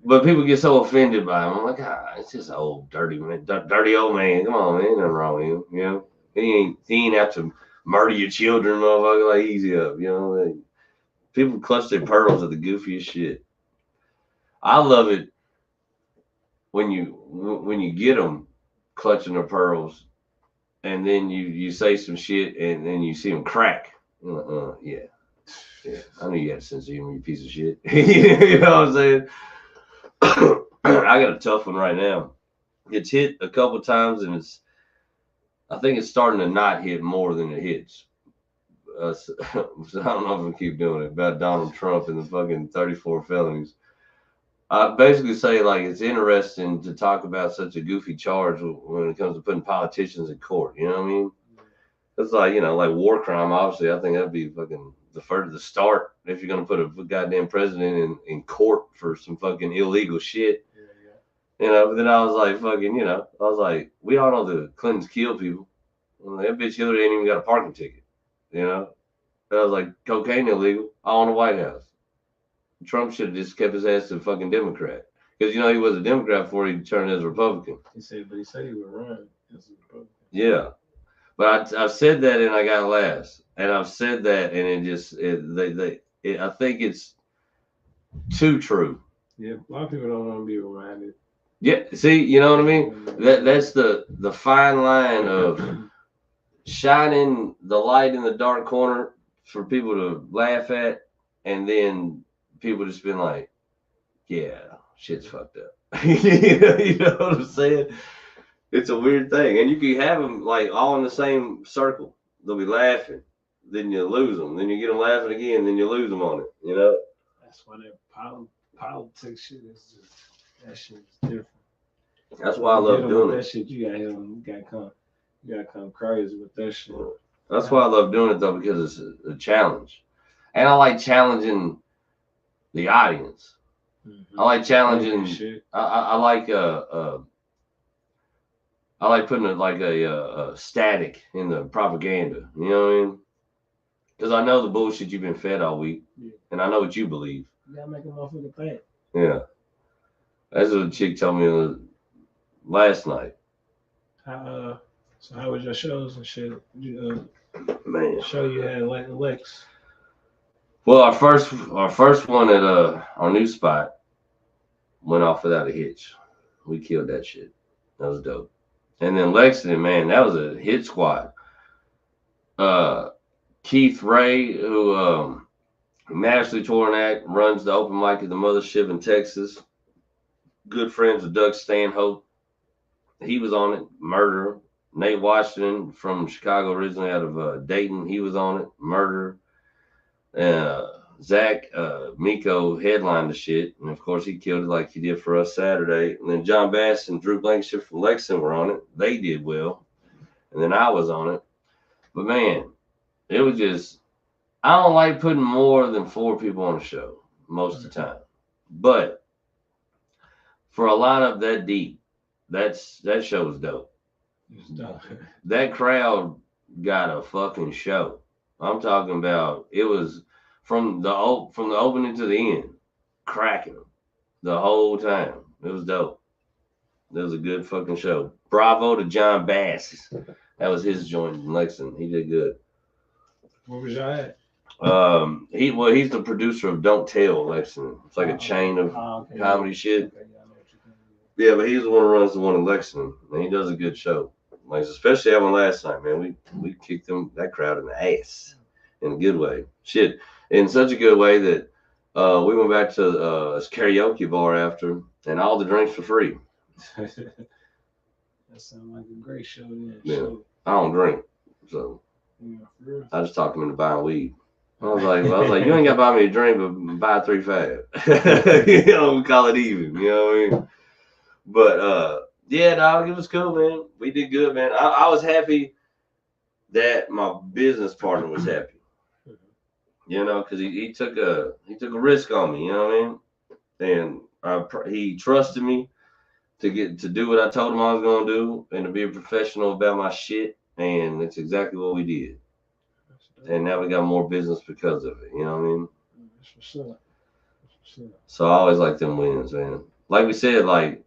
But people get so offended by him. I'm like, it's just old dirty man, dirty old man. Come on, man, ain't nothing wrong with him. You know, he ain't have to murder your children, motherfucker. Like easy up, people clutch their pearls at the goofiest shit. I love it when you get them clutching their pearls, and then you say some shit, and then you see them crack. Yeah. I knew you had a sense of humor, you piece of shit. You know what I'm saying? I got a tough one right now. It's hit a couple times, and I think it's starting to not hit more than it hits. So I don't know if I keep doing it about Donald Trump and the fucking 34 felonies. I basically say like it's interesting to talk about such a goofy charge when it comes to putting politicians in court. You know what I mean? It's like like war crime. Obviously, I think that'd be fucking the start if you're gonna put a goddamn president in court for some fucking illegal shit. But then I was like, I was like, we all know the Clintons kill people. That bitch Hillary ain't even got a parking ticket. But I was like, cocaine illegal, all in the White House. Trump should have just kept his ass to a fucking Democrat. Because he was a Democrat before he turned as a Republican. He said he would run as a Republican. Yeah. But I've said that and I got laughs. And I've said that and I think it's too true. Yeah, a lot of people don't want to be reminded. Yeah, see, you know what I mean? That's the fine line of shining the light in the dark corner for people to laugh at, and then people just been like, yeah, shit's fucked up. You know what I'm saying? It's a weird thing. And you can have them like all in the same circle. They'll be laughing. Then you lose them. Then you get them laughing again. Then you lose them on it, That's why that politics shit is just, that shit is different. That's why I love doing it. That shit, you gotta come crazy with that shit. That's why I love doing it though, because it's a challenge. And I like challenging the audience. I like challenging. I like putting a static in the propaganda. You know what I mean? Because I know the bullshit you've been fed all week, and I know what you believe. You gotta make a motherfucker think. Yeah, that's what a chick told me last night. So how was your shows and shit? Man, show you had Lex. Well, our first one at our new spot went off without a hitch. We killed that shit. That was dope. And then Lexington, man, that was a hit squad. Keith Ray, who nationally touring act, runs the open mic at the Mothership in Texas. Good friends with Doug Stanhope. He was on it. Murder. Nate Washington from Chicago, originally out of Dayton. He was on it. Murder. Zach Miko headlined the shit, and of course he killed it like he did for us Saturday. And then John Bass and Drew Blankenship from Lexington were on it. They did well. and then I was on it. But man, it was just, I don't like putting more than 4 people on the show most of the time. But for a lot of that deep, that show was dope. That crowd got a fucking show. I'm talking about, it was from the opening to the end, cracking them the whole time. It was dope. It was a good fucking show. Bravo to John Bass. That was his joint in Lexington. He did good. Where was y'all at? He's the producer of Don't Tell Lexington. It's like a chain of comedy shit. Okay, yeah, but he's the one who runs the one in Lexington, and he does a good show. Like, especially that one last night, man. We kicked that crowd in the ass in a good way. Shit, in such a good way that we went back to this karaoke bar after, and all the drinks were free. That sounds like a great show. Yeah, show. I don't drink, so Yeah, I just talked him into buying weed. I was like, you ain't got to buy me a drink, but buy 3 fab. You know, we call it even. You know what I mean? But yeah, dog, it was cool, man. We did good, man. I was happy that my business partner was happy. You know, because he took a risk on me. You know what I mean? And he trusted me to do what I told him I was gonna do, and to be a professional about my shit. And it's exactly what we did. And now we got more business because of it. You know what I mean? That's what's up. So I always like them wins, man. Like we said, like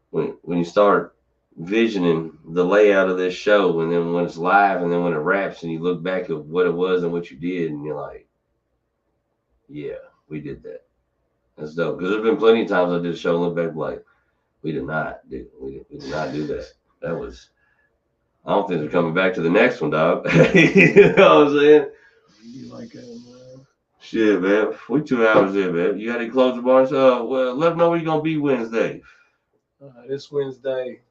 when you start visioning the layout of this show, and then when it's live, and then when it wraps, and you look back at what it was and what you did, and you're like, yeah, we did that. That's dope. Because there's been plenty of times I did a show and look back like, we did not do that. That was, I don't think they're coming back to the next one, dog. You know what I'm saying? You like that, man? Shit, man. We 2 hours in, man. You got any closing remarks? Well, let them know where you're gonna be Wednesday. This Wednesday,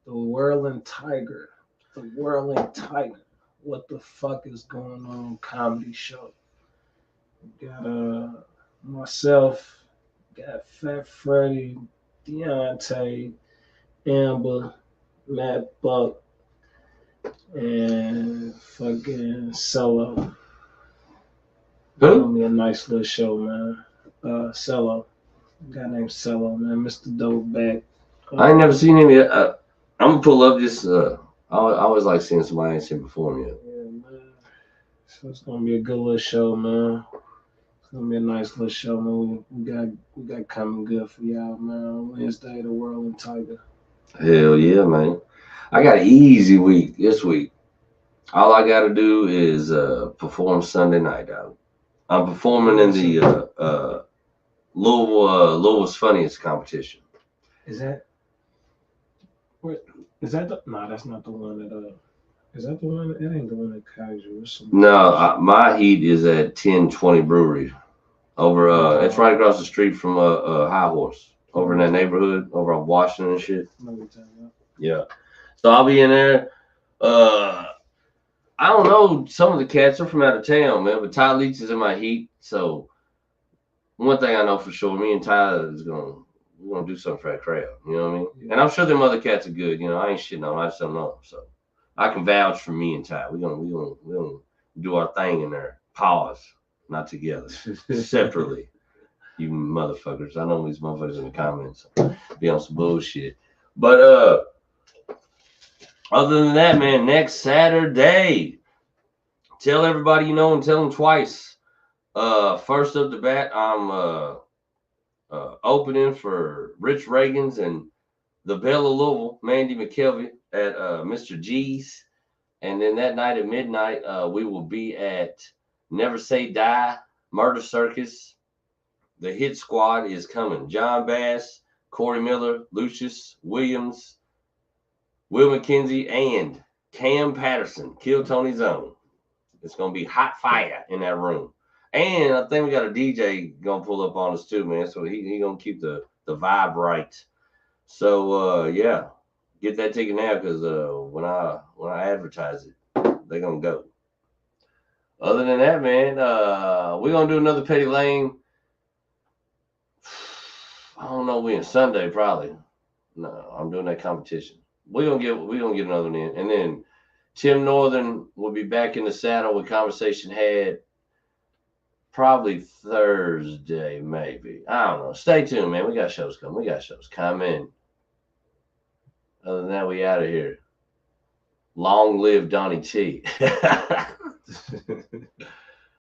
the Whirling Tiger. The Whirling Tiger. What the fuck is going on? Comedy show. Got myself, got Fat Freddy, Deontay, Amber, Matt Buck, and fucking Cello. Gonna be a nice little show, man. Cello. A guy named Cello, man. Mr. Dope back. I ain't never seen him yet. I'm gonna pull up this. I always like seeing somebody I ain't seen before yet. Yeah, man. So it's gonna be a good little show, man. It's gonna be a nice little show, man. We got coming good for y'all, man. Wednesday, the Whirling Tiger. Hell yeah, man. I got an easy week this week. All I gotta do is perform Sunday night, dog. I'm performing in the Louisville's Funniest competition. Is that? What? Is that the? No, that's not the one that. Is that the one? It ain't the one that Kaiju. No, my heat is at 1020 Brewery. Over, it's right across the street from High Horse. Over in that neighborhood, over on Washington and shit. Yeah. So I'll be in there. I don't know. Some of the cats are from out of town, man. But Ty Leach is in my heat. So one thing I know for sure, me and Ty we're gonna do something for that crowd. You know what I mean? Yeah. And I'm sure them other cats are good. You know, I ain't shitting on them. I just don't know. So I can vouch for me and Ty. We're gonna do our thing in there. Pause, not together, separately. You motherfuckers. I know these motherfuckers in the comments be on some bullshit. But other than that, man, next Saturday, tell everybody you know and tell them twice. First up the bat, I'm opening for Rich Reagan's and the Belle of Louisville, Mandy McKelvey at Mr. G's. And then that night at midnight, we will be at Never Say Die, Murder Circus. The hit squad is coming. John Bass, Corey Miller, Lucius Williams, Will McKenzie, and Cam Patterson, Kill Tony's Own. It's going to be hot fire in that room. And I think we got a DJ going to pull up on us too, man. So he going to keep the vibe right. So, yeah, get that ticket now because when I advertise it, they're going to go. Other than that, man, we're going to do another Petty Lane. I don't know when. Sunday, probably. No, I'm doing that competition. we're gonna get another one in, and then Tim Northern will be back in the saddle with Conversation Had probably Thursday, maybe. I don't know. Stay tuned, man. We got shows coming. We got shows coming. Other than that, we out of here. Long live Donnie T.